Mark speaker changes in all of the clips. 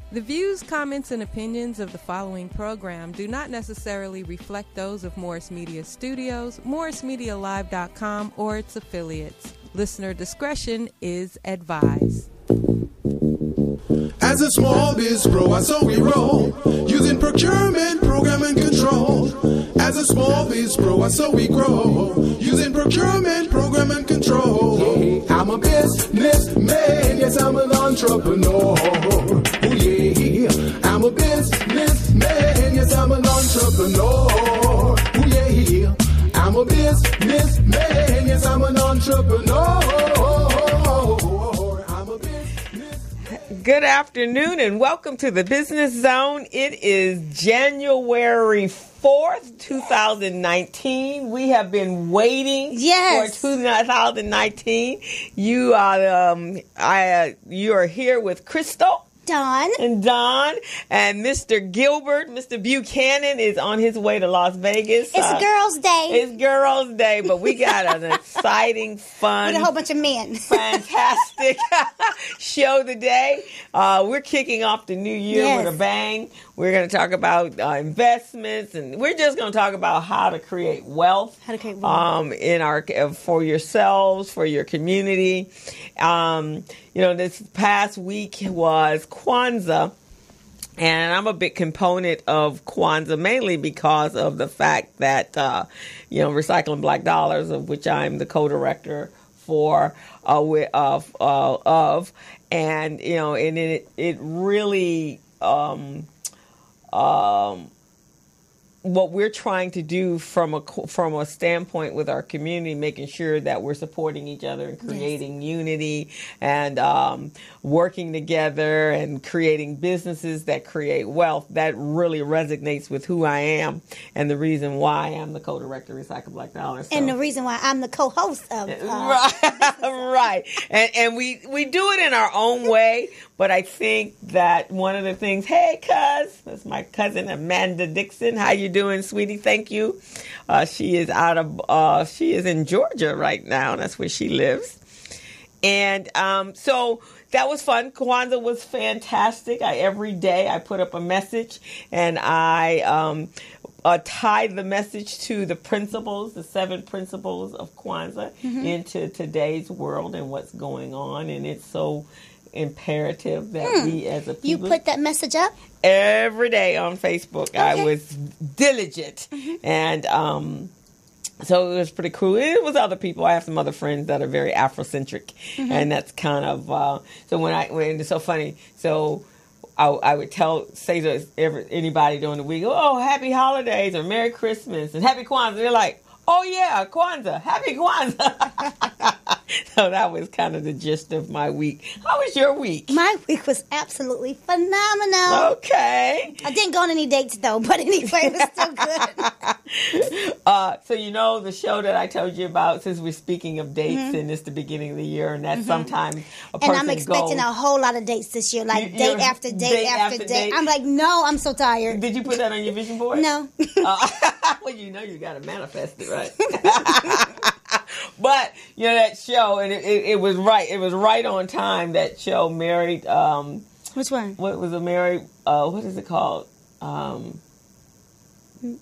Speaker 1: The views, comments, and opinions of the following program do not necessarily reflect those of Morris Media Studios, MorrisMediaLive.com, or its affiliates. Listener discretion is advised.
Speaker 2: As a small biz pro, so we roll, using procurement, program, and control. As a small biz pro, so we grow, using procurement, program, and control. I'm a businessman, yes, I'm an entrepreneur. Oh yeah, I'm a businessman, yes, I'm an entrepreneur. Oh yeah, I'm a businessman, yes, I'm an entrepreneur.
Speaker 3: Good afternoon and welcome to the Business Zone. It is January 4th, 2019. We have been waiting for 2019. You are here with Crystal.
Speaker 4: Don.
Speaker 3: And Mr. Gilbert, Mr. Buchanan is on his way to Las Vegas.
Speaker 4: It's Girls' Day.
Speaker 3: It's Girls' Day, but we got an exciting, fun,
Speaker 4: with a whole bunch of men.
Speaker 3: Fantastic show today. We're kicking off the new year with a bang. We're going to talk about investments, and we're just going to talk about how to create wealth. For yourselves, for your community. This past week was Kwanzaa, and I'm a big component of Kwanzaa, mainly because of the fact that, Recycling Black Dollars, of which I'm the co-director for, and it really, what we're trying to do from a standpoint with our community, making sure that we're supporting each other and creating unity and working together and creating businesses that create wealth, that really resonates with who I am and the reason why I'm the co-director of Recycle Black Dollars.
Speaker 4: And the reason why I'm the co-host of
Speaker 3: Right. And we do it in our own way, but I think that one of the things, hey, that's my cousin Amanda Dixon. How you doing, sweetie? Thank you. She is she is in Georgia right now. That's where she lives. And so that was fun. Kwanzaa was fantastic. Every day I put up a message and I tied the message to the principles, the 7 principles of Kwanzaa into today's world and what's going on. And it's so imperative that we as a people...
Speaker 4: You put that message up?
Speaker 3: Every day on Facebook. Okay. I was diligent. And so it was pretty cool. It was other people. I have some other friends that are very Afrocentric. And that's kind of... so when it's so funny. So... I would say to anybody during the week, oh, happy holidays or Merry Christmas and Happy Kwanzaa. They're like, oh, yeah, Kwanzaa, Happy Kwanzaa. So that was kind of the gist of my week. How was your week?
Speaker 4: My week was absolutely phenomenal.
Speaker 3: Okay.
Speaker 4: I didn't go on any dates, though, but anyway, it was still good.
Speaker 3: So the show that I told you about, since we're speaking of dates and it's the beginning of the year, and that's sometimes a person
Speaker 4: And I'm expecting a whole lot of dates this year, like date after date. I'm like, no, I'm so tired.
Speaker 3: Did you put that on your vision board?
Speaker 4: No.
Speaker 3: Well, you got to manifest it, right? But, that show, and it was right. It was right on time, that show, Married...
Speaker 4: Which one?
Speaker 3: What was a Married... what is it called?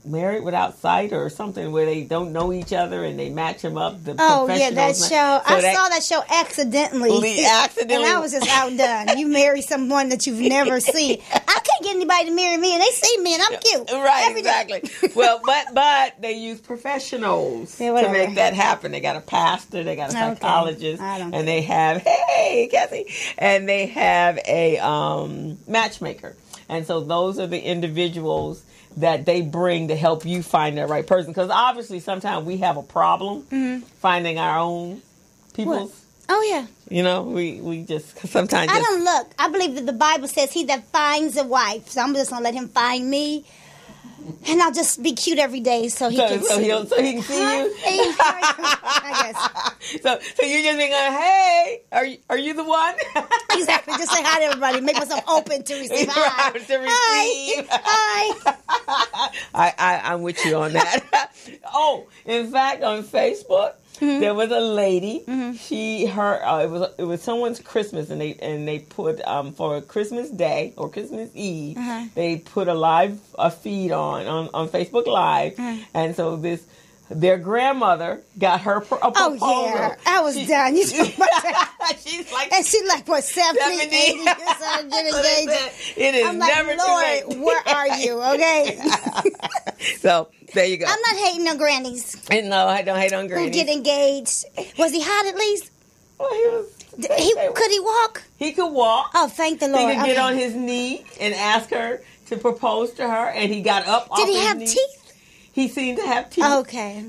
Speaker 3: Married Without Sight or something, where they don't know each other and they match them up.
Speaker 4: That show. I saw that show accidentally. And I was just outdone. You marry someone that you've never seen. I can't get anybody to marry me, and they see me, and I'm cute.
Speaker 3: Right, exactly. Well, but they use professionals to make that happen. They got a pastor, they got a psychologist, and they have, hey, Kathy, and they have a matchmaker. And so those are the individuals that they bring to help you find that right person. Because obviously sometimes we have a problem finding our own people's.
Speaker 4: What? Oh, yeah.
Speaker 3: We just sometimes...
Speaker 4: I don't look. I believe that the Bible says he that finds a wife. So I'm just going to let him find me. And I'll just be cute every day so he can see you.
Speaker 3: So he can see you?
Speaker 4: I guess.
Speaker 3: So you're just being like, hey, are you the one?
Speaker 4: Exactly. Just say hi to everybody. Make myself open to receive. Hi.
Speaker 3: To receive.
Speaker 4: Hi.
Speaker 3: I'm with you on that. Oh, in fact, on Facebook, there was a lady. It was someone's Christmas, and they put for Christmas Day or Christmas Eve, they put a feed on Facebook Live, and so their grandmother got her a proposal.
Speaker 4: Oh, yeah. I was done.
Speaker 3: She's like
Speaker 4: what, 70, 80 years old, getting engaged?
Speaker 3: It is
Speaker 4: I'm like,
Speaker 3: never
Speaker 4: Lord,
Speaker 3: too late.
Speaker 4: where are you, okay?
Speaker 3: So, there you go.
Speaker 4: I'm not hating on grannies.
Speaker 3: No, I don't hate on grannies.
Speaker 4: Who get engaged. Was he hot at least?
Speaker 3: Well,
Speaker 4: Could he walk?
Speaker 3: He could walk.
Speaker 4: Oh, thank the Lord.
Speaker 3: He could get on his knee and ask her to propose to her, and he got up off his knee.
Speaker 4: Did he have teeth?
Speaker 3: He seemed to have teeth.
Speaker 4: Okay.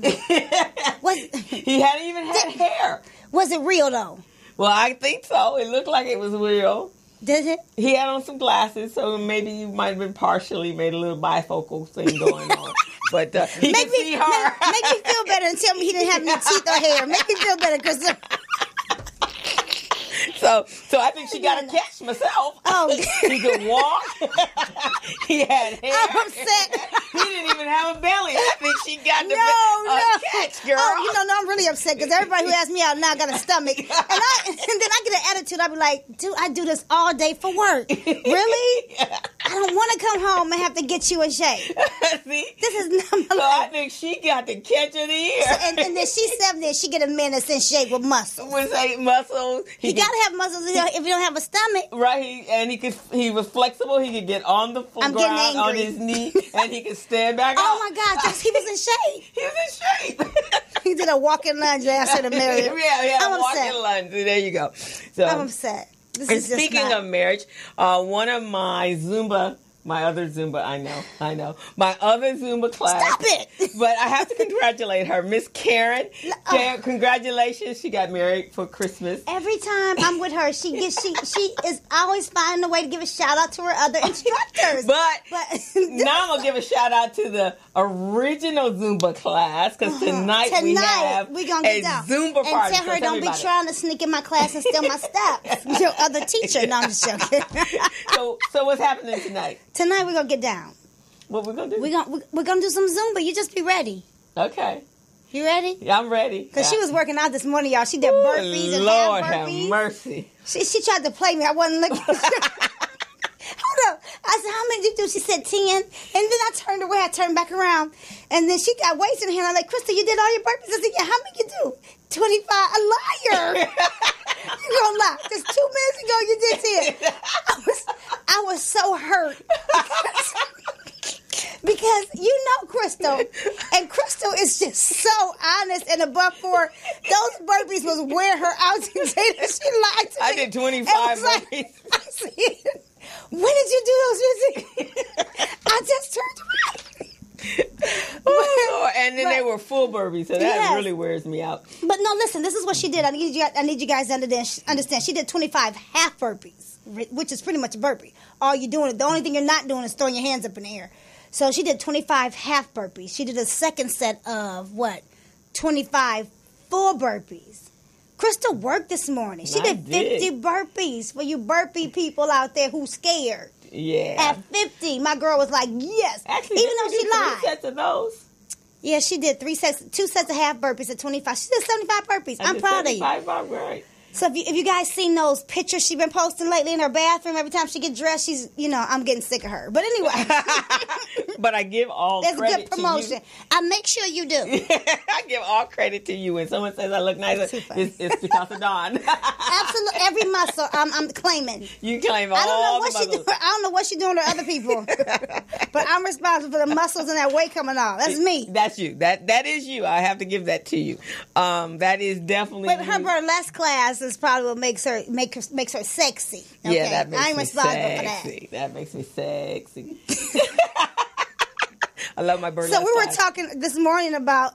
Speaker 3: He hadn't even had hair.
Speaker 4: Was it real, though?
Speaker 3: Well, I think so. It looked like it was real.
Speaker 4: Did it?
Speaker 3: He had on some glasses, so maybe you might have been partially made a little bifocal thing going on. But he could see her.
Speaker 4: Make me feel better and tell me he didn't have any teeth or hair. Make me feel better, because...
Speaker 3: So I think she got a catch myself.
Speaker 4: Oh,
Speaker 3: he could walk. He had hair.
Speaker 4: I'm upset.
Speaker 3: He didn't even have a belly. I think she got the catch, girl.
Speaker 4: Oh, no, I'm really upset because everybody who asks me out now got a stomach, and then I get an attitude. I be like, dude, I do this all day for work. Really? I don't want to come home and have to get you in shape.
Speaker 3: See,
Speaker 4: this is not my
Speaker 3: so
Speaker 4: life.
Speaker 3: I think she got the catch of the year.
Speaker 4: So, and then she's 70. She get a man that's in shape with muscles.
Speaker 3: With muscles,
Speaker 4: he gotta have muscles if you don't have a stomach.
Speaker 3: Right, he was flexible. He could get on the ground on his knee, and he could stand back up.
Speaker 4: Oh my God, he was in shape.
Speaker 3: He was in shape.
Speaker 4: He did a walking lunge after the marriage.
Speaker 3: Yeah, I'm walking lunge. There you go. So
Speaker 4: I'm upset.
Speaker 3: Speaking of marriage, one of my other Zumba, I know. My other Zumba class.
Speaker 4: Stop it!
Speaker 3: But I have to congratulate her. Miss Karen. Congratulations. She got married for Christmas.
Speaker 4: Every time I'm with her, she is always finding a way to give a shout out to her other instructors.
Speaker 3: But now I'm going to give a shout out to the original Zumba class, because tonight we're going to get down. Zumba party.
Speaker 4: And tell her don't be trying to sneak in my class and steal my steps. Your other teacher. No, I'm just joking.
Speaker 3: So what's happening tonight?
Speaker 4: Tonight we're gonna get down.
Speaker 3: What we're gonna do?
Speaker 4: We're gonna do some Zumba. You just be ready.
Speaker 3: Okay.
Speaker 4: You ready?
Speaker 3: Yeah, I'm ready.
Speaker 4: Because she was working out this morning, y'all. She did burpees and
Speaker 3: Lord
Speaker 4: half burpees.
Speaker 3: Have mercy.
Speaker 4: She tried to play me. I wasn't looking. Hold up. I said, how many did you do? She said 10. And then I turned away. I turned back around. And then she got weights in her hand. I'm like, Krista, you did all your burpees? I said, yeah, how many you do? 25. A liar. You gonna lie. Just 2 minutes ago you did 10. I was so hurt. Because you know Crystal, and Crystal is just so honest and above board. Those burpees was wearing her out today. She lied to me.
Speaker 3: I did 25 burpees.
Speaker 4: I said, when did you do those, Missy? I just turned around.
Speaker 3: And then they were full burpees, so that really wears me out.
Speaker 4: But no, listen, this is what she did. I need you guys to understand. She did 25 half burpees, which is pretty much a burpee. All you're doing, the only thing you're not doing is throwing your hands up in the air. So she did 25 half burpees. She did a second set of 25 full burpees. Crystal worked this morning. She did 50 burpees for you burpee people out there who scared.
Speaker 3: Yeah.
Speaker 4: At 50, my girl was like, yes.
Speaker 3: Actually,
Speaker 4: even though she lied.
Speaker 3: 3 sets of those.
Speaker 4: Yeah, she did 2 sets of half burpees at 25. She did 75 burpees. I'm proud of you.
Speaker 3: 75, right.
Speaker 4: So if you guys seen those pictures she's been posting lately in her bathroom, every time she gets dressed, she's, I'm getting sick of her. But anyway.
Speaker 3: But I give all credit to you.
Speaker 4: That's good promotion. I make sure you do.
Speaker 3: I give all credit to you. When someone says I look nice, it's because of Dawn.
Speaker 4: Absolutely. Every muscle I'm claiming.
Speaker 3: You claim all the muscles.
Speaker 4: I don't know what she's doing to other people. But I'm responsible for the muscles and that weight coming off. That's me.
Speaker 3: That's you. That is you. I have to give that to you. That is definitely
Speaker 4: But her burlesque class is probably what makes her sexy. Okay?
Speaker 3: Yeah, that makes me
Speaker 4: responsible
Speaker 3: sexy. For that. That makes me sexy. I love my burlesque.
Speaker 4: So we were talking this morning about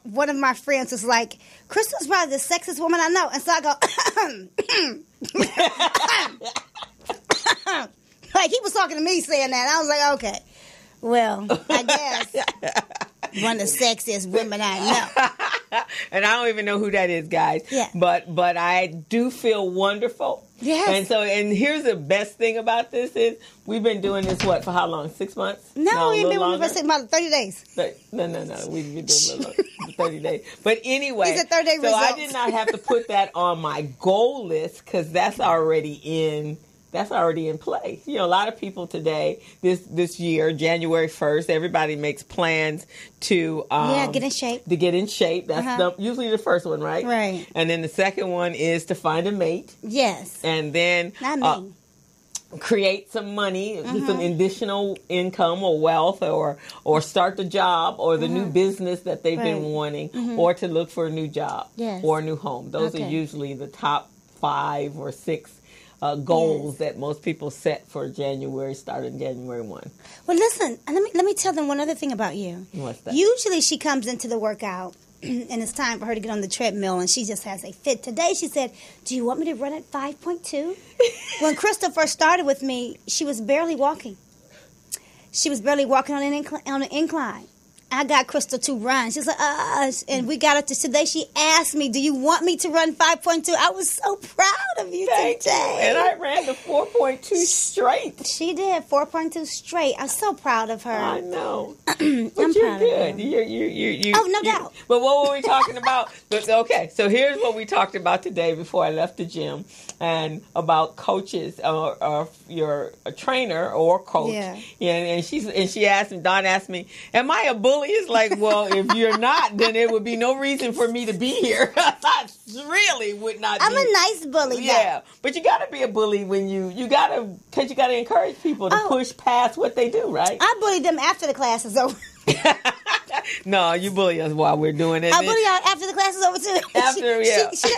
Speaker 4: one of my friends was like, Crystal's probably the sexiest woman I know. And so I go, like he was talking to me saying that. I was like, okay, well, I guess one of the sexiest women I know.
Speaker 3: And I don't even know who that is, guys.
Speaker 4: Yeah.
Speaker 3: But I do feel wonderful.
Speaker 4: Yes.
Speaker 3: And here's the best thing about this is we've been doing this, what, for how long? 6 months?
Speaker 4: No, we've been
Speaker 3: longer?
Speaker 4: about 30 days.
Speaker 3: No. We've been doing a little 30 days. But anyway,
Speaker 4: These are 30-day
Speaker 3: so
Speaker 4: results.
Speaker 3: I did not have to put that on my goal list because that's already in play. You know, a lot of people today, this year, January 1st, everybody makes plans to
Speaker 4: get in shape.
Speaker 3: To get in shape. That's usually the first one, right?
Speaker 4: Right.
Speaker 3: And then the second one is to find a mate.
Speaker 4: Yes.
Speaker 3: And then
Speaker 4: Not me.
Speaker 3: Create some money, some additional income or wealth, or start the job or the new business that they've been wanting, or to look for a new job or a new home. Those are usually the top 5 or 6 goals that most people set for January, starting January 1.
Speaker 4: Well, listen, let me tell them one other thing about you.
Speaker 3: What's that?
Speaker 4: Usually she comes into the workout and it's time for her to get on the treadmill and she just has a fit. Today she said, do you want me to run at 5.2? When Crystal first started with me, she was barely walking. She was barely walking on an incline. I got Crystal to run. She's like, and we got up to today. She asked me, do you want me to run 5.2? I was so proud of you
Speaker 3: Thank
Speaker 4: today.
Speaker 3: you. And I ran the 4.2 straight.
Speaker 4: She did 4.2 straight. I'm so proud of her.
Speaker 3: I know.
Speaker 4: But
Speaker 3: you're good. You
Speaker 4: Oh, no doubt.
Speaker 3: But what were we talking about? Okay, so here's what we talked about today before I left the gym, and about coaches or your trainer or coach. Yeah. And she asked me. Dawn asked me, "Am I a bully?" It's like, well, if you're not, then there would be no reason for me to be here. I really would not.
Speaker 4: I'm a nice bully.
Speaker 3: Yeah, but you got to be a bully when you got to encourage people to push past what they do, right?
Speaker 4: I bully them after the class is over.
Speaker 3: No, you bully us while we're doing it.
Speaker 4: I bully her after the class is over too.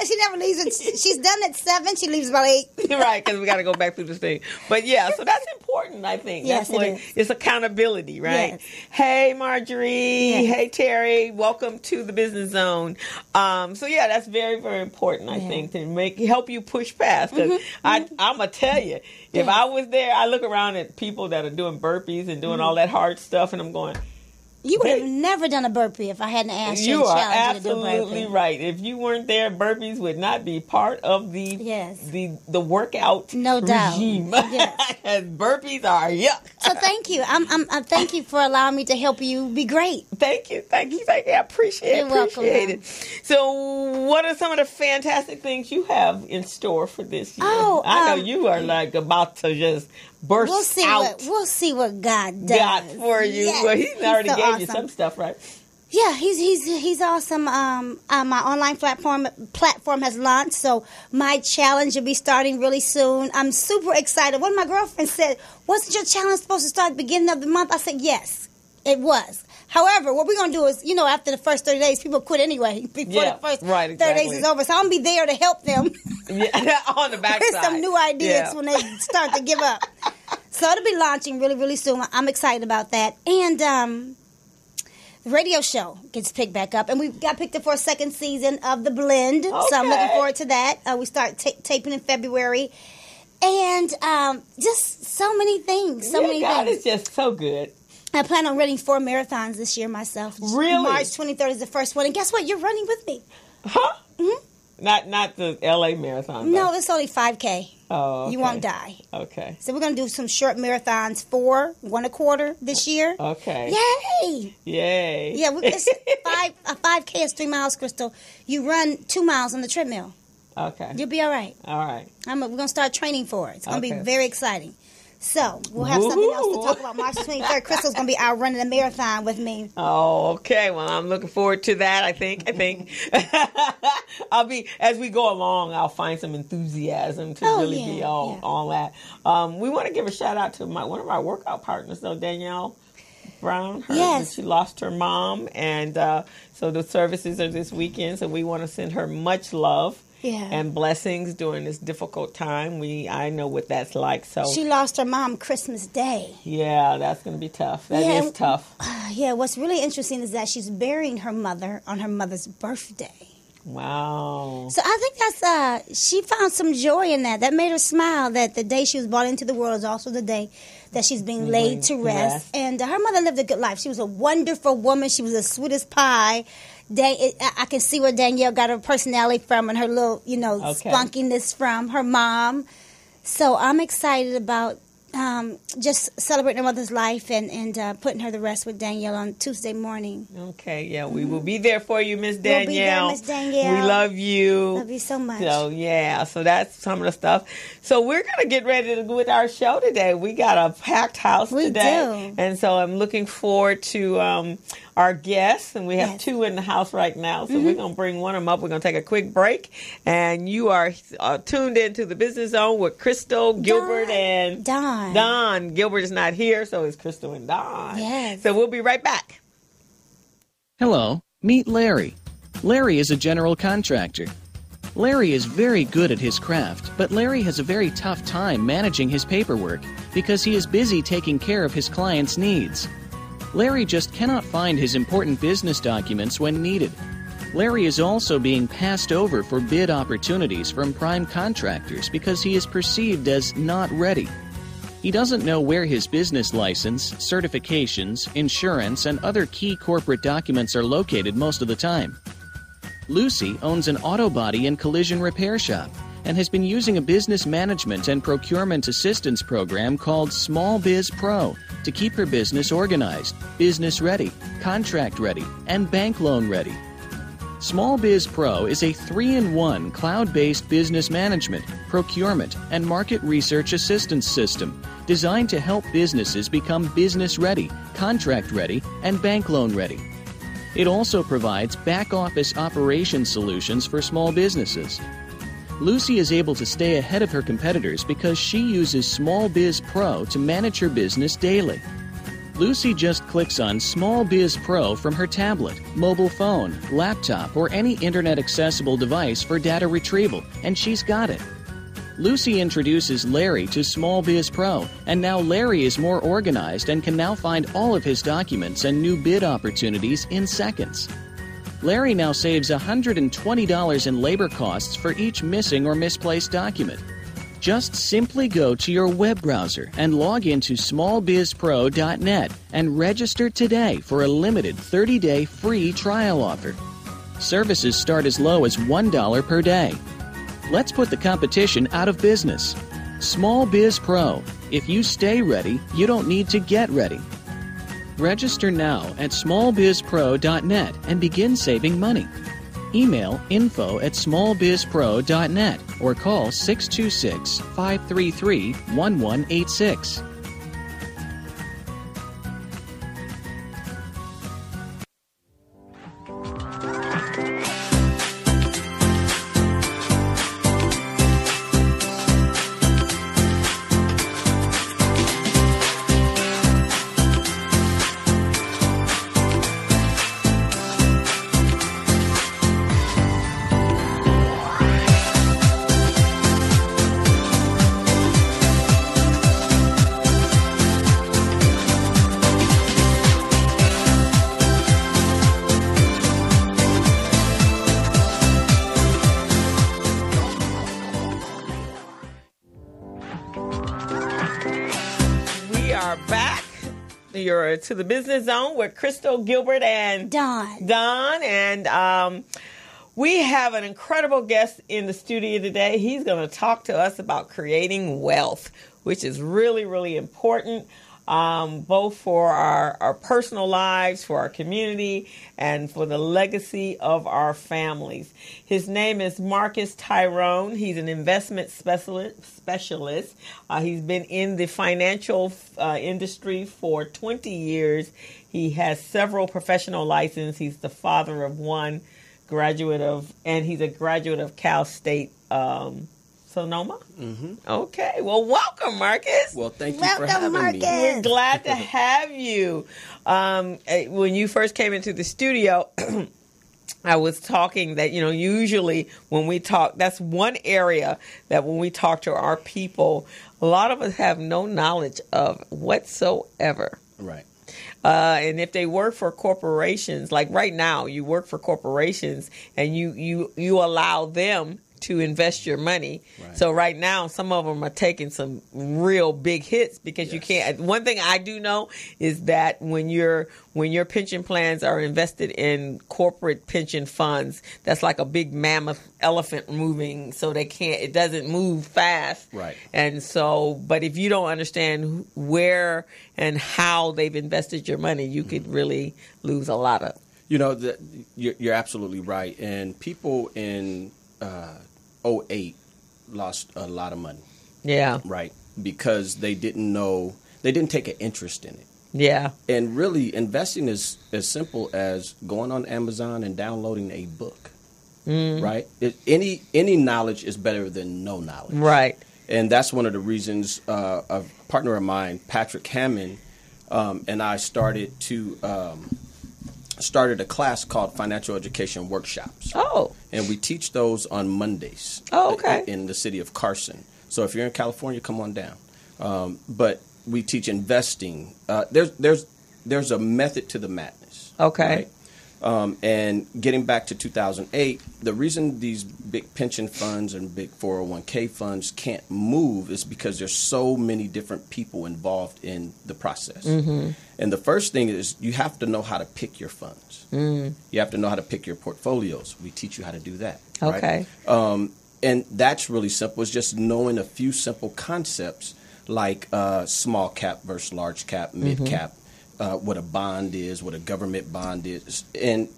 Speaker 4: She never leaves. She's done at 7. She leaves about 8.
Speaker 3: Right, because we got to go back through this thing. But yeah, so that's important. I think
Speaker 4: yes,
Speaker 3: that's what it's accountability, right?
Speaker 4: Yes.
Speaker 3: Hey, Marjorie.
Speaker 4: Yes.
Speaker 3: Hey, Terry. Welcome to the Business Zone. So yeah, that's very, very important. I think to help you push past. Because I'm gonna tell you, if I was there, I look around at people that are doing burpees and doing all that hard stuff, and I'm going.
Speaker 4: You would have never done a burpee if I hadn't asked you.
Speaker 3: You are
Speaker 4: challenged you to do a
Speaker 3: absolutely
Speaker 4: burpee.
Speaker 3: right. If you weren't there, burpees would not be part of the the workout
Speaker 4: no doubt.
Speaker 3: regime.
Speaker 4: Yes.
Speaker 3: And burpees are yuck.
Speaker 4: So thank you. I'm thank you for allowing me to help you be great.
Speaker 3: Thank you. I appreciate
Speaker 4: You're welcome,
Speaker 3: it. So, what are some of the fantastic things you have in store for this year? I know you are like about to just burst out.
Speaker 4: We'll see what God does.
Speaker 3: God for you.
Speaker 4: Yes.
Speaker 3: Well, He already
Speaker 4: so
Speaker 3: gave
Speaker 4: awesome.
Speaker 3: you some stuff, right?
Speaker 4: Yeah, he's awesome. My online platform has launched, so my challenge will be starting really soon. I'm super excited. One of my girlfriends said, "Wasn't your challenge supposed to start at the beginning of the month?" I said, "Yes, it was." However, what we're going to do is, after the first 30 days, people quit anyway before the first 30 days is over. So I'm going to be there to help them.
Speaker 3: On the backside.
Speaker 4: With some new ideas when they start to give up. So it'll be launching really, really soon. I'm excited about that. And the radio show gets picked back up. And we got picked up for a second season of The Blend. Okay. So I'm looking forward to that. We start taping in February. And just so many things.
Speaker 3: God is just so good.
Speaker 4: I plan on running 4 marathons this year myself.
Speaker 3: Really?
Speaker 4: March 23rd is the first one. And guess what? You're running with me.
Speaker 3: Huh?
Speaker 4: Mm-hmm.
Speaker 3: Not the LA marathon.
Speaker 4: No, it's only 5K.
Speaker 3: Oh, okay.
Speaker 4: You won't die.
Speaker 3: Okay.
Speaker 4: So we're going to do some short marathons, 4, 1 1/4 this year.
Speaker 3: Okay.
Speaker 4: Yay!
Speaker 3: Yay.
Speaker 4: Yeah, it's 5K is 3 miles, Crystal. You run 2 miles on the treadmill.
Speaker 3: Okay.
Speaker 4: You'll be all right.
Speaker 3: All right.
Speaker 4: We're going to start training for it. It's going to be very exciting. So, we'll have something else to talk about March 23rd. Crystal's going to be out running a marathon with me.
Speaker 3: Oh, okay. Well, I'm looking forward to that, I think. As we go along, I'll find some enthusiasm to be all that. We want to give a shout out to one of our workout partners, though, Danielle Brown. She lost her mom, and so the services are this weekend, so we want to send her much love. And blessings during this difficult time. I know what that's like. So
Speaker 4: she lost her mom Christmas Day.
Speaker 3: Yeah, that's going to be tough. That is tough.
Speaker 4: What's really interesting is that she's burying her mother on her mother's birthday.
Speaker 3: Wow.
Speaker 4: So I think that's she found some joy in that. That made her smile. That the day she was brought into the world is also the day that she's being laid to rest. And her mother lived a good life. She was a wonderful woman. She was the sweetest pie. I can see where Danielle got her personality from and her little, spunkiness from her mom. So I'm excited about just celebrating her mother's life and putting her to rest with Danielle on Tuesday morning.
Speaker 3: Okay, yeah, we will be there for you, Miss Danielle.
Speaker 4: We'll be there, Miss Danielle.
Speaker 3: We love you.
Speaker 4: Love you so much.
Speaker 3: So, yeah, so that's some of the stuff. So we're going to get ready to go with our show today. We got a packed house today.
Speaker 4: Do.
Speaker 3: And so I'm looking forward to our guests, and we have two in the house right now. So we're going to bring one of them up. We're going to take a quick break. And you are tuned into the Business Zone with Crystal, Gilbert, and Don. Gilbert is not here, so it's Crystal and Don.
Speaker 4: Yes.
Speaker 3: So we'll be right back.
Speaker 5: Hello, meet Larry. Larry is a general contractor. Larry is very good at his craft, but Larry has a very tough time managing his paperwork because he is busy taking care of his clients' needs. Larry just cannot find his important business documents when needed. Larry is also being passed over for bid opportunities from prime contractors because he is perceived as not ready. He doesn't know where his business license, certifications, insurance, and other key corporate documents are located most of the time. Lucy owns an auto body and collision repair shop and has been using a business management and procurement assistance program called Small Biz Pro to keep her business organized, business ready, contract ready, and bank loan ready. Small Biz Pro is a 3-in-1 cloud-based business management, procurement, and market research assistance system designed to help businesses become business ready, contract ready, and bank loan ready. It also provides back-office operation solutions for small businesses. Lucy is able to stay ahead of her competitors because she uses Small Biz Pro to manage her business daily. Lucy just clicks on Small Biz Pro from her tablet, mobile phone, laptop, or any internet-accessible device for data retrieval, and she's got it. Lucy introduces Larry to Small Biz Pro, and now Larry is more organized and can now find all of his documents and new bid opportunities in seconds. Larry now saves $120 in labor costs for each missing or misplaced document. Just simply go to your web browser and log into smallbizpro.net and register today for a limited 30-day free trial offer. Services start as low as $1 per day. Let's put the competition out of business. Small Biz Pro. If you stay ready, you don't need to get ready. Register now at smallbizpro.net and begin saving money. Email info@smallbizpro.net or call 626-533-1186.
Speaker 3: You're to the Business Zone with Crystal, Gilbert, and
Speaker 4: Don.
Speaker 3: And we have an incredible guest in the studio today. He's going to talk to us about creating wealth, which is really, really important, both for our personal lives, for our community, and for the legacy of our families. His name is Marcus Tyrone. He's an investment specialist. He's been in the financial industry for 20 years. He has several professional licenses. He's the father of one, and he's a graduate of Cal State Sonoma?
Speaker 6: Mm-hmm.
Speaker 3: Okay. Well, welcome, Marcus.
Speaker 6: Well, thank you for having me.
Speaker 3: We're glad to have you. When you first came into the studio, I was talking that, usually when we talk, that's one area that when we talk to our people, a lot of us have no knowledge of whatsoever.
Speaker 6: Right.
Speaker 3: And if they work for corporations, like right now, you work for corporations and you allow them to invest your money.
Speaker 6: Right.
Speaker 3: So right now, some of them are taking some real big hits because you can't. One thing I do know is that when your pension plans are invested in corporate pension funds, that's like a big mammoth elephant moving, so it doesn't move fast.
Speaker 6: Right.
Speaker 3: And so, but if you don't understand where and how they've invested your money, you could really lose a lot of.
Speaker 6: You're absolutely right. And people in 2008 lost a lot of money.
Speaker 3: Yeah.
Speaker 6: Right. Because they didn't take an interest in it.
Speaker 3: Yeah.
Speaker 6: And really, investing is as simple as going on Amazon and downloading a book. Right. Any knowledge is better than no knowledge.
Speaker 3: Right.
Speaker 6: And that's one of the reasons a partner of mine, Patrick Hammond, and I started a class called Financial Education Workshops.
Speaker 3: Oh.
Speaker 6: And we teach those on Mondays.
Speaker 3: Oh, okay.
Speaker 6: In the city of Carson. So if you're in California, come on down. But we teach investing. There's a method to the madness.
Speaker 3: Okay.
Speaker 6: Right? And getting back to 2008, the reason these big pension funds and big 401k funds can't move is because there's so many different people involved in the process. And the first thing is you have to know how to pick your funds. You have to know how to pick your portfolios. We teach you how to do that.
Speaker 3: Okay.
Speaker 6: Right? And that's really simple. It's just knowing a few simple concepts like small cap versus large cap, mid cap. What a bond is, what a government bond is. And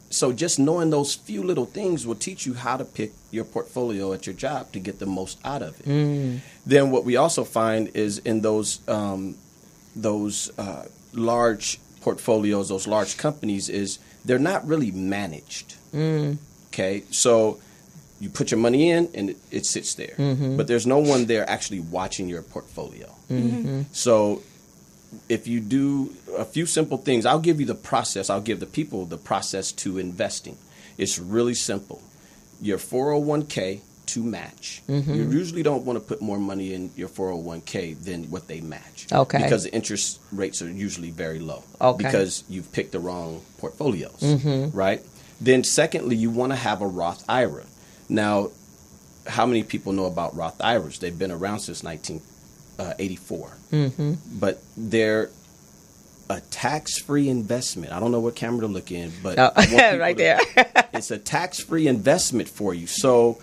Speaker 6: so just knowing those few little things will teach you how to pick your portfolio at your job to get the most out of it. Then what we also find is in those large portfolios, those large companies, is they're not really managed. Okay, so you put your money in and it sits there. But there's no one there actually watching your portfolio. So if you do a few simple things, I'll give you the process. I'll give the people the process to investing. It's really simple. Your 401k to match. You usually don't want to put more money in your 401k than what they match.
Speaker 3: Okay.
Speaker 6: Because the interest rates are usually very low.
Speaker 3: Okay.
Speaker 6: Because you've picked the wrong portfolios. Right? Then secondly, you want to have a Roth IRA. Now, how many people know about Roth IRAs? They've been around since 1984. But they're a tax-free investment. I don't know what camera to look in, but
Speaker 3: right there.
Speaker 6: It's a tax-free investment for you. So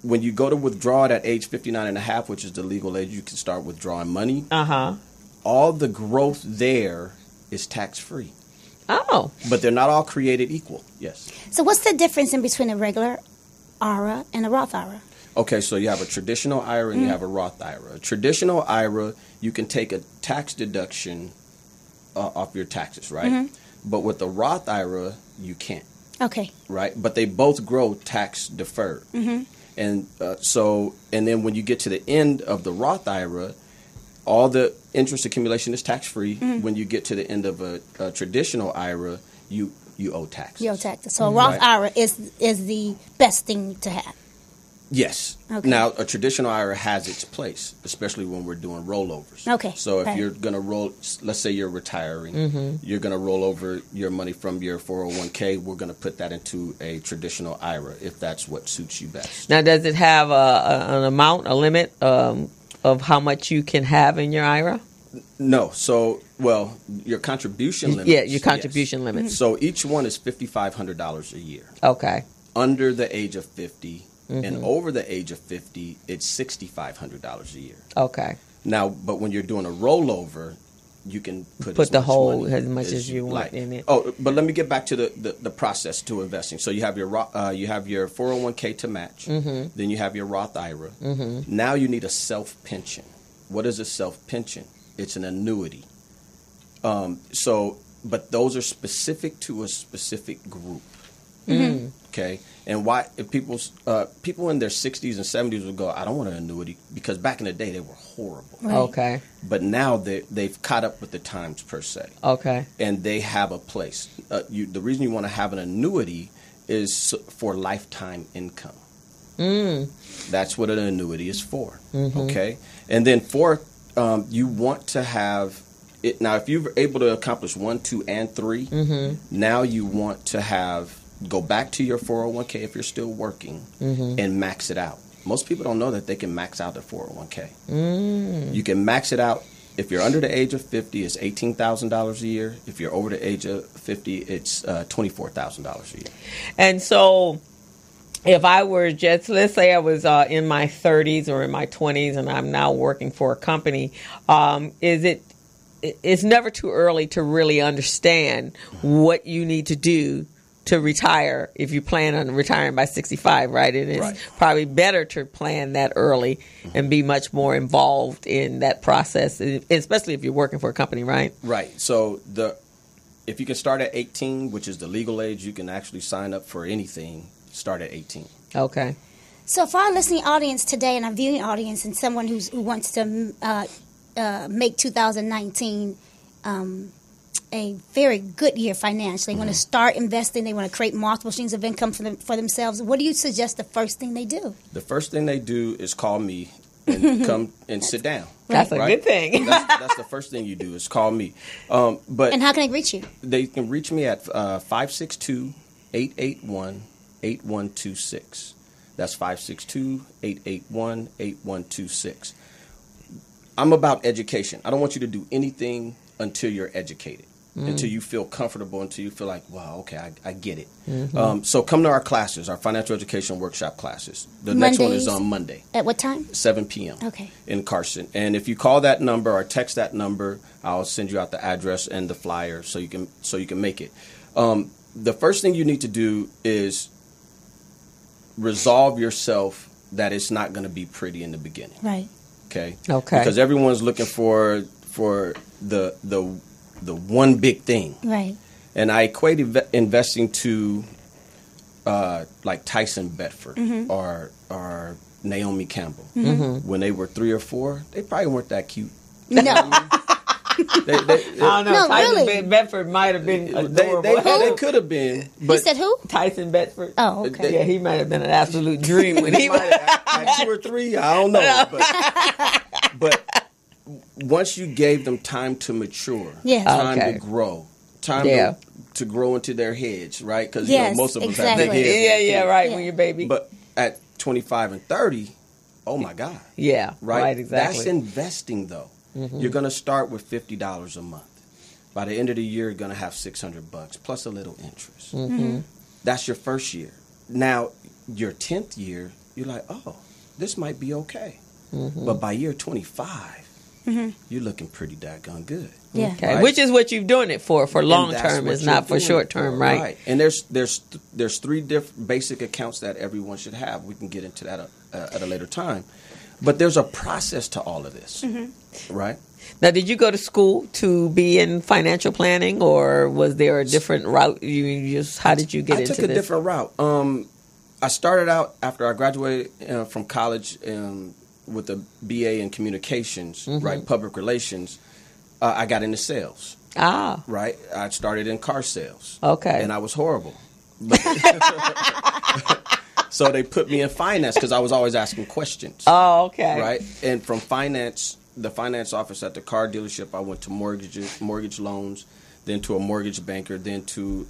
Speaker 6: when you go to withdraw it at age 59 and a half, which is the legal age, you can start withdrawing money. All the growth there is tax-free.
Speaker 3: Oh.
Speaker 6: But they're not all created equal. Yes.
Speaker 4: So what's the difference in between a regular IRA and a Roth IRA?
Speaker 6: Okay, so you have a traditional IRA and you have a Roth IRA. A traditional IRA, you can take a tax deduction off your taxes, right? But with the Roth IRA, you can't.
Speaker 4: Okay.
Speaker 6: Right? But they both grow tax deferred. And then when you get to the end of the Roth IRA, all the interest accumulation is tax-free. When you get to the end of a traditional IRA, you owe taxes.
Speaker 4: You owe taxes. So a Roth IRA is the best thing to have.
Speaker 6: Yes.
Speaker 4: Okay.
Speaker 6: Now, a traditional IRA has its place, especially when we're doing rollovers.
Speaker 4: Okay.
Speaker 6: So if you're going to roll, let's say you're retiring, you're going to roll over your money from your 401k. We're going to put that into a traditional IRA if that's what suits you best.
Speaker 3: Now, does it have an amount, a limit of how much you can have in your IRA?
Speaker 6: No. So, your contribution limit.
Speaker 3: Yeah, your contribution limit.
Speaker 6: So each one is $5,500 a year.
Speaker 3: Okay.
Speaker 6: Under the age of 50. And over the age of 50, it's $6,500 a year.
Speaker 3: Okay.
Speaker 6: Now, but when you're doing a rollover, you can put
Speaker 3: the whole as much as you want in it.
Speaker 6: Oh, but let me get back to the process to investing. So you have your 401k to match. Then you have your Roth IRA. Now you need a self pension. What is a self pension? It's an annuity. But those are specific to a specific group. Okay, and why if people in their 60s and 70s would go, I don't want an annuity, because back in the day they were horrible.
Speaker 4: Right.
Speaker 3: Okay.
Speaker 6: But now they've caught up with the times per se.
Speaker 3: Okay.
Speaker 6: And they have a place. The reason you want to have an annuity is for lifetime income. That's what an annuity is for. Okay, and then fourth, you want to have it. Now, if you're able to accomplish 1, 2, and 3, now you want to have go back to your 401k if you're still working and max it out. Most people don't know that they can max out their 401k. You can max it out. If you're under the age of 50, it's $18,000 a year. If you're over the age of 50, it's $24,000 a year.
Speaker 3: And so if I were just, let's say I was in my 30s or in my 20s and I'm now working for a company, it's never too early to really understand what you need to do to retire if you plan on retiring by 65, right? And it's probably better to plan that early and be much more involved in that process, especially if you're working for a company, right?
Speaker 6: Right. So if you can start at 18, which is the legal age, you can actually sign up for anything, start at 18.
Speaker 3: Okay.
Speaker 4: So for our listening audience today and our viewing audience and someone who wants to make 2019 a very good year financially, they want to start investing, they want to create multiple streams of income for themselves, what do you suggest the first thing they do?
Speaker 6: The first thing they do is call me and come and sit down.
Speaker 3: That's a good thing.
Speaker 6: That's the first thing you do is call me. But
Speaker 4: and how can they reach you?
Speaker 6: They can reach me at 562-881-8126. That's 562-881-8126. I'm about education. I don't want you to do anything until you're educated, until you feel comfortable, until you feel like, wow, okay, I get it. So come to our classes, our financial education workshop classes. The next one is on Monday.
Speaker 4: At what time?
Speaker 6: 7 p.m.
Speaker 4: Okay.
Speaker 6: In Carson. And if you call that number or text that number, I'll send you out the address and the flyer so you can make it. The first thing you need to do is resolve yourself that it's not going to be pretty in the beginning.
Speaker 4: Right.
Speaker 6: Okay.
Speaker 3: Okay.
Speaker 6: Because everyone's looking for the one big thing.
Speaker 4: Right.
Speaker 6: And I equate investing to like Tyson Bedford or Naomi Campbell. When they were 3 or 4, they probably weren't that cute.
Speaker 4: No.
Speaker 3: I don't know.
Speaker 4: No,
Speaker 3: Tyson
Speaker 4: really.
Speaker 3: Bedford might have been adorable.
Speaker 6: They could have been. But
Speaker 4: You said who?
Speaker 3: Tyson Bedford.
Speaker 4: Oh, okay.
Speaker 3: Yeah, he might have been an absolute dream when he was.
Speaker 6: at 2 or 3, I don't know. But once you gave them time to mature,
Speaker 4: Yes.
Speaker 6: time
Speaker 3: Okay.
Speaker 6: to grow, time to grow into their heads, right? Because
Speaker 4: Yes,
Speaker 6: most of us
Speaker 4: exactly.
Speaker 6: have big heads.
Speaker 3: Yeah, right.
Speaker 4: Yeah.
Speaker 3: When you're baby.
Speaker 6: But at 25 and 30, oh my God.
Speaker 3: Yeah,
Speaker 6: Right?
Speaker 3: exactly.
Speaker 6: That's investing, though. You're going to start with $50 a month. By the end of the year, you're going to have $600 plus a little interest. That's your first year. Now, your 10th year, you're like, oh, this might be okay. But by year 25, you're looking pretty daggone good.
Speaker 4: Yeah.
Speaker 3: Okay.
Speaker 6: Right?
Speaker 3: Which is what you've doing it for long
Speaker 6: And that's
Speaker 3: term.
Speaker 6: what
Speaker 3: It's
Speaker 6: you're
Speaker 3: not for
Speaker 6: doing
Speaker 3: short
Speaker 6: it
Speaker 3: term,
Speaker 6: for,
Speaker 3: right?
Speaker 6: And there's 3 different basic accounts that everyone should have. We can get into that at a later time. But there's a process to all of this, right?
Speaker 3: Now, did you go to school to be in financial planning, or was there a different route? How did you get into this?
Speaker 6: I took a different route. I started out after I graduated from college with a BA in communications, right, public relations. I got into sales. Right. I started in car sales.
Speaker 3: Okay.
Speaker 6: And I was horrible. So they put me in finance because I was always asking questions.
Speaker 3: Oh, okay.
Speaker 6: Right. And from the finance office at the car dealership, I went to mortgage loans, then to a mortgage banker, then to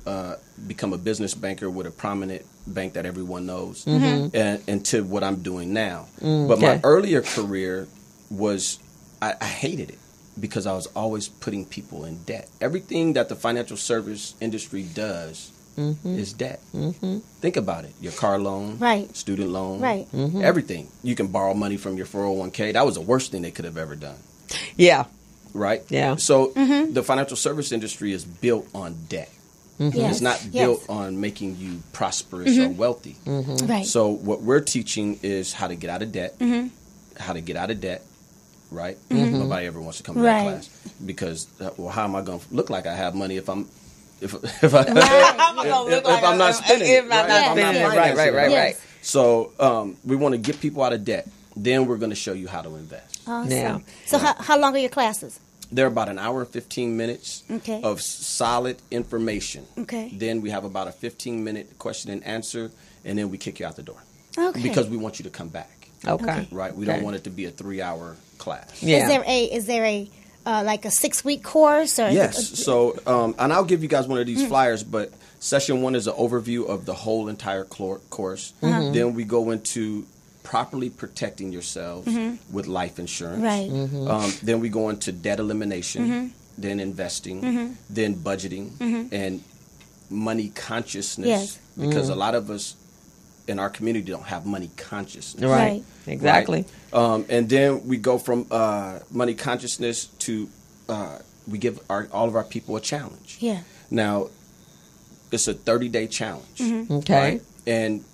Speaker 6: become a business banker with a prominent bank that everyone knows, and to what I'm doing now. But my earlier career was, I hated it because I was always putting people in debt. Everything that the financial service industry does is debt. Think about it. Your car loan,
Speaker 4: Right.
Speaker 6: student loan,
Speaker 4: Right.
Speaker 6: everything. You can borrow money from your 401k. That was the worst thing they could have ever done.
Speaker 3: Yeah.
Speaker 6: Right?
Speaker 3: Yeah.
Speaker 6: So the financial service industry is built on debt.
Speaker 4: Yes.
Speaker 6: It's not built on making you prosperous or wealthy.
Speaker 4: Right.
Speaker 6: So what we're teaching is how to get out of debt, how to get out of debt, right? Nobody ever wants to come to that
Speaker 4: Right.
Speaker 6: class because, well, how am I going to look like I have money if I'm not spending it?
Speaker 3: Right.
Speaker 6: So we want to get people out of debt. Then we're going to show you how to invest.
Speaker 4: Awesome.
Speaker 3: Yeah.
Speaker 4: So how long are your classes?
Speaker 6: They're about an hour and 15 minutes
Speaker 4: Okay.
Speaker 6: of solid information.
Speaker 4: Okay.
Speaker 6: Then we have about a 15-minute question and answer, and then we kick you out the door.
Speaker 4: Okay.
Speaker 6: Because we want you to come back.
Speaker 3: Okay.
Speaker 6: Right? We don't want it to be a 3-hour class.
Speaker 3: Yeah.
Speaker 4: Is there a like a 6-week course or?
Speaker 6: Yes. So, and I'll give you guys one of these flyers, but Session 1 is an overview of the whole entire course. Then we go into properly protecting yourselves with life insurance.
Speaker 4: Right.
Speaker 6: Then we go into debt elimination, then investing, then budgeting, and money consciousness.
Speaker 4: Yes.
Speaker 6: Because a lot of us in our community don't have money consciousness.
Speaker 3: Right. Exactly.
Speaker 6: Right? And then we go from money consciousness to we give all of our people a challenge.
Speaker 4: Yeah.
Speaker 6: Now, it's a 30-day challenge.
Speaker 3: Okay.
Speaker 6: Right? And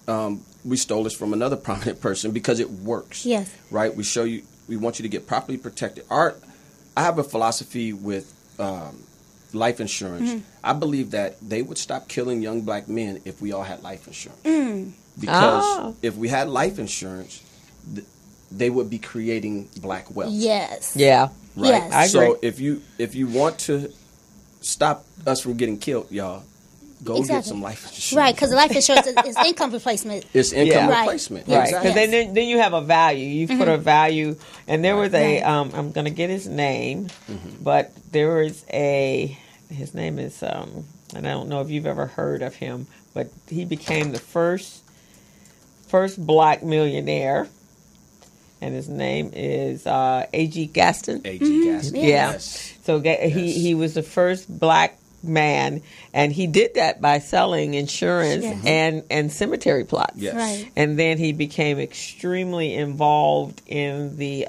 Speaker 6: we stole this from another prominent person because it works.
Speaker 4: Yes.
Speaker 6: Right? We want you to get properly protected. I have a philosophy with life insurance. I believe that they would stop killing young black men if we all had life insurance. Because if we had life insurance, they would be creating black wealth.
Speaker 4: Yes.
Speaker 3: Yeah.
Speaker 6: Right.
Speaker 4: Yes.
Speaker 3: I agree.
Speaker 6: So if you want to stop us from getting killed, y'all, go get some life insurance.
Speaker 4: Right, because life insurance is income replacement.
Speaker 6: It's income
Speaker 3: Yeah.
Speaker 6: replacement.
Speaker 3: Right,
Speaker 6: Exactly.
Speaker 3: because then you have a value. You put a value, and there was a I'm going to get his name, but there was his name is and I don't know if you've ever heard of him, but he became the first black millionaire, and his name is A.G. Gaston.
Speaker 6: A.G. Gaston.
Speaker 3: Yeah.
Speaker 6: Yes.
Speaker 3: So he was the first black man, and he did that by selling insurance and cemetery plots.
Speaker 6: Yes.
Speaker 4: Right.
Speaker 3: And then he became extremely involved in the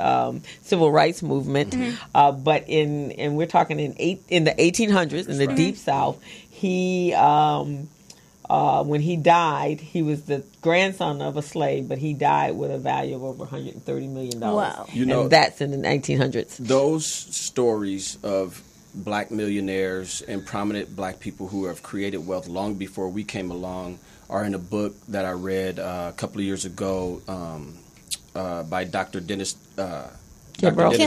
Speaker 3: civil rights movement. But and we're talking in the 1800s in the Deep South. He when he died, he was the grandson of a slave, but he died with a value of over $130 million.
Speaker 4: Wow.
Speaker 3: And that's in the 1900s.
Speaker 6: Those stories of black millionaires and prominent black people who have created wealth long before we came along are in a book that I read a couple of years ago by Dr. Dennis Kimbrough.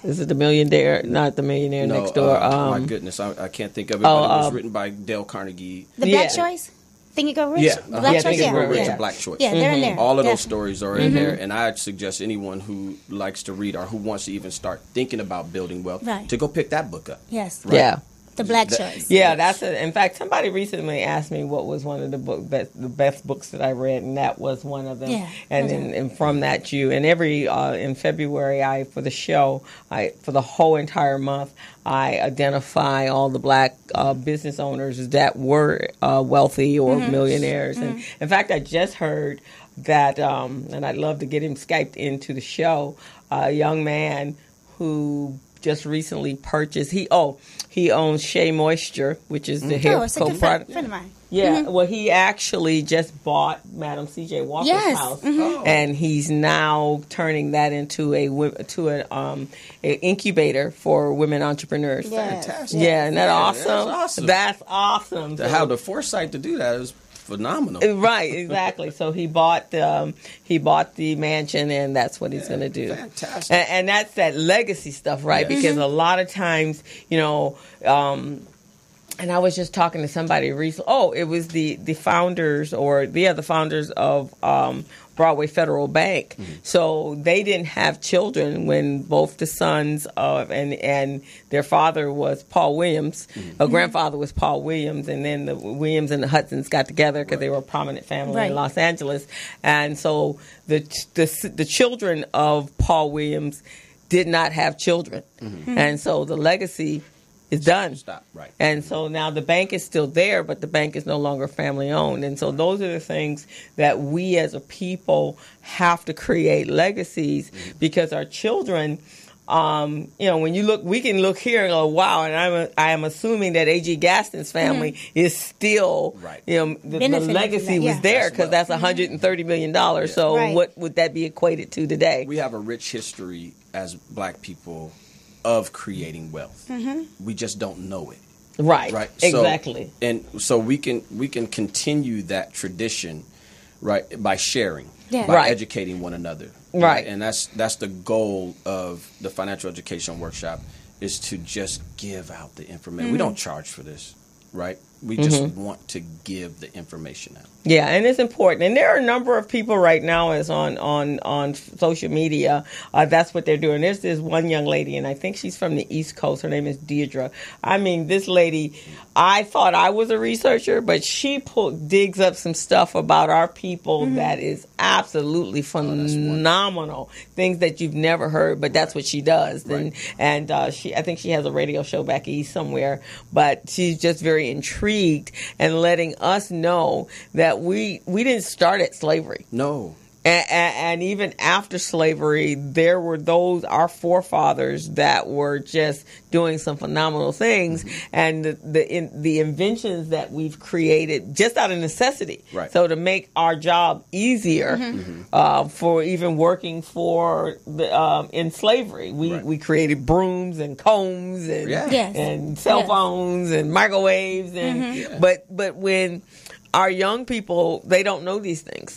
Speaker 3: Is it the millionaire? Not the millionaire next door.
Speaker 6: My goodness, I can't think of it. But it was written by Dale Carnegie.
Speaker 4: The Black Choice? Think You Go Rich?
Speaker 6: Yeah,
Speaker 4: The Black Choice?
Speaker 6: Think You Grow Rich
Speaker 4: Yeah.
Speaker 6: and Black Choice.
Speaker 4: Yeah, they're in there.
Speaker 6: All of those stories are in there, and I'd suggest anyone who likes to read or who wants to even start thinking about building wealth to go pick that book up.
Speaker 4: Yes.
Speaker 6: Right?
Speaker 3: Yeah.
Speaker 4: The Black Choice.
Speaker 3: Yeah, that's it. In fact, somebody recently asked me what was one of the best books that I read, and that was one of them.
Speaker 4: Yeah,
Speaker 3: and from that, in February, for the show, for the whole entire month, I identify all the black business owners that were wealthy or millionaires. And in fact, I just heard that, and I'd love to get him Skyped into the show, a young man who just recently purchased. He owns Shea Moisture, which is the hair
Speaker 4: it's a good
Speaker 3: product.
Speaker 4: friend of mine.
Speaker 3: Yeah, well, he actually just bought Madam C.J. Walker's house, and he's now turning that into an incubator for women entrepreneurs.
Speaker 4: Yes.
Speaker 6: Fantastic.
Speaker 3: Yeah, isn't that awesome?
Speaker 6: That's awesome.
Speaker 3: That's awesome.
Speaker 6: To have the foresight to do that is phenomenal.
Speaker 3: Right, exactly. So he bought the mansion, and that's what he's going to do.
Speaker 6: Fantastic.
Speaker 3: And that's that legacy stuff, right?
Speaker 6: Yes.
Speaker 3: Because a lot of times, and I was just talking to somebody recently. Oh, it was the founders the founders of Broadway Federal Bank. So they didn't have children when both the sons of and their father was Paul Williams. Her grandfather was Paul Williams, and then the Williams and the Hudsons got together because they were a prominent family in Los Angeles. And so the children of Paul Williams did not have children, and so the legacy is done.
Speaker 6: Stop. Right.
Speaker 3: And so now the bank is still there, but the bank is no longer family owned. And so those are the things that we as a people have to create legacies because our children, when you look, we can look here and go, wow. And I am assuming that A.G. Gaston's family is still, the legacy was there because that's $130 million. So what would that be equated to today?
Speaker 6: We have a rich history as black people of creating wealth. We just don't know it.
Speaker 3: Right.
Speaker 6: So,
Speaker 3: exactly.
Speaker 6: And so we can continue that tradition, right, by sharing, by educating one another.
Speaker 3: Right.
Speaker 6: And that's the goal of the financial education workshop, is to just give out the information. We don't charge for this, right? We just want to give the information out.
Speaker 3: Yeah, and it's important. And there are a number of people right now is on social media. That's what they're doing. There's this one young lady, and I think she's from the East Coast. Her name is Deidre. I mean, this lady, I thought I was a researcher, but she digs up some stuff about our people that is absolutely phenomenal. Things that you've never heard, but that's what she does. Right. And I think she has a radio show back east somewhere. But she's just very intrigued and letting us know that we didn't start at slavery.
Speaker 6: No.
Speaker 3: And even after slavery, there were our forefathers that were just doing some phenomenal things, and the inventions that we've created just out of necessity.
Speaker 6: Right.
Speaker 3: So to make our job easier for even working for in slavery, we created brooms and combs and and cell phones and microwaves and but when our young people, they don't know these things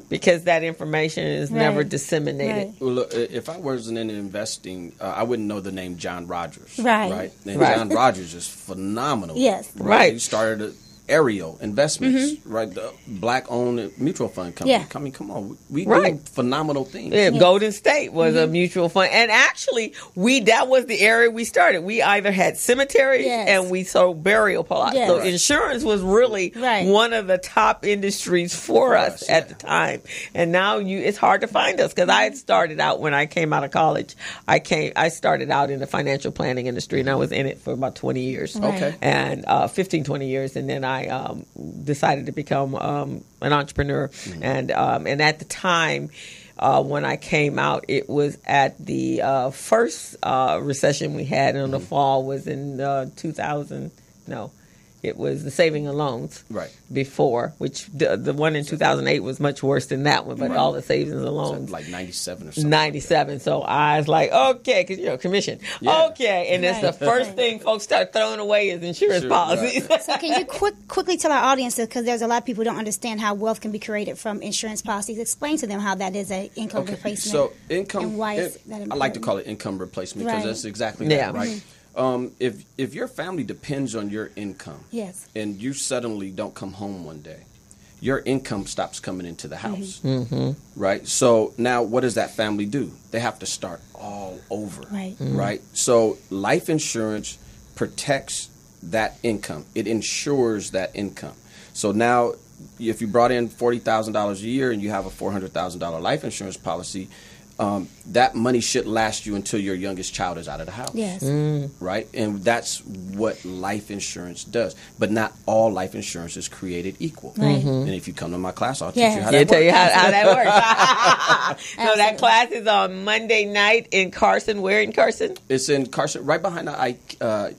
Speaker 3: because that information is never disseminated.
Speaker 4: Right.
Speaker 6: Well, look, if I wasn't in investing, I wouldn't know the name John Rogers.
Speaker 4: Right.
Speaker 6: And John Rogers is phenomenal.
Speaker 4: Yes.
Speaker 3: Right.
Speaker 6: He started Ariel Investments, right? The black-owned mutual fund company.
Speaker 4: Yeah.
Speaker 6: I mean, come on, we do phenomenal things.
Speaker 3: Yeah, Golden State was a mutual fund, and actually, that was the area we started. We either had cemeteries and we sold burial plots.
Speaker 4: Yes.
Speaker 3: So insurance was really one of the top industries for us at the time. And now it's hard to find us because I had started out when I came out of college. I started out in the financial planning industry, and I was in it for about 20 years.
Speaker 6: Okay,
Speaker 3: and 20 years, and then I decided to become an entrepreneur, and at the time when I came out, it was at the first recession we had in the fall was in 2000. No, it was the saving and loans before, which the one in 2008 was much worse than that one, but all the savings and loans.
Speaker 6: So like 97 or something.
Speaker 3: 97. So I was like, okay, because, commission. Yeah. Okay. And it's the first thing folks start throwing away is insurance policies.
Speaker 4: Right. So can you quickly tell our audience, because there's a lot of people who don't understand how wealth can be created from insurance policies. Explain to them how that is an income replacement.
Speaker 6: So income,
Speaker 4: and why is that important?
Speaker 6: I like to call it income replacement because that's exactly that, right? If your family depends on your income, and you suddenly don't come home one day, your income stops coming into the house, right? So now, what does that family do? They have to start all over, right? So life insurance protects that income. It insures that income. So now, if you brought in $40,000 a year and you have a $400,000 life insurance policy, that money should last you until your youngest child is out of the house.
Speaker 4: Yes.
Speaker 6: Right? And that's what life insurance does. But not all life insurance is created equal.
Speaker 4: Right.
Speaker 6: And if you come to my class, I'll teach you how that works.
Speaker 3: Tell you how that works. So that class is on Monday night in Carson. Where in Carson?
Speaker 6: It's in Carson, right behind the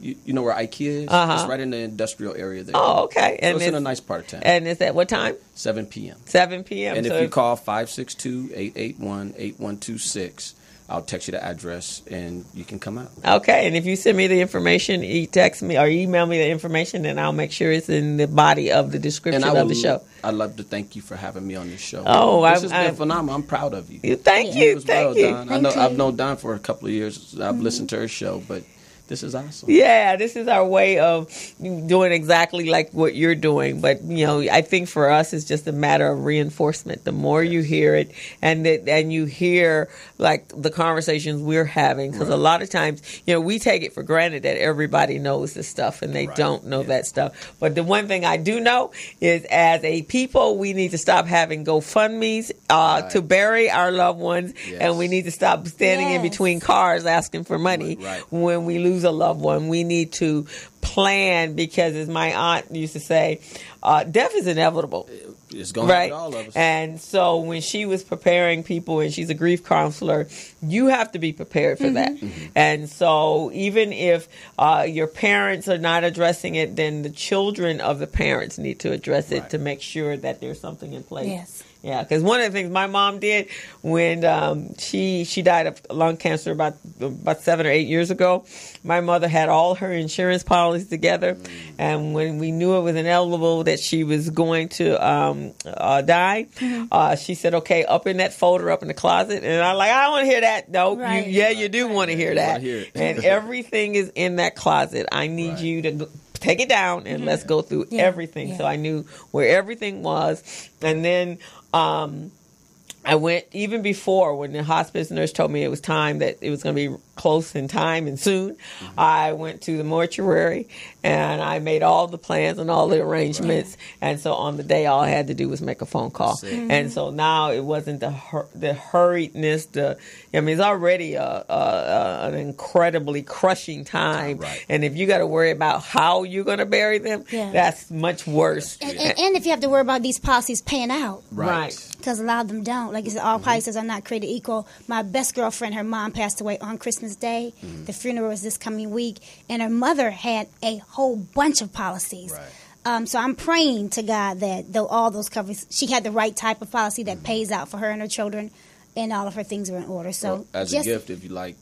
Speaker 6: you know where IKEA is? It's right in the industrial area there.
Speaker 3: Oh, okay.
Speaker 6: So it's in a nice part of town.
Speaker 3: And it's at what time?
Speaker 6: 7 p.m.
Speaker 3: 7 p.m.
Speaker 6: And if you call 562-881-8126, I'll text you the address and you can come out.
Speaker 3: Okay. And if you send me the information, text me or email me the information, and I'll make sure it's in the body of the description of the show.
Speaker 6: I'd love to thank you for having me on this show.
Speaker 3: Oh,
Speaker 6: this has been phenomenal. I'm proud of you.
Speaker 3: Thank you.
Speaker 6: Thank you. I've known Don for a couple of years. I've listened to her show, but this is awesome.
Speaker 3: Yeah, this is our way of doing exactly like what you're doing. But, I think for us, it's just a matter of reinforcement. The more you hear it and you hear like the conversations we're having, because a lot of times, we take it for granted that everybody knows this stuff and they don't know that stuff. But the one thing I do know is as a people, we need to stop having GoFundMes to bury our loved ones. Yes. And we need to stop standing in between cars asking for money when we lose a loved one. We need to plan, because as my aunt used to say, death is inevitable.
Speaker 6: It's going to happen to all of us.
Speaker 3: And so when she was preparing people, and she's a grief counselor, you have to be prepared for that. And so even if your parents are not addressing it, then the children of the parents need to address it to make sure that there's something in place.
Speaker 4: Yes.
Speaker 3: Yeah, because one of the things my mom did when she died of lung cancer about 7 or 8 years ago, my mother had all her insurance policies together, and when we knew it was inevitable that she was going to die, she said, "Okay, up in that folder, up in the closet," and I'm like, "I don't want to hear that." No, you do want to hear that, and everything is in that closet. I need you to take it down and let's go through everything.
Speaker 4: Yeah.
Speaker 3: So I knew where everything was. And then I went even before when the hospice nurse told me it was time, that it was going to be close in time and soon. I went to the mortuary and I made all the plans and all the arrangements. And so on the day, all I had to do was make a phone call. And so now it wasn't the hurriedness. It's already an incredibly crushing time. And if you got to worry about how you're going to bury them, that's much worse.
Speaker 4: And if you have to worry about these policies paying out.
Speaker 3: Right.
Speaker 4: Because a lot of them don't. Like you said, all policies are not created equal. My best girlfriend, her mom passed away on Christmas Day. The funeral was this coming week. And her mother had a whole bunch of policies. So I'm praying to God that all those covers, she had the right type of policy that pays out for her and her children, and all of her things are in order. So
Speaker 6: as a gift, if you like,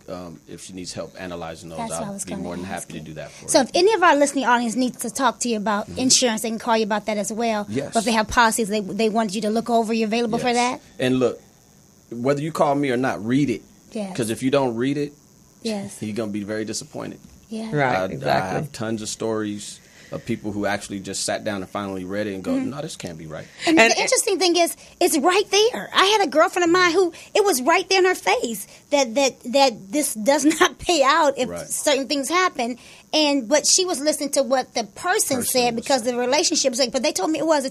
Speaker 6: if she needs help analyzing those, I'll be more than happy to do that for her.
Speaker 4: So if any of our listening audience needs to talk to you about insurance, they can call you about that as well.
Speaker 6: Yes.
Speaker 4: But if they have policies they wanted you to look over, you're available for that?
Speaker 6: And look, whether you call me or not, read it.
Speaker 4: Yes.
Speaker 6: Because if you don't read it,
Speaker 4: yes,
Speaker 6: you're going to be very disappointed.
Speaker 4: Yeah.
Speaker 3: Right,
Speaker 6: I have tons of stories of people who actually just sat down and finally read it and go, no, this can't be right.
Speaker 4: And the interesting thing is, it's right there. I had a girlfriend of mine who, it was right there in her face that this does not pay out if certain things happen. But she was listening to what the person said because the relationship was like, but they told me it was.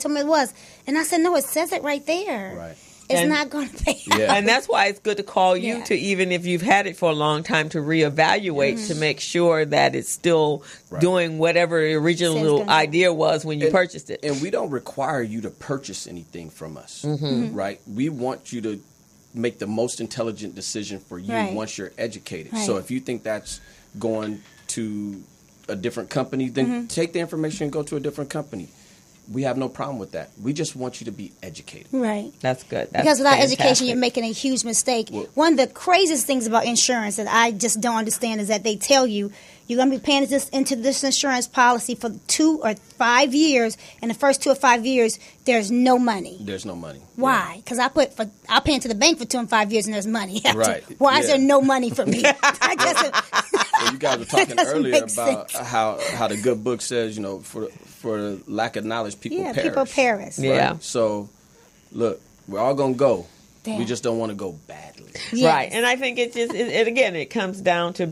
Speaker 4: And I said, no, it says it right there.
Speaker 6: Right.
Speaker 4: It's not going to pay out.
Speaker 3: And that's why it's good to call you to, even if you've had it for a long time, to reevaluate to make sure that it's still doing whatever the original idea was when you purchased it.
Speaker 6: And we don't require you to purchase anything from us, right? We want you to make the most intelligent decision for you once you're educated. So if you think that's going to a different company, then take the information and go to a different company. We have no problem with that. We just want you to be educated.
Speaker 4: Right.
Speaker 3: That's good.
Speaker 4: Because without education, you're making a huge mistake. One of the craziest things about insurance that I just don't understand is that they tell you you're going to be paying into this insurance policy for 2 or 5 years. And the first 2 or 5 years, there's no money.
Speaker 6: There's no money.
Speaker 4: Why? Because I pay into the bank for 2 and 5 years and there's money.
Speaker 6: Right.
Speaker 4: Why is there no money for me? I guess
Speaker 6: you guys were talking earlier about how the good book says, for lack of knowledge, people perish.
Speaker 4: People perish.
Speaker 6: Right?
Speaker 3: Yeah.
Speaker 6: So, look, we're all going to go. Damn. We just don't want to go badly.
Speaker 3: Yes. Right. And I think it comes down to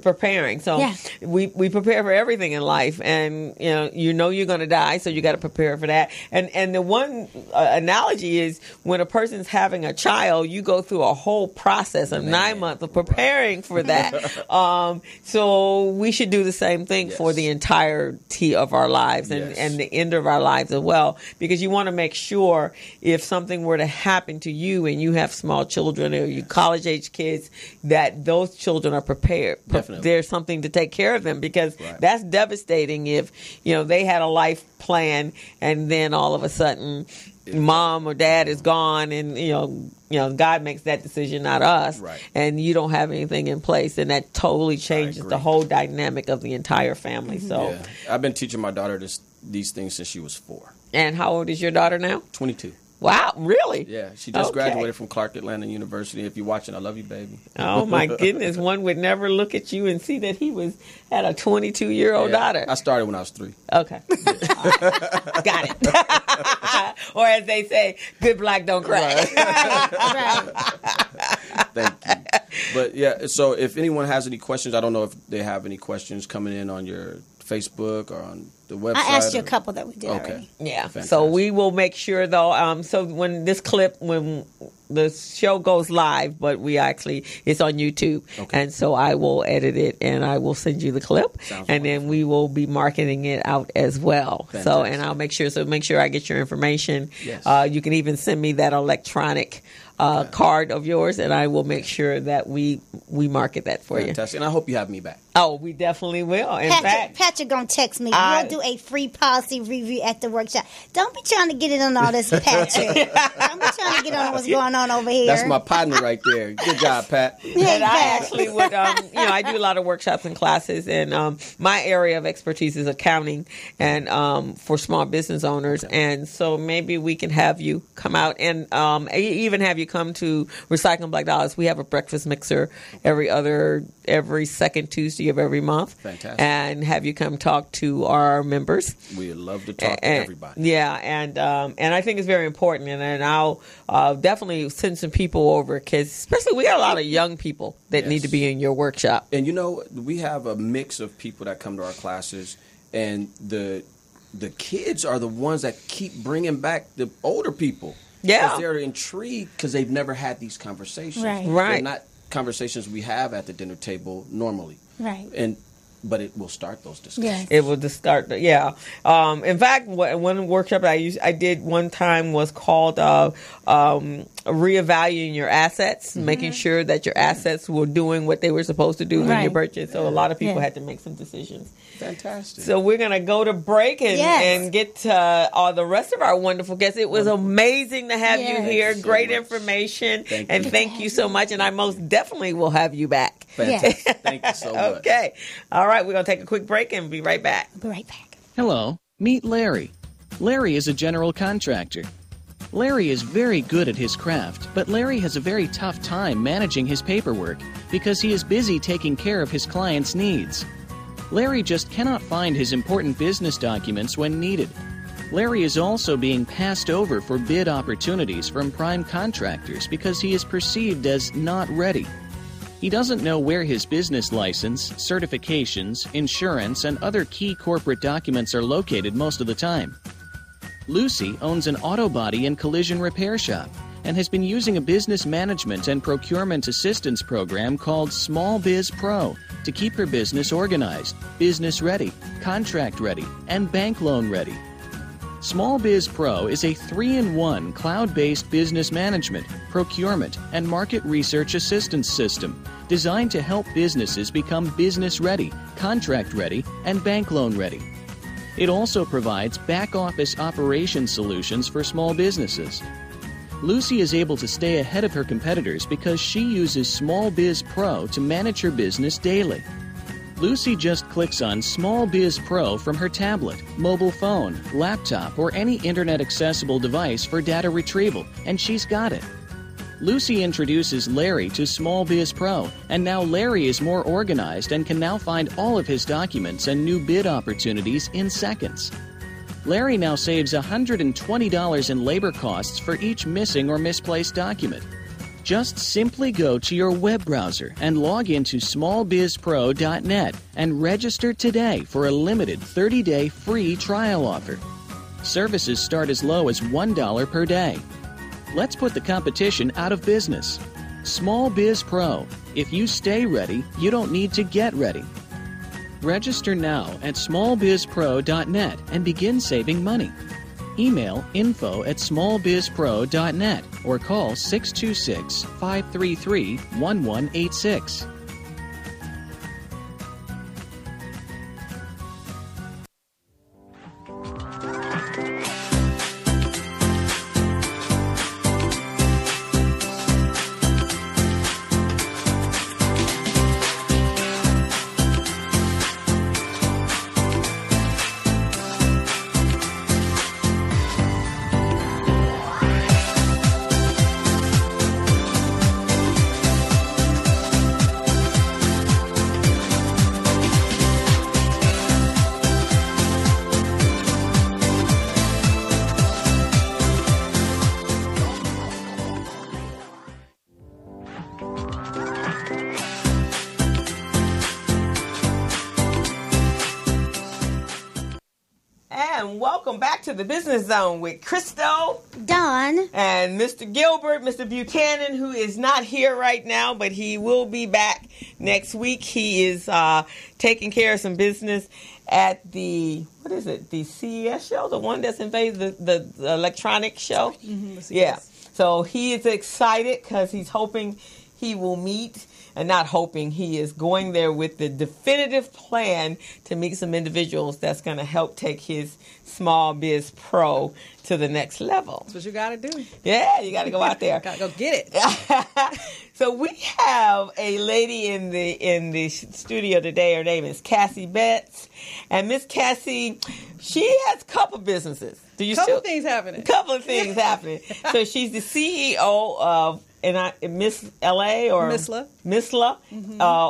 Speaker 3: preparing. So we prepare for everything in life, and you're going to die, so you got to prepare for that. And the one analogy is when a person's having a child, you go through a whole process of 9 months of preparing for that. So we should do the same thing for the entirety of our lives and the end of our lives as well, because you want to make sure if something were to happen to you and you have small children or you college age kids, that those children are prepared.
Speaker 6: Definitely.
Speaker 3: There's something to take care of them, because that's devastating if they had a life plan and then all of a sudden mom or dad is gone, and God makes that decision, not us, and you don't have anything in place, and that totally changes the whole dynamic of the entire family. So
Speaker 6: I've been teaching my daughter these things since she was 4.
Speaker 3: And how old is your daughter now?
Speaker 6: 22.
Speaker 3: Wow, really?
Speaker 6: Yeah, she just graduated from Clark Atlanta University. If you're watching, I love you, baby.
Speaker 3: Oh, my goodness. One would never look at you and see that he had a 22-year-old daughter.
Speaker 6: I started when I was 3.
Speaker 3: Okay. Got it. Or as they say, good black don't cry.
Speaker 6: Thank you. But, so if anyone has any questions, I don't know if they have any questions coming in on your Facebook or on the website.
Speaker 4: I asked you a couple that we did already.
Speaker 3: Yeah.
Speaker 6: Fantastic.
Speaker 3: So we will make sure, though, so when the show goes live, but it's on YouTube. Okay. And so I will edit it and I will send you the clip.
Speaker 6: Sounds
Speaker 3: and then we will be marketing it out as well.
Speaker 6: Fantastic.
Speaker 3: So, and I'll make sure I get your information.
Speaker 6: Yes.
Speaker 3: You can even send me that electronic card of yours, and I will make sure that we market that for you.
Speaker 6: Fantastic. And I hope you have me back.
Speaker 3: Oh, we definitely will. In fact,
Speaker 4: Patrick gonna text me. We'll do a free policy review at the workshop. Don't be trying to get in on all this, Patrick. Don't be trying to get on what's going on over here.
Speaker 6: That's my partner right there. Good job, Pat.
Speaker 3: And I actually would, I do a lot of workshops and classes, and my area of expertise is accounting and for small business owners. Okay. And so maybe we can have you come out and even have you come to Recycling Black Dollars. We have a breakfast mixer every second Tuesday 30th of every month.
Speaker 6: Fantastic.
Speaker 3: And have you come talk to our members.
Speaker 6: We'd love to talk to everybody.
Speaker 3: Yeah, and I think it's very important. And I'll definitely send some people over, because especially we got a lot of young people that need to be in your workshop.
Speaker 6: And, we have a mix of people that come to our classes, and the kids are the ones that keep bringing back the older people.
Speaker 3: Yeah.
Speaker 6: Because they're intrigued because they've never had these conversations.
Speaker 4: Right.
Speaker 3: Right.
Speaker 6: They're not conversations we have at the dinner table normally.
Speaker 4: Right.
Speaker 6: But it will start those discussions.
Speaker 4: Yes.
Speaker 3: It will just start. Yeah. In fact, one workshop that I did one time was called reevaluating your assets, making sure that your assets were doing what they were supposed to do when you purchased. So a lot of people had to make some decisions.
Speaker 6: Fantastic.
Speaker 3: So we're going to go to break and get to the rest of our wonderful guests. It was amazing to have you here.
Speaker 6: So
Speaker 3: Great
Speaker 6: much.
Speaker 3: information.
Speaker 6: Thank
Speaker 3: you so much. And I most definitely will have you back.
Speaker 6: Fantastic. Thank you so much.
Speaker 3: Okay. All right. We're going to take a quick break and be right back.
Speaker 4: I'll be right back.
Speaker 5: Hello, meet Larry. Larry is a general contractor. Larry is very good at his craft, but Larry has a very tough time managing his paperwork because he is busy taking care of his clients' needs. Larry just cannot find his important business documents when needed. Larry is also being passed over for bid opportunities from prime contractors because he is perceived as not ready. He doesn't know where his business license, certifications, insurance, and other key corporate documents are located most of the time. Lucy owns an auto body and collision repair shop and has been using a business management and procurement assistance program called Small Biz Pro to keep her business organized, business ready, contract ready, and bank loan ready. Small Biz Pro is a 3-in-1 cloud-based business management, procurement, and market research assistance system designed to help businesses become business ready, contract ready, and bank loan ready. It also provides back-office operation solutions for small businesses. Lucy is able to stay ahead of her competitors because she uses Small Biz Pro to manage her business daily. Lucy just clicks on Small Biz Pro from her tablet, mobile phone, laptop, or any internet-accessible device for data retrieval, and she's got it. Lucy introduces Larry to Small Biz Pro, and now Larry is more organized and can now find all of his documents and new bid opportunities in seconds. Larry now saves $120 in labor costs for each missing or misplaced document. Just simply go to your web browser and log into smallbizpro.net and register today for a limited 30-day free trial offer. Services start as low as $1 per day. Let's put the competition out of business. Small Biz Pro. If you stay ready, you don't need to get ready. Register now at smallbizpro.net and begin saving money. Email info@smallbizpro.net or call 626-533-1186.
Speaker 3: And welcome back to the Business Zone with Christo,
Speaker 4: Don,
Speaker 3: and Mr. Gilbert, Mr. Buchanan, who is not here right now, but he will be back next week. He is taking care of some business at the CES show, the one that's in phase, the electronic show.
Speaker 1: Mm-hmm,
Speaker 3: yeah. So he is excited because he's hoping he will meet, and not hoping, he is going there with the definitive plan to meet some individuals that's going to help take his Small Biz Pro to the next level.
Speaker 1: That's what you got to do.
Speaker 3: Yeah, you got to go out there.
Speaker 1: Got to go get it.
Speaker 3: So we have a lady in the studio today. Her name is Cassie Betts. And Miss Cassie, she has a couple businesses.
Speaker 1: Couple of things happening.
Speaker 3: So she's the CEO of Miss LA or
Speaker 1: MISLA,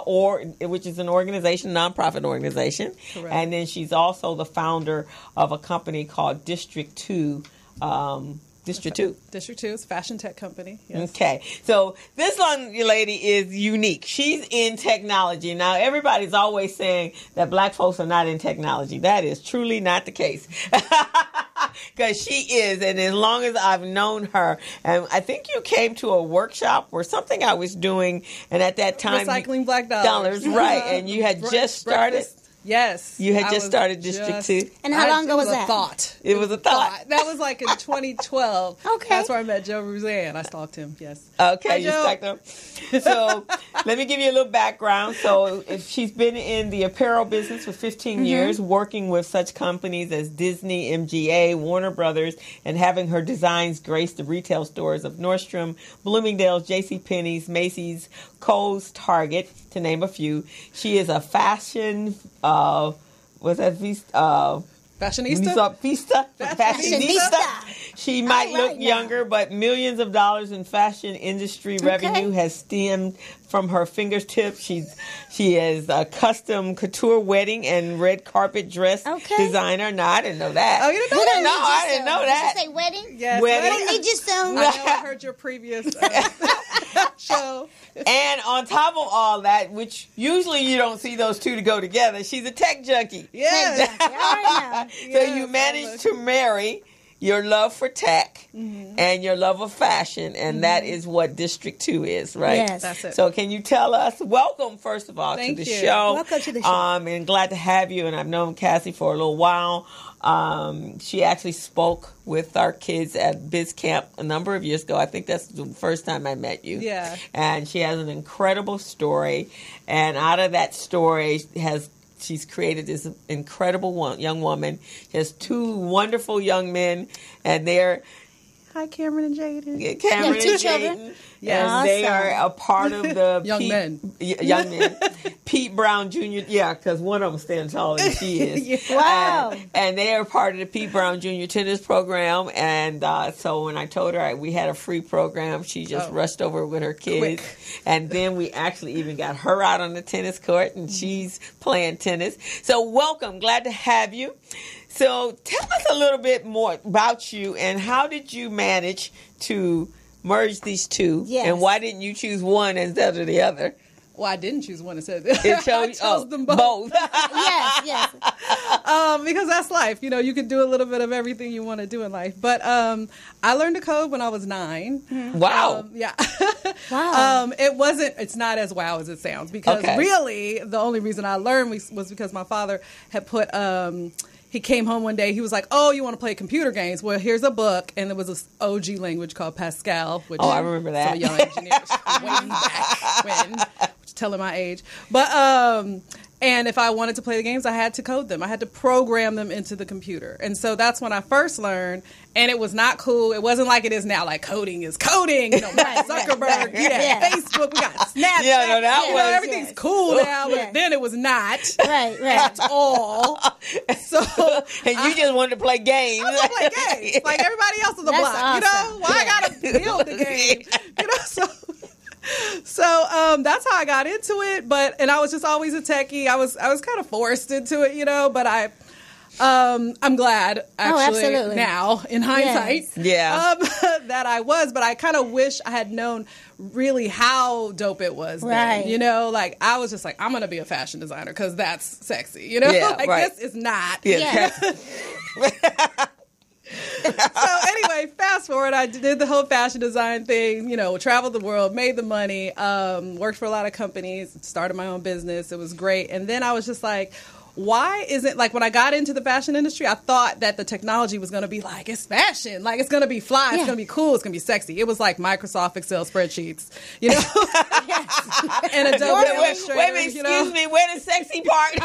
Speaker 3: or which is an organization, nonprofit organization.
Speaker 1: Correct.
Speaker 3: And then she's also the founder of a company called District 2. District 2
Speaker 1: is a fashion tech company. Yes.
Speaker 3: Okay. So this young lady is unique. She's in technology. Now, everybody's always saying that black folks are not in technology. That is truly not the case. Because she is. And as long as I've known her, and I think you came to a workshop or something I was doing, and at that time...
Speaker 1: Recycling black dollars.
Speaker 3: Right. And you had just started...
Speaker 1: Breakfast. Yes.
Speaker 3: You had just started District 2.
Speaker 4: And how long ago was that?
Speaker 3: It was a thought.
Speaker 1: That was like in 2012.
Speaker 4: Okay.
Speaker 1: That's where I met Joe Rouzan. I stalked him, yes.
Speaker 3: Okay,
Speaker 1: Hi,
Speaker 3: you
Speaker 1: Joe.
Speaker 3: stalked him. So let me give you a little background. So she's been in the apparel business for 15 years, working with such companies as Disney, MGA, Warner Brothers, and having her designs grace the retail stores of Nordstrom, Bloomingdale's, JCPenney's, Macy's, Kohl's, Target, to name a few. She is a fashion,
Speaker 1: Fashionista?
Speaker 3: Fashionista. She might look younger, but millions of dollars in fashion industry revenue has stemmed from her fingertips. She is a custom couture wedding and red carpet dress designer. No, I didn't know that.
Speaker 1: Oh, you didn't know that?
Speaker 3: No, I didn't know that.
Speaker 4: Did you say wedding?
Speaker 1: Yes.
Speaker 3: Wedding.
Speaker 4: I need you some.
Speaker 1: I know I heard your previous show.
Speaker 3: And on top of all that, which usually you don't see those two to go together, she's a tech junkie.
Speaker 1: Yes.
Speaker 4: All right
Speaker 3: So you managed to marry your love for tech and your love of fashion, and that is what District 2 is, right?
Speaker 4: Yes.
Speaker 1: That's it.
Speaker 3: So can you tell us, welcome, first of all,
Speaker 1: Thank
Speaker 3: to the
Speaker 1: you.
Speaker 3: show.
Speaker 4: Welcome to the show.
Speaker 3: And glad to have you, and I've known Cassie for a little while. She actually spoke with our kids at Biz Camp a number of years ago. I think that's the first time I met you.
Speaker 1: Yeah.
Speaker 3: And she has an incredible story, and out of that story she's created this incredible young woman. She has two wonderful young men, and they're...
Speaker 1: Hi, Cameron and Jaden.
Speaker 3: Cameron
Speaker 4: two
Speaker 3: and
Speaker 4: children.
Speaker 3: Jaden.
Speaker 1: Yes.
Speaker 3: And they are a part of the...
Speaker 1: Young men.
Speaker 3: Young men. Pete Brown Jr. Yeah, because one of them stands taller than she is.
Speaker 1: Yeah.
Speaker 4: Wow.
Speaker 3: And they are part of the Pete Brown Jr. tennis program. And so when I told her we had a free program, she just rushed over with her kids.
Speaker 1: Quick.
Speaker 3: And then we actually even got her out on the tennis court, and she's playing tennis. So welcome. Glad to have you. So tell us a little bit more about you, and how did you manage to merge these two?
Speaker 4: Yes.
Speaker 3: And why didn't you choose one instead of the other?
Speaker 1: Well, I didn't choose one instead.
Speaker 3: It
Speaker 1: I chose them both.
Speaker 4: Yes.
Speaker 1: Because that's life. You know, you can do a little bit of everything you want to do in life. But I learned to code when I was 9.
Speaker 3: Wow.
Speaker 1: Yeah.
Speaker 4: Wow.
Speaker 1: It's not as wow as it sounds, because really the only reason I learned was because my father had put, he came home one day, he was like, oh, you want to play computer games? Well, here's a book. And there was this OG language called Pascal. Which
Speaker 3: I remember that.
Speaker 1: Some young engineers way back when, telling my age. But, and if I wanted to play the games, I had to code them. I had to program them into the computer. And so that's when I first learned. And it was not cool. It wasn't like it is now. Like, coding is coding. You know, Mark Zuckerberg, Facebook, we got Snapchat.
Speaker 3: Yeah, no, that was...
Speaker 1: everything's cool now, but then it was not.
Speaker 4: Right.
Speaker 1: At all. So...
Speaker 3: And you just wanted to play games.
Speaker 1: I want to play games. Like everybody else on the block.
Speaker 4: Awesome.
Speaker 1: You know? Why I got to build the game? You know, So that's how I got into it. And I was just always a techie. I was kind of forced into it, you know, but I'm glad actually now in hindsight that I was, but I kind of wish I had known really how dope it was.
Speaker 4: Right.
Speaker 1: Then, you know, like I was just like, I'm going to be a fashion designer because that's sexy, you know, this is not.
Speaker 3: Yeah.
Speaker 1: So anyway, fast forward, I did the whole fashion design thing, you know, traveled the world, made the money, worked for a lot of companies, started my own business. It was great. And then I was just like, why isn't, like, when I got into the fashion industry, I thought that the technology was going to be like, it's fashion, like it's going to be fly, it's going to be cool, it's going to be sexy. It was like Microsoft Excel spreadsheets, you know, and Adobe Illustrator.
Speaker 3: Wait a minute, excuse me, where the sexy part?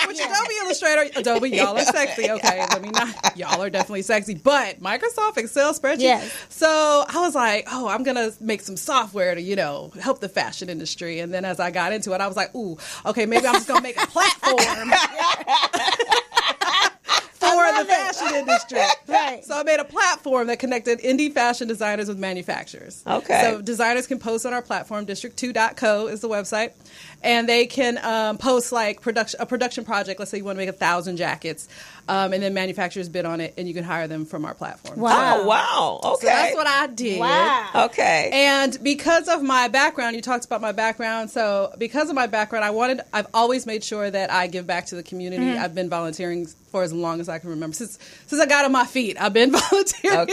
Speaker 1: Which Adobe Illustrator, Adobe, y'all are sexy. Okay, let me not, y'all are definitely sexy, but Microsoft Excel spreadsheets.
Speaker 4: Yes.
Speaker 1: So I was like, oh, I'm going to make some software to, you know, help the fashion industry. And then as I got into it, I was like, ooh, okay, maybe I'm just going to make a platform for
Speaker 7: the fashion industry.
Speaker 4: Right.
Speaker 7: So I made a platform that connected indie fashion designers with manufacturers.
Speaker 3: Okay.
Speaker 7: So designers can post on our platform. District2.co is the website. And they can post like a production project. Let's say you want to make 1,000 jackets. And then manufacturers bid on it, and you can hire them from our platform.
Speaker 4: Wow.
Speaker 3: Oh, wow. Okay.
Speaker 7: So that's what I did.
Speaker 4: Wow.
Speaker 3: Okay.
Speaker 7: And because of my background, you talked about my background. So because of my background, I've always made sure that I give back to the community.
Speaker 4: Mm-hmm.
Speaker 7: I've been volunteering for as long as I can remember. Since I got on my feet, I've been volunteering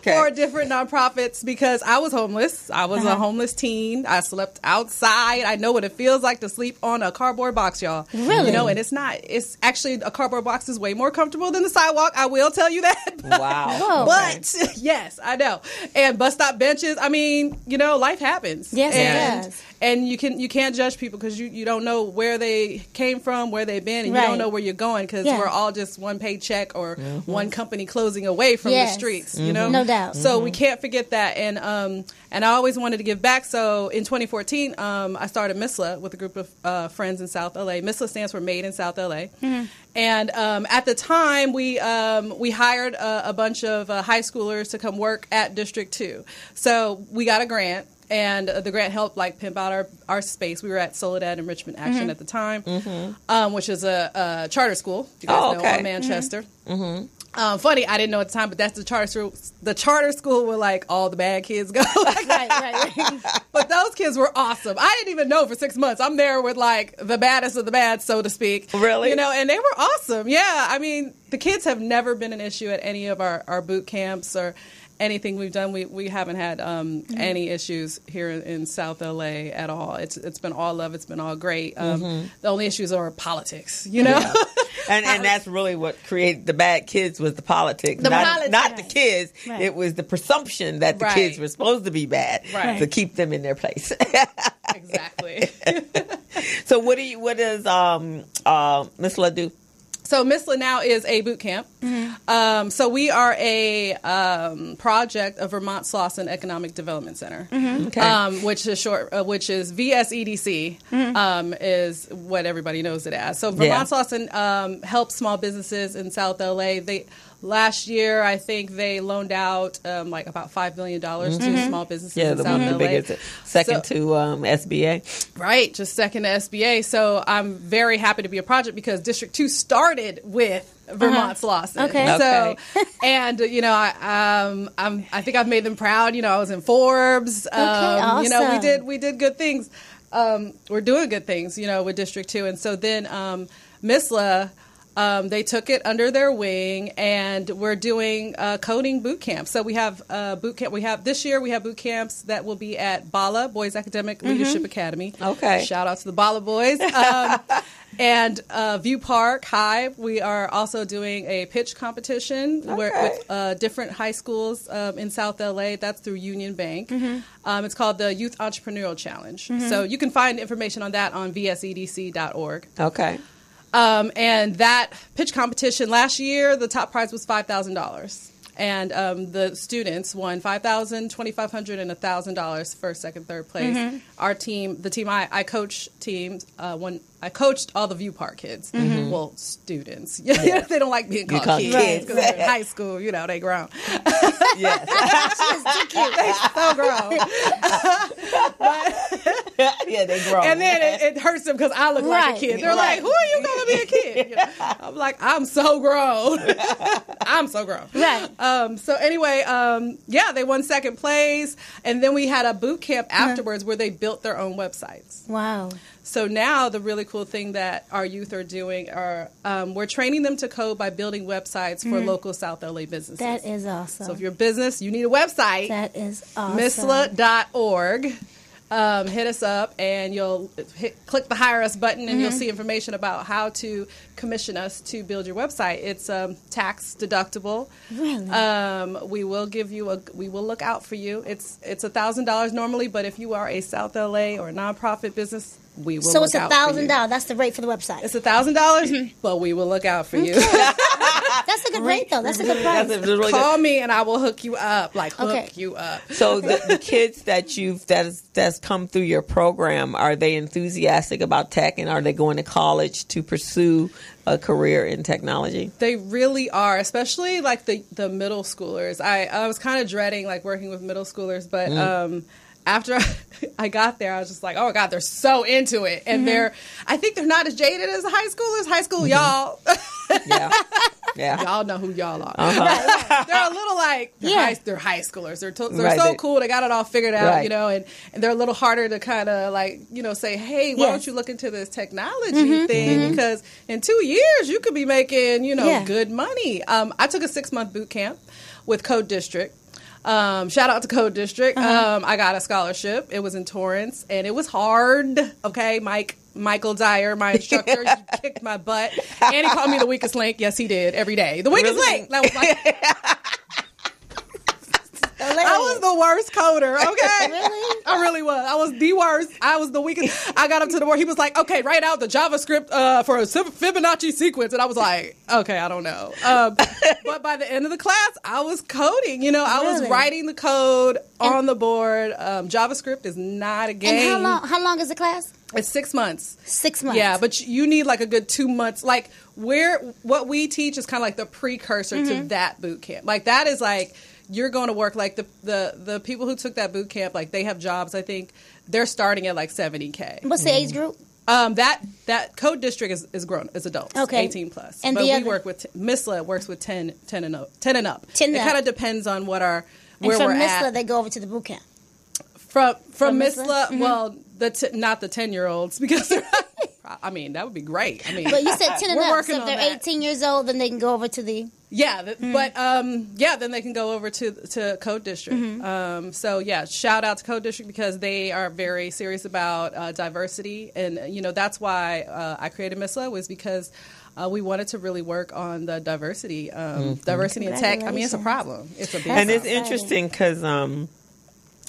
Speaker 7: for different nonprofits because I was homeless. I was a homeless teen. I slept outside. I know what it feels like to sleep on a cardboard box, y'all.
Speaker 4: Really?
Speaker 7: You know, and it's actually, a cardboard box is way more comfortable than the sidewalk. I will tell you that.
Speaker 3: Wow.
Speaker 4: Whoa.
Speaker 7: But yes, I know. And bus stop benches. I mean, you know, life happens.
Speaker 4: Yes, it does.
Speaker 7: And you can't judge people because you don't know where they came from, where they've been, and you
Speaker 4: Right.
Speaker 7: don't know where you're going because
Speaker 4: Yeah.
Speaker 7: we're all just one paycheck or one company closing away from the
Speaker 4: Yes.
Speaker 7: streets. You know,
Speaker 4: No doubt.
Speaker 7: So we can't forget that. And I always wanted to give back. So in 2014, I started MISLA with a group of friends in South LA. MISLA stands for Made in South LA. And at the time, we hired a bunch of high schoolers to come work at District 2. So we got a grant. And the grant helped like pimp out our space. We were at Soledad and Richmond Action at the time, which is a charter school. You guys know, in Manchester. Funny, I didn't know at the time, but that's the charter school. The charter school where like all the bad kids go.
Speaker 4: Right.
Speaker 7: But those kids were awesome. I didn't even know for 6 months. I'm there with like the baddest of the bad, so to speak.
Speaker 3: Really?
Speaker 7: You know, and they were awesome. Yeah, I mean, the kids have never been an issue at any of our boot camps or anything we've done. We haven't had any issues here in South LA at all. It's been all love. It's been all great. The only issues are politics, you know?
Speaker 3: Yeah. And that's really what created the bad kids was the politics. Not the kids.
Speaker 4: Right.
Speaker 3: It was the presumption that the kids were supposed to be bad to keep them in their place.
Speaker 7: Exactly.
Speaker 3: So what does Miss La do?
Speaker 7: So MISLA now is a boot camp. So we are a project of Vermont Slauson Economic Development Center, which is VSEDC, is what everybody knows it as. So Vermont Slauson helps small businesses in South LA. Last year, I think they loaned out like about $5 million to small businesses in South LA.
Speaker 3: Biggest, second to SBA.
Speaker 7: Right, just second to SBA. So I'm very happy to be a project because District 2 started with Vermont Slauson.
Speaker 4: Okay.
Speaker 7: So, and you know, I think I've made them proud. You know, I was in Forbes.
Speaker 4: Awesome.
Speaker 7: You know, we did good things. We're doing good things. You know, with District 2, and so then MISLA. They took it under their wing, and we're doing coding boot camps. So we have boot camp. This year we have boot camps that will be at BALA, Boys Academic Leadership Academy.
Speaker 3: Okay.
Speaker 7: Shout out to the BALA boys. And View Park High, we are also doing a pitch competition with different high schools in South LA. That's through Union Bank. It's called the Youth Entrepreneurial Challenge. So you can find information on that on vsedc.org.
Speaker 3: Okay.
Speaker 7: And that pitch competition last year, the top prize was $5,000. And the students won $5,000, $2,500, and $1,000 first, second, third place. Our team, the team I coach I coached all the View Park kids. Well, students. They don't like being called kids because they're in high school. You know, they grown.
Speaker 3: Yes.
Speaker 7: They so grown.
Speaker 3: Yeah, they grown.
Speaker 7: And then it hurts them because I look like a kid. They're like, "Who are you going to be a kid?" You know, I'm like, "I'm so grown. I'm so grown."
Speaker 4: Right.
Speaker 7: So anyway, they won second place, and then we had a boot camp afterwards where they built their own websites.
Speaker 4: Wow.
Speaker 7: So now the really cool thing that our youth are doing are we're training them to code by building websites for local South LA businesses.
Speaker 4: That is awesome.
Speaker 7: So if you're a business, you need a website.
Speaker 4: That is awesome.
Speaker 7: MISLA.org. Hit us up and you'll click the Hire Us button and you'll see information about how to commission us to build your website. It's tax deductible.
Speaker 4: Really?
Speaker 7: We will we will look out for you. It's $1,000 normally, but if you are a South LA or a nonprofit business, we will
Speaker 4: So
Speaker 7: look
Speaker 4: it's
Speaker 7: out for you.
Speaker 4: $1,000. That's the rate for the website.
Speaker 7: It's $1,000, but we will look out for you.
Speaker 4: That's a good rate, though. That's a good price.
Speaker 3: That's really
Speaker 7: Call
Speaker 3: good.
Speaker 7: me and I will hook you up. Like, hook you up.
Speaker 3: So the kids that's come through your program, are they enthusiastic about tech, and are they going to college to pursue a career in technology?
Speaker 7: They really are, especially like the middle schoolers. I was kind of dreading like working with middle schoolers, but after I got there, I was just like, oh my God, they're so into it. And I think they're not as jaded as the high schoolers. High school, y'all.
Speaker 3: Yeah.
Speaker 7: Y'all know who y'all are.
Speaker 3: Uh-huh.
Speaker 7: They're a little like, they're high schoolers. They're so cool. They got it all figured out, you know, and they're a little harder to kind of like, you know, say, hey, why don't you look into this technology thing? Because in 2 years, you could be making, you know, good money. I took a 6-month boot camp with Code District. Shout out to Code District. I got a scholarship. It was in Torrance, and it was hard. Okay, Michael Dyer, my instructor, kicked my butt, and he called me the weakest link. Yes, he did every day. The weakest link. That was like, I was the worst coder. Okay,
Speaker 4: Really?
Speaker 7: I really was. I was the worst. I was the weakest. I got up to the word. He was like, "Okay, write out the JavaScript for a Fibonacci sequence," and I was like, "Okay, I don't know." But by the end of the class, I was coding. You know, I was writing the code on the board. JavaScript is not a game.
Speaker 4: And how long is the class?
Speaker 7: It's 6 months.
Speaker 4: 6 months.
Speaker 7: Yeah, but you need like a good 2 months. Like what we teach is kind of like the precursor to that boot camp. Like that is like you're going to work like the people who took that boot camp, like they have jobs. I think they're starting at like $70K.
Speaker 4: What's the age group?
Speaker 7: That Code District is grown, is adults, 18 plus.
Speaker 4: And
Speaker 7: but we work with MISLA works with 10 and up. 10 and up. It kind of depends on what where we're
Speaker 4: from
Speaker 7: at.
Speaker 4: MISLA, they go over to the boot camp.
Speaker 7: From
Speaker 4: MISLA?
Speaker 7: MISLA, well, not the 10-year-olds because I mean that would be great. I mean,
Speaker 4: But you said 10 and
Speaker 7: we're
Speaker 4: up,
Speaker 7: working
Speaker 4: so if
Speaker 7: on
Speaker 4: they're
Speaker 7: that.
Speaker 4: 18 years old, then they can go over to the...
Speaker 7: But then they can go over to Code District. So yeah, shout out to Code District because they are very serious about diversity, and you know that's why I created MISLA was because we wanted to really work on the diversity, diversity in tech. I mean, it's a problem. It's a big
Speaker 3: And it's
Speaker 7: problem.
Speaker 3: interesting because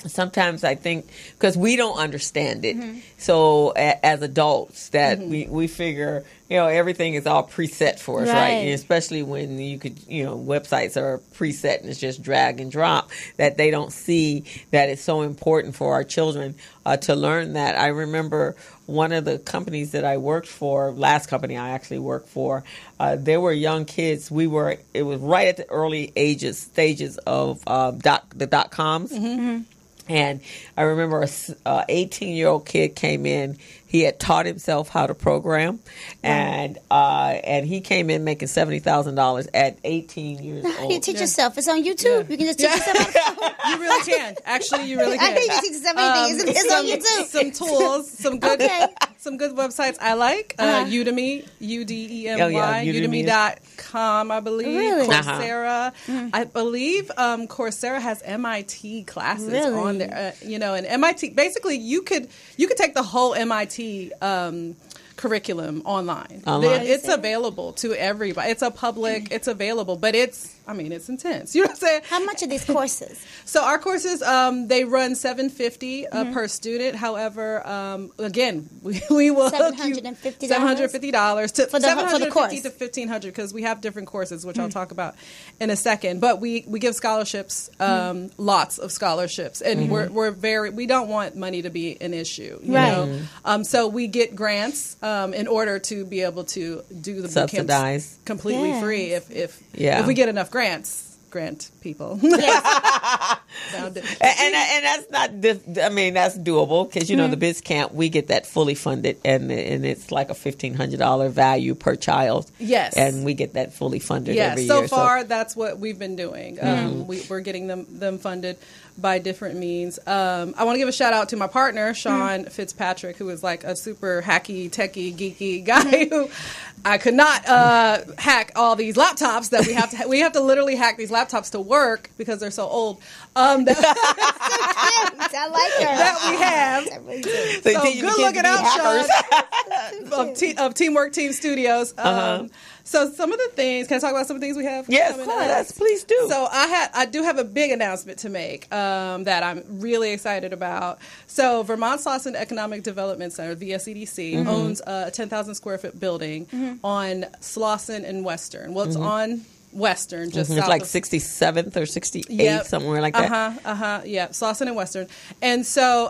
Speaker 3: sometimes I think because we don't understand it, so as adults that we figure everything is all preset for us, right? And especially when you could websites are preset and it's just drag and drop, that they don't see that it's so important for our children to learn that. I remember one of the companies that I worked for, last company I actually worked for, there were young kids. It was right at the early stages of the .coms. And I remember a 18-year-old kid came in. He had taught himself how to program, and he came in making $70,000 at 18 years old.
Speaker 4: How do you teach yourself? It's on YouTube. You can just teach yourself how to code.
Speaker 7: You really can. Actually, you really can.
Speaker 4: I think you teach yourself anything. It's on YouTube.
Speaker 7: Some tools, some good websites I like. Udemy, UDEMY,
Speaker 3: Udemy.
Speaker 7: Udemy.com, I believe.
Speaker 4: Really?
Speaker 7: Coursera. I believe Coursera has MIT classes on there. And MIT, basically you could take the whole MIT curriculum online. It's available to everybody. It's it's available, but it's intense. You know what I'm saying?
Speaker 4: How much are these courses?
Speaker 7: So our courses, they run $750 per student. However, again, we will
Speaker 4: $750
Speaker 7: $750
Speaker 4: for the course
Speaker 7: to $1,500 because we have different courses, which I'll talk about in a second. But we give scholarships, lots of scholarships, and we don't want money to be an issue, you know. So we get grants in order to be able to do the boot camps completely free if we get enough grant people.
Speaker 3: And that's not. That's doable because the Biz Camp we get that fully funded and it's like a $1,500 value per child.
Speaker 7: Yes,
Speaker 3: and we get that fully funded every year.
Speaker 7: So far that's what we've been doing. We're getting them funded by different means. I want to give a shout out to my partner Sean Fitzpatrick, who is like a super hacky, techie, geeky guy who I could not hack all these laptops that we have to literally hack these laptops to work because they're so old.
Speaker 4: I like her.
Speaker 7: That we have. So good looking out, Sean, of Teamwork Team Studios. So some of the things, can I talk about some of the things we have?
Speaker 3: Yes, please do.
Speaker 7: So I do have a big announcement to make that I'm really excited about. So Vermont Slauson Economic Development Center, VSEDC, owns a 10,000 square foot building on Slauson and Western. Well, it's on Western, just
Speaker 3: It's
Speaker 7: south
Speaker 3: like
Speaker 7: of
Speaker 3: 67th or 68th, somewhere like that.
Speaker 7: Yeah, Slauson and Western. And so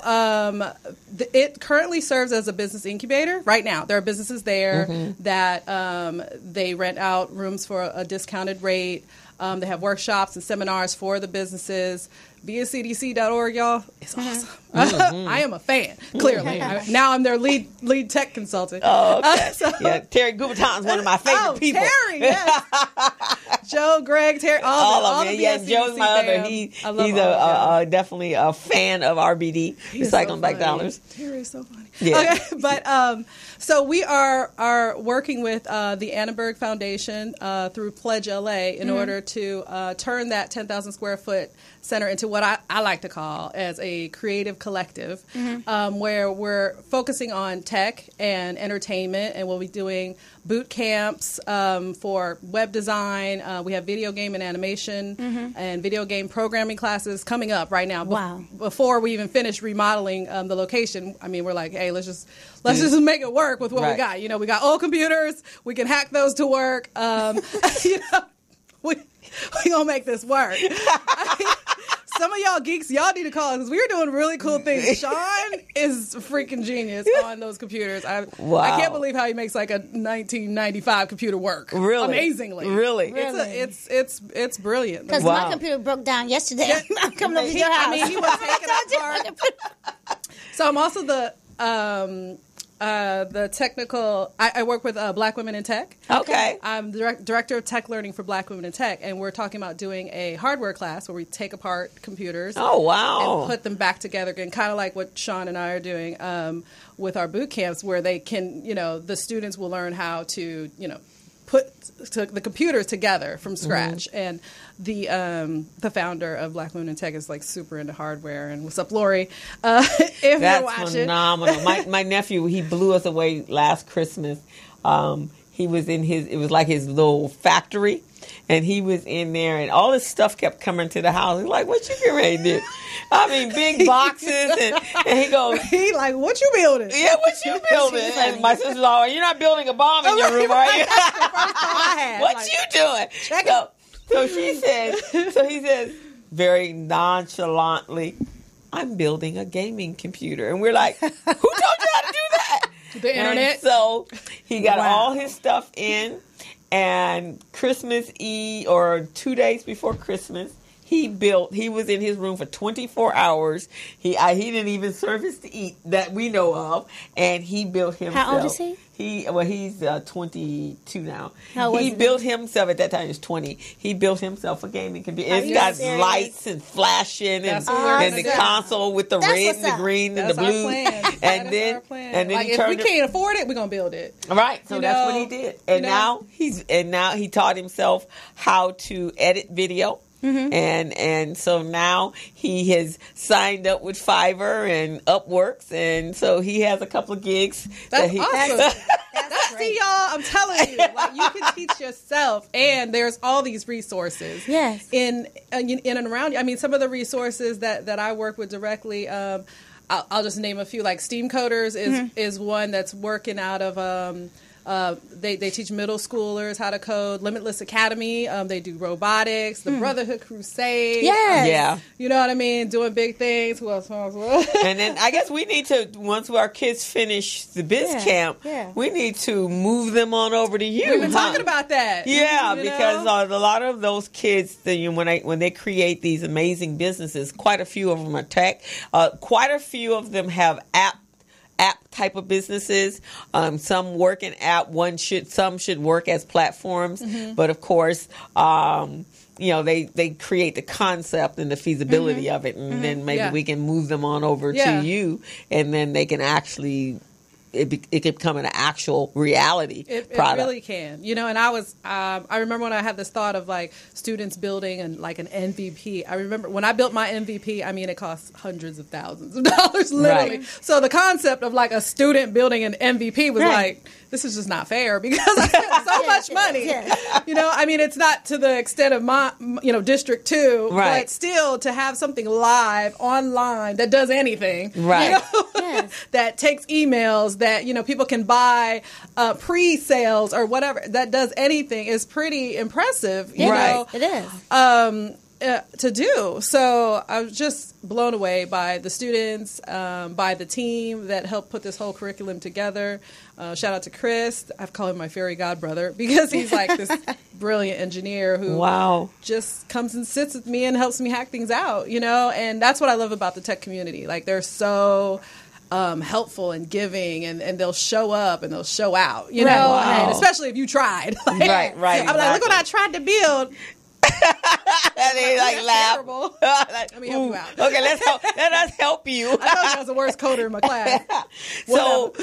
Speaker 7: it currently serves as a business incubator right now. There are businesses there that they rent out rooms for a discounted rate. They have workshops and seminars for the businesses. BSCDC.org, y'all. It's awesome. I am a fan, clearly. Now I'm their lead tech consultant.
Speaker 3: Oh, okay. Terry Goubertin's one of my favorite people.
Speaker 7: Terry, yes. Joe, Greg, Terry, all of them.
Speaker 3: Yeah, Joe's my other. He's definitely a fan of RBD, Recycling Black Dollars.
Speaker 7: Terry's so funny.
Speaker 3: Yeah.
Speaker 7: Okay, but so we are working with the Annenberg Foundation through Pledge LA in order to turn that 10,000 square foot center into what I like to call as a creative collective, where we're focusing on tech and entertainment, and we'll be doing boot camps for web design. We have video game and animation and video game programming classes coming up right now.
Speaker 4: Wow.
Speaker 7: Before we even finish remodeling the location, I mean, we're like, hey, let's just make it work with what we got. You know, we got old computers. We can hack those to work. You know, we gonna make this work. Some of y'all geeks, y'all need to call us because we were doing really cool things. Sean is freaking genius on those computers. I can't believe how he makes like a 1995 computer work.
Speaker 3: Really?
Speaker 7: Amazingly.
Speaker 3: Really?
Speaker 7: It's brilliant.
Speaker 4: Because my computer broke down yesterday. I'm coming over to your house.
Speaker 7: I mean, he was taking it apart. So I'm also the technical. I work with Black Women in Tech.
Speaker 3: Okay.
Speaker 7: I'm director of tech learning for Black Women in Tech, and we're talking about doing a hardware class where we take apart computers.
Speaker 3: Oh, wow.
Speaker 7: And put them back together again, kind of like what Sean and I are doing with our boot camps, where they can, the students will learn how to, put the computers together from scratch. And the founder of Black Women in Tech is like super into hardware. And what's up, Lori? If you're watching,
Speaker 3: phenomenal. My nephew, he blew us away last Christmas. He was it was like his little factory, and he was in there, and all this stuff kept coming to the house. He's like, "What you getting ready to do?" I mean, big boxes, and he goes,
Speaker 7: "He like, what you building?"
Speaker 3: Yeah, what you building? And my sister's all, "You're not building a bomb in your room, are you?" What you doing? So she says, he says very nonchalantly, "I'm building a gaming computer," and we're like, "Who told you how to do that?"
Speaker 7: The internet.
Speaker 3: And so he got all his stuff in, and Christmas Eve or 2 days before Christmas, he was in his room for 24 hours. He didn't even service to eat that we know of, and he built himself.
Speaker 4: How old is he?
Speaker 3: He's 22 now.
Speaker 4: How
Speaker 3: he built himself at that time. He was 20. He built himself a gaming computer. It's got lights and flashing and the console with the red and the green and the blue. And then
Speaker 7: like, if we can't afford it, we're gonna build it.
Speaker 3: Right. So that's what he did. And now he taught himself how to edit video. And so now he has signed up with Fiverr and Upworks, and so he has a couple of gigs.
Speaker 7: That's awesome. See, y'all, I'm telling you, like, you can teach yourself, and there's all these resources.
Speaker 4: Yes.
Speaker 7: In and around you. I mean, some of the resources that I work with directly. I'll just name a few. Like Steam Coders is one that's working out of. They teach middle schoolers how to code. Limitless Academy, they do robotics. The Brotherhood Crusade.
Speaker 4: Yes.
Speaker 3: Yeah.
Speaker 7: You know what I mean? Doing big things. Who else?
Speaker 3: And then I guess we need to, once our kids finish the biz camp, we need to move them on over to you.
Speaker 7: We've been talking about that.
Speaker 3: Yeah, because a lot of those kids, when they create these amazing businesses, quite a few of them are tech. Quite a few of them have app type of businesses. Some work in app. Some should work as platforms. But of course, they create the concept and the feasibility of it, and then maybe we can move them on over to you, and then they can actually. It could become an actual reality product.
Speaker 7: It really can. And I remember when I had this thought of like students building an MVP. I remember when I built my MVP, I mean, it cost hundreds of thousands of dollars, literally. Right. So the concept of like a student building an MVP was like, this is just not fair because I spent so much money. I mean, it's not to the extent of my, District 2, but still to have something live online that does anything, that takes emails, that, people can buy pre-sales or whatever that does anything is pretty impressive.
Speaker 4: It is.
Speaker 7: To do. So I was just blown away by the students, by the team that helped put this whole curriculum together. Shout out to Chris. I've called him my fairy godbrother because he's like this brilliant engineer who just comes and sits with me and helps me hack things out, and that's what I love about the tech community. Like, they're so helpful and giving, and they'll show up and they'll show out, know, and especially if you tried.
Speaker 3: Right.
Speaker 7: I'm like, look what I tried to build.
Speaker 3: And they laugh.
Speaker 7: Let me help you out.
Speaker 3: Okay, let us help you.
Speaker 7: I told you I was the worst coder in my class.
Speaker 3: So,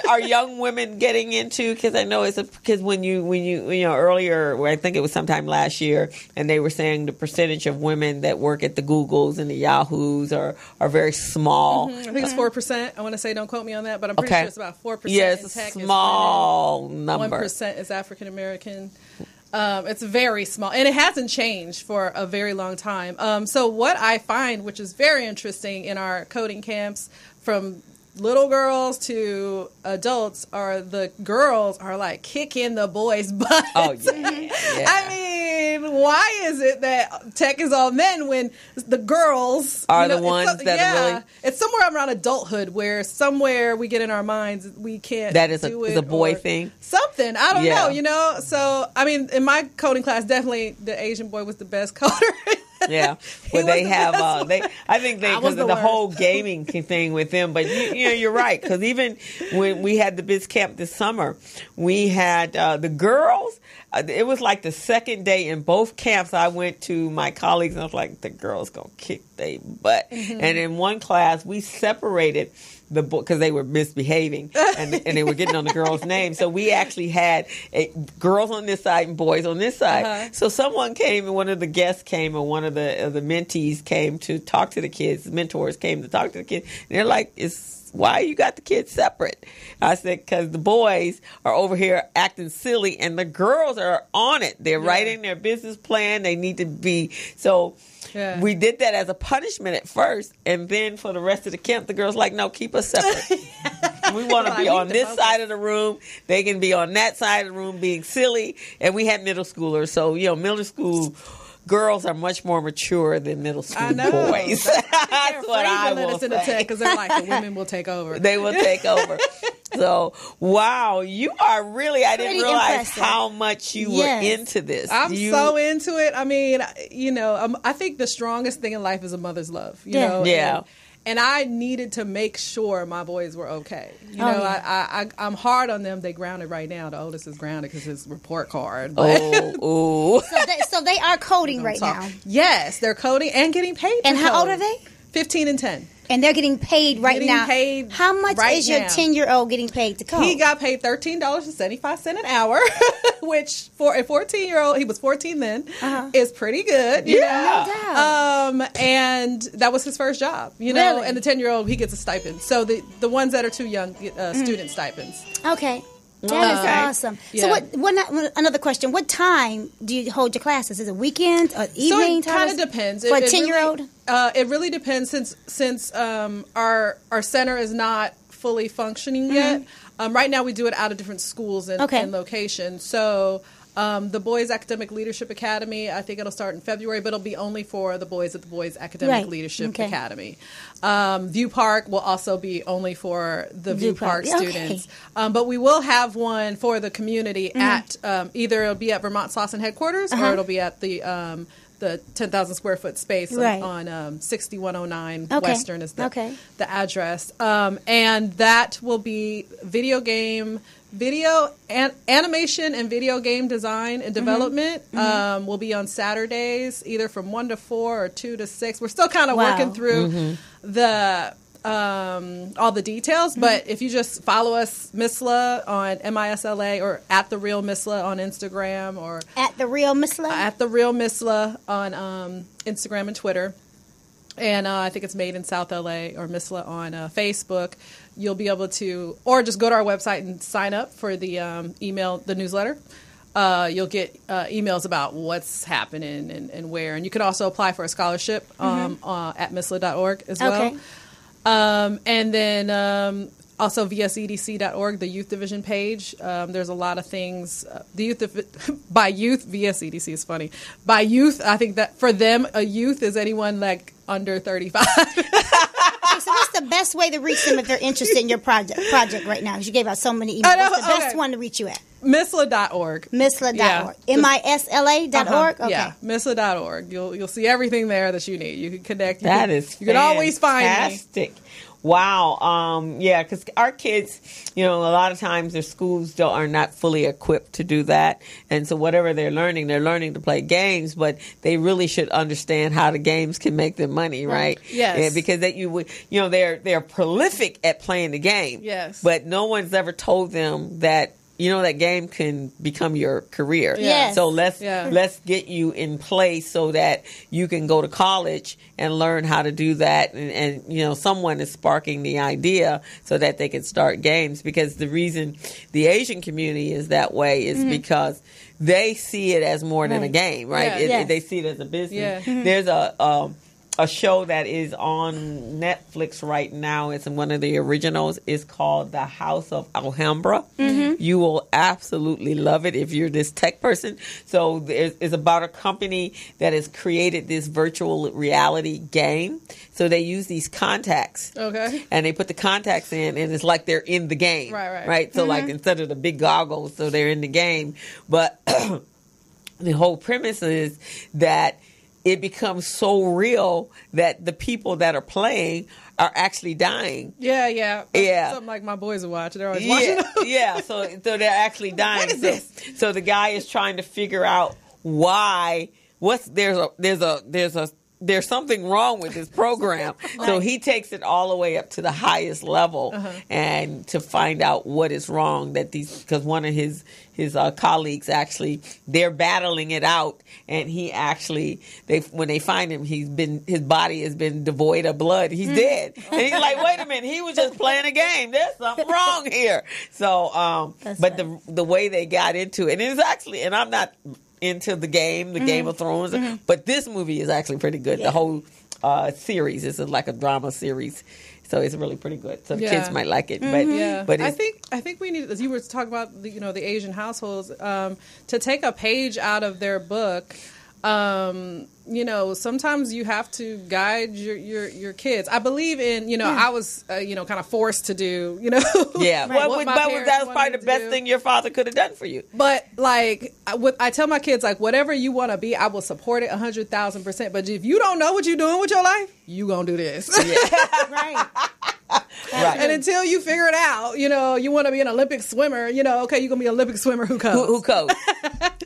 Speaker 3: are young women getting into? Because I know because when you earlier, I think it was sometime last year, and they were saying the percentage of women that work at the Googles and the Yahoos are very small.
Speaker 7: I think it's 4%. I want to say, don't quote me on that, but I'm pretty sure it's about 4%.
Speaker 3: Yes,
Speaker 7: in tech
Speaker 3: small
Speaker 7: is women,
Speaker 3: number.
Speaker 7: 1% is African American. It's very small, and it hasn't changed for a very long time. So what I find, which is very interesting in our coding camps, from little girls to adults, are the girls are like kicking the boys' butt.
Speaker 3: Oh, yeah.
Speaker 7: I mean, why is it that tech is all men when the girls
Speaker 3: are the ones that are really...
Speaker 7: It's somewhere around adulthood where somewhere we get in our minds we can't
Speaker 3: that is
Speaker 7: do
Speaker 3: is
Speaker 7: it,
Speaker 3: a boy thing?
Speaker 7: Something. I don't know, So, I mean, in my coding class, definitely the Asian boy was the best coder.
Speaker 3: Yeah, well, they have. I think because of the whole gaming thing with them. But you're right, because even when we had the Biz Camp this summer, we had the girls. It was like the second day in both camps. I went to my colleagues and I was like, the girls gonna kick their butt. Mm-hmm. And in one class, we separated the book because they were misbehaving and they were getting on the girls' names. So we actually had girls on this side and boys on this side. Uh-huh. So someone came, and one of the guests came, or one of the mentees came to talk to the kids. The mentors came to talk to the kids. And they're like, why you got the kids separate? I said, because the boys are over here acting silly and the girls are on it. They're writing their business plan. They need to be. So we did that as a punishment at first. And then for the rest of the camp, the girls like, no, keep us separate. We want to be on this side of the room. They can be on that side of the room being silly. And we had middle schoolers. So, middle school girls are much more mature than middle school boys. That's what I will say.
Speaker 7: Because they're like, the women will take over.
Speaker 3: They will take over. So, wow, you are really, I didn't realize impressive. How much you were into this.
Speaker 7: I'm so into it. I mean, I think the strongest thing in life is a mother's love. You know?
Speaker 3: Yeah.
Speaker 7: And I needed to make sure my boys were okay. I'm hard on them. They grounded right now. The oldest is grounded because his report card.
Speaker 3: Oh.
Speaker 4: So they are coding right now.
Speaker 7: Yes, they're coding and getting paid.
Speaker 4: And how old are they?
Speaker 7: 15 and 10.
Speaker 4: And they're getting paid right now. How much is your 10-year-old getting paid to code?
Speaker 7: He got paid $13.75 an hour, which for a 14-year-old, he was 14 then, is pretty good.
Speaker 4: No doubt.
Speaker 7: And that was his first job,
Speaker 4: Really?
Speaker 7: And the 10-year-old, he gets a stipend. So the ones that are too young get student stipends.
Speaker 4: Okay. That is awesome.
Speaker 7: Yeah.
Speaker 4: So another question. What time do you hold your classes? Is it weekend or evening?
Speaker 7: So it kind of depends.
Speaker 4: For a 10-year-old?
Speaker 7: It really depends since our center is not fully functioning yet. Right now we do it out of different schools and locations. So the Boys Academic Leadership Academy, I think it'll start in February, but it'll be only for the boys at the Boys Academic Leadership Academy. View Park will also be only for the View Park students. But we will have one for the community at either it'll be at Vermont Slauson headquarters or it'll be at the 10,000 square foot space on 6109 Western is the address. And that will be video and animation and video game design and development will be on Saturdays, either from 1 to 4 or 2 to 6. We're still kind of working through the all the details, but if you just follow us, Misla on MISLA, or at The Real Misla on Instagram, or
Speaker 4: at The Real Misla
Speaker 7: on Instagram and Twitter. And I think it's Made in South LA or Misla on Facebook. You'll be able to, or just go to our website and sign up for the the newsletter. You'll get emails about what's happening and where. And you can also apply for a scholarship at misla.org as well. And then Also, vsedc.org, the youth division page. There's a lot of things. By youth, VSEDC is funny. By youth, I think that for them, a youth is anyone like under 35.
Speaker 4: So what's the best way to reach them if they're interested in your project right now? Because you gave out so many emails. What's the best one to reach you at?
Speaker 7: Misla.org.
Speaker 4: Misla.org.
Speaker 7: Yeah.
Speaker 4: MISLA.org? Okay.
Speaker 7: Yeah, Misla.org. You'll see everything there that you need. You can connect.
Speaker 3: That is
Speaker 7: you can always find me.
Speaker 3: Fantastic. Wow. Yeah, because our kids, a lot of times their schools are not fully equipped to do that. And so whatever they're learning to play games, but they really should understand how the games can make them money, right?
Speaker 7: Yes.
Speaker 3: Yeah, because they're prolific at playing the game.
Speaker 7: Yes.
Speaker 3: But no one's ever told them that that game can become your career.
Speaker 4: Yes.
Speaker 3: So let's get you in place so that you can go to college and learn how to do that. And someone is sparking the idea so that they can start games, because the reason the Asian community is that way is because they see it as more than a game, right?
Speaker 7: Yeah.
Speaker 3: They see it as a business.
Speaker 7: Yeah.
Speaker 3: There's a show that is on Netflix right now. It's one of the originals. It's called The House of Alhambra. You will absolutely love it if you're this tech person. So it's about a company that has created this virtual reality game. So they use these contacts.
Speaker 7: Okay.
Speaker 3: And they put the contacts in, and it's like they're in the game.
Speaker 7: Right.
Speaker 3: So like instead of the big goggles, so they're in the game. But the whole premise is that it becomes so real that the people that are playing are actually dying.
Speaker 7: Yeah.
Speaker 3: Yeah.
Speaker 7: Something like my boys will watch. They're always watching.
Speaker 3: Yeah. So they're actually dying.
Speaker 7: What is this?
Speaker 3: So the guy is trying to figure out why. There's something wrong with this program. So he takes it all the way up to the highest level and to find out what is wrong, because one of his colleagues actually, they're battling it out, and he actually, when they find him, his body has been devoid of blood. He's dead. And he's like, wait a minute, he was just playing a game. There's something wrong here. So, but the way they got into it, and it's actually, and I'm not into the Game of Thrones, but this movie is actually pretty good. The whole series is like a drama series, so it's really pretty good. So the kids might like it. But
Speaker 7: I think we need, as you were talking about the Asian households, to take a page out of their book. Sometimes you have to guide your kids. I believe in, I was, kind of forced to do,
Speaker 3: Yeah.
Speaker 7: what my parents
Speaker 3: that was probably
Speaker 7: wanted
Speaker 3: the
Speaker 7: to
Speaker 3: best
Speaker 7: do.
Speaker 3: thing your father could have done for you.
Speaker 7: But I tell my kids, whatever you want to be, I will support it 100,000%. But if you don't know what you're doing with your life, you gonna do this.
Speaker 4: Right.
Speaker 3: Right.
Speaker 7: And until you figure it out, you want to be an Olympic swimmer, okay, you're going to be an Olympic swimmer who codes.
Speaker 3: Who codes?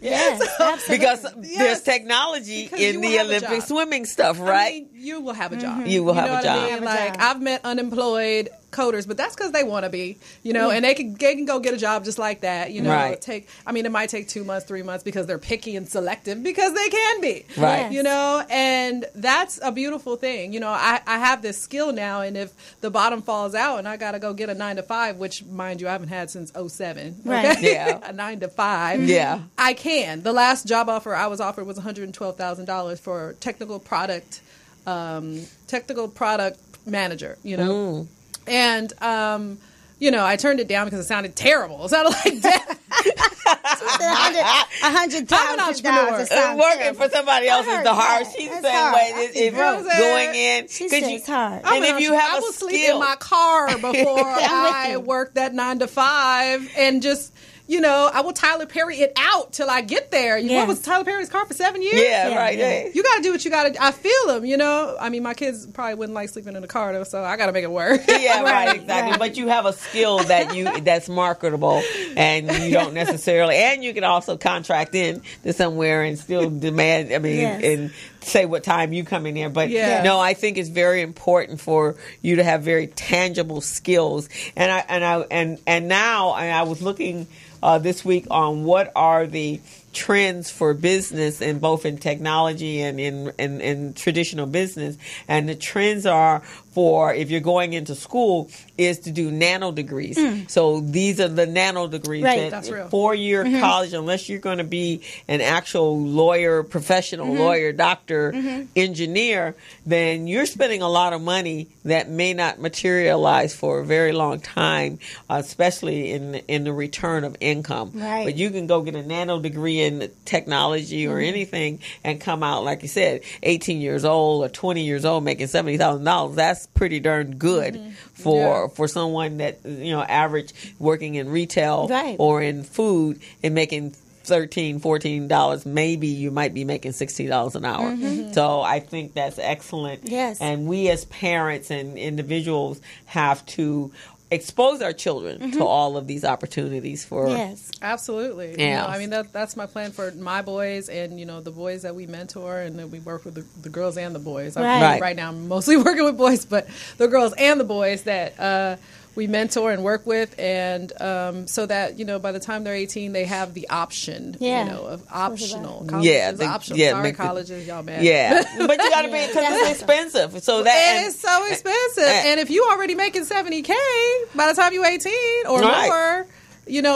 Speaker 4: Yes, absolutely.
Speaker 3: Because there's technology in the Olympic swimming stuff, right?
Speaker 7: I mean, you will have a job.
Speaker 3: You will have a job.
Speaker 7: I mean? I've met unemployed coders, but that's because they want to be, and they can go get a job just like that,
Speaker 3: Right.
Speaker 7: It might take 2 months, 3 months, because they're picky and selective, because they can be,
Speaker 3: Right.
Speaker 4: Yes.
Speaker 7: And that's a beautiful thing. I have this skill now, and if the bottom falls out and I got to go get a 9-to-5, which, mind you, I haven't had since 2007,
Speaker 4: Right.
Speaker 7: okay?
Speaker 3: Yeah.
Speaker 7: A 9-to-5.
Speaker 3: Yeah.
Speaker 7: I can. The last job offer I was offered was $112,000 for technical product manager, And, I turned it down because it sounded terrible. It sounded like death.
Speaker 4: $100,000.
Speaker 3: Working for somebody else is the hard. She's the same way. If going in,
Speaker 4: She said it's hard.
Speaker 3: And if you have
Speaker 7: I
Speaker 3: a
Speaker 7: will sleep
Speaker 3: skill,
Speaker 7: in my car before I
Speaker 4: you.
Speaker 7: work that 9-to-5, and just, I will Tyler Perry it out till I get there.
Speaker 4: Yes.
Speaker 7: What was Tyler Perry's car for 7 years?
Speaker 3: yeah, right.
Speaker 4: yeah.
Speaker 7: You got to do what you got to. I feel him, I mean, my kids probably wouldn't like sleeping in the car, though, so I got to make it work.
Speaker 3: Yeah, right, exactly.
Speaker 4: right.
Speaker 3: But you have a skill that's marketable, and you don't necessarily, and you can also contract in to somewhere and still demand. I mean,
Speaker 4: Yes.
Speaker 3: and say what time you come in there. But
Speaker 7: Yeah.
Speaker 3: no, I think it's very important for you to have very tangible skills. And now I was looking this week on what are the trends for business, and both in technology and in traditional business. And the trends are for, if you're going into school, is to do nano degrees. So these are the nano degrees.
Speaker 4: Right.
Speaker 7: That's real.
Speaker 3: 4-year college, unless you're going to be an actual lawyer, professional lawyer, doctor, engineer, then you're spending a lot of money that may not materialize for a very long time, especially in the return of income.
Speaker 4: Right.
Speaker 3: But you can go get a nano degree in technology or anything and come out, like you said, 18 years old or 20 years old making $70,000. That's pretty darn good for someone that, average working in retail
Speaker 4: Right.
Speaker 3: or in food and making $13, $14. Maybe you might be making $60 an hour. So I think that's excellent.
Speaker 4: Yes.
Speaker 3: And we as parents and individuals have to expose our children to all of these opportunities for
Speaker 4: Yes.
Speaker 7: Absolutely.
Speaker 3: Yeah.
Speaker 7: I mean, that's my plan for my boys and, the boys that we mentor, and that we work with the girls and the boys.
Speaker 4: Right.
Speaker 3: Right
Speaker 7: Now I'm mostly working with boys, but the girls and the boys that we mentor and work with, and so that, by the time they're 18, they have the option,
Speaker 4: Yeah.
Speaker 7: of optional.
Speaker 3: Yeah,
Speaker 7: Colleges,
Speaker 3: they-
Speaker 7: optional.
Speaker 3: yeah,
Speaker 7: Sorry,
Speaker 3: make the-
Speaker 7: colleges, y'all mad.
Speaker 3: Yeah, but you got to be,
Speaker 4: Yeah.
Speaker 3: because it's expensive. So that
Speaker 7: And it's so expensive. And if you already making $70K by the time you're 18 or
Speaker 3: Right.
Speaker 7: more,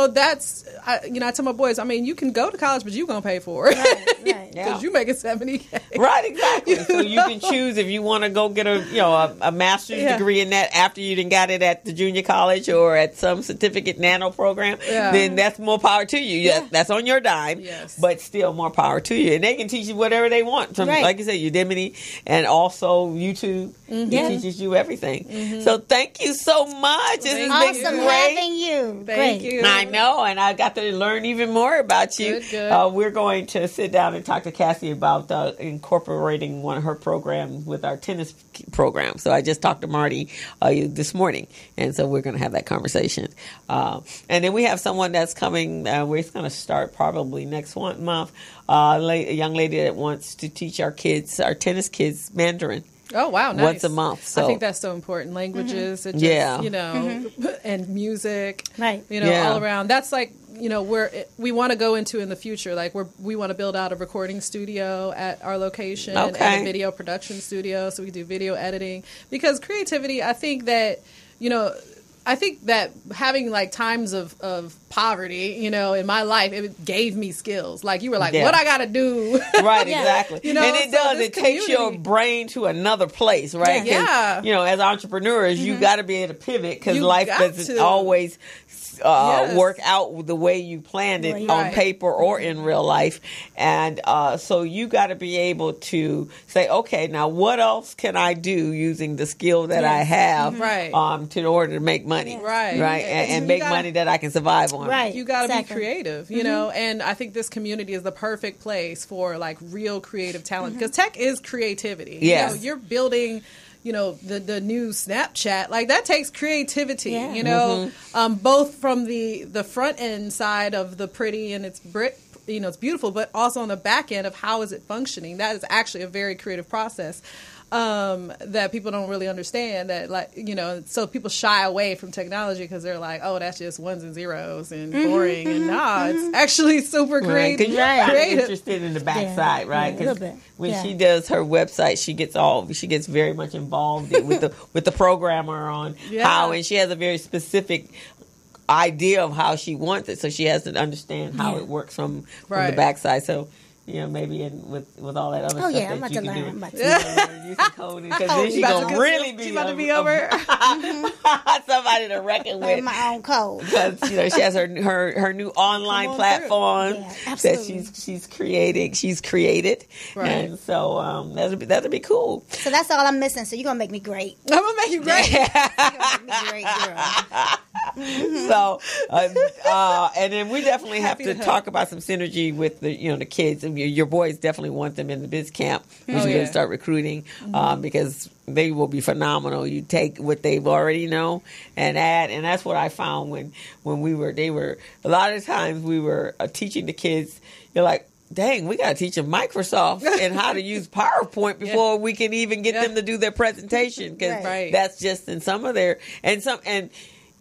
Speaker 7: that's, I tell my boys, I mean, you can go to college, but you're going to pay for it.
Speaker 4: Right.
Speaker 3: Yeah.
Speaker 7: Because you making $70K.
Speaker 3: right, exactly. So you can choose if you want to go get a master's
Speaker 7: Yeah.
Speaker 3: degree in that after you done got it at the junior college or at some certificate nano program.
Speaker 7: Yeah.
Speaker 3: Then that's more power to you. Yeah. That's on your dime.
Speaker 7: Yes.
Speaker 3: But still more power to you, and they can teach you whatever they want from,
Speaker 4: Right.
Speaker 3: like you said, Udemy and also YouTube. It
Speaker 4: Yeah.
Speaker 3: teaches you everything. So thank you so much. This has
Speaker 7: Thank
Speaker 3: been
Speaker 7: you.
Speaker 4: Awesome
Speaker 3: great.
Speaker 4: having you.
Speaker 7: Thank
Speaker 4: Great.
Speaker 7: you.
Speaker 3: I know, and I got to learn even more about you.
Speaker 7: Good.
Speaker 3: We're going to sit down and talk to Cassie about incorporating one of her programs with our tennis program. So I just talked to Marty this morning, and so we're going to have that conversation. And then we have someone that's coming. We're going to start probably next month. A young lady that wants to teach our tennis kids, Mandarin.
Speaker 7: Oh, wow, nice.
Speaker 3: Once a month. So
Speaker 7: I think that's so important. Languages, it just,
Speaker 3: Yeah.
Speaker 7: and music,
Speaker 4: Right.
Speaker 3: Yeah.
Speaker 7: all around. That's like, we want to go into in the future. Like we want to build out a recording studio at our location
Speaker 3: Okay.
Speaker 7: and a video production studio so we can do video editing. Because creativity, I think that having like times of poverty, in my life, it gave me skills. Like you were like,
Speaker 3: Yeah.
Speaker 7: what I got to do?
Speaker 3: Right,
Speaker 4: Yeah.
Speaker 3: exactly.
Speaker 7: You know,
Speaker 3: and it
Speaker 7: so
Speaker 3: does.
Speaker 7: this
Speaker 3: It takes your
Speaker 7: community-
Speaker 3: brain to another place, right? 'Cause,
Speaker 7: Yeah.
Speaker 3: as entrepreneurs, you got to be able to pivot because
Speaker 7: You
Speaker 3: life
Speaker 7: got
Speaker 3: doesn't
Speaker 7: to.
Speaker 3: always
Speaker 7: Yes.
Speaker 3: work out the way you planned it
Speaker 4: Right.
Speaker 3: on paper or in real life. And so you got to be able to say, okay, now what else can I do using the skill that I have
Speaker 7: Right.
Speaker 3: in order to make money?
Speaker 7: Right.
Speaker 3: Right.
Speaker 7: And
Speaker 3: And
Speaker 7: you
Speaker 3: make
Speaker 7: gotta-
Speaker 3: money that I can survive on.
Speaker 4: Right.
Speaker 7: You got to
Speaker 4: Exactly.
Speaker 7: be creative, and I think this community is the perfect place for like real creative talent because tech is creativity.
Speaker 3: Yes.
Speaker 7: You're building, the new Snapchat, like that takes creativity,
Speaker 4: Yeah.
Speaker 7: both from the front end side of the pretty and it's it's beautiful, but also on the back end of how is it functioning. That is actually a very creative process. That people don't really understand that, so people shy away from technology because they're like, oh, that's just ones and zeros and boring. And it's actually super
Speaker 3: Right,
Speaker 7: creative.
Speaker 3: because you're kind of
Speaker 7: creative.
Speaker 3: interested in the backside,
Speaker 4: Yeah,
Speaker 3: right?
Speaker 4: yeah, a little
Speaker 3: 'Cause
Speaker 4: bit.
Speaker 3: when
Speaker 4: Yeah.
Speaker 3: she does her website, she gets very much involved with the programmer on
Speaker 7: Yeah.
Speaker 3: how, and she has a very specific idea of how she wants it, so she has to understand how it works from the
Speaker 7: Right.
Speaker 3: backside. So. Maybe with all that other
Speaker 4: Oh,
Speaker 3: stuff
Speaker 4: yeah,
Speaker 3: that
Speaker 4: I'm about
Speaker 3: you
Speaker 4: to
Speaker 3: can
Speaker 4: learn.
Speaker 3: do.
Speaker 4: I'm about to
Speaker 3: You know, use the coding, because then she's
Speaker 7: About
Speaker 3: going to
Speaker 7: to-
Speaker 3: really be
Speaker 7: she about to be over.
Speaker 3: somebody to reckon
Speaker 4: Learn
Speaker 3: with.
Speaker 4: my own code.
Speaker 3: Because she has her new online
Speaker 7: Come on
Speaker 3: platform
Speaker 4: through. Yeah,
Speaker 3: that
Speaker 4: absolutely.
Speaker 3: she's created,
Speaker 7: Right.
Speaker 3: and so that'd be cool.
Speaker 4: So that's all I'm missing. So you're gonna make me great.
Speaker 7: I'm gonna make you great.
Speaker 4: You're gonna make me great, girl.
Speaker 3: So and then we definitely have
Speaker 7: Happy
Speaker 3: to
Speaker 7: to help.
Speaker 3: talk about some synergy with the kids. I mean, your boys definitely want them in the biz camp. We should
Speaker 7: yeah.
Speaker 3: start recruiting because they will be phenomenal. You take what they've already know and add, and that's what I found when they were a lot of times we were teaching the kids. You're like, dang, we got to teach them Microsoft and how to use PowerPoint before we can even get them to do their presentation, because
Speaker 7: Right.
Speaker 3: that's just in some of their and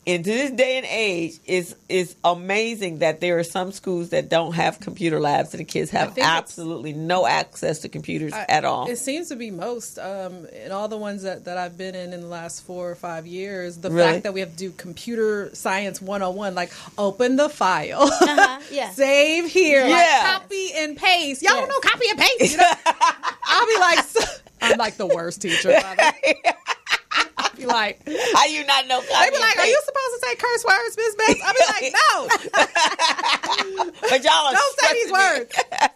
Speaker 3: into this day and age, it's amazing that there are some schools that don't have computer labs and the kids have absolutely no access to computers at all.
Speaker 7: It seems to be most in all the ones that I've been in the last 4 or 5 years. The
Speaker 3: Really?
Speaker 7: fact that we have to do computer science 101, like open the file,
Speaker 4: Yeah.
Speaker 7: save here,
Speaker 3: Yeah.
Speaker 7: like copy and paste. Y'all don't know copy and paste. You know? I'll be like, I'm like the worst teacher. By the way. I'll be like,
Speaker 3: How you not know?
Speaker 7: they be like, are you supposed to say curse words, Miss Beth? I'll be like, no.
Speaker 3: But y'all are
Speaker 7: Don't say these
Speaker 3: stressing me.
Speaker 7: words.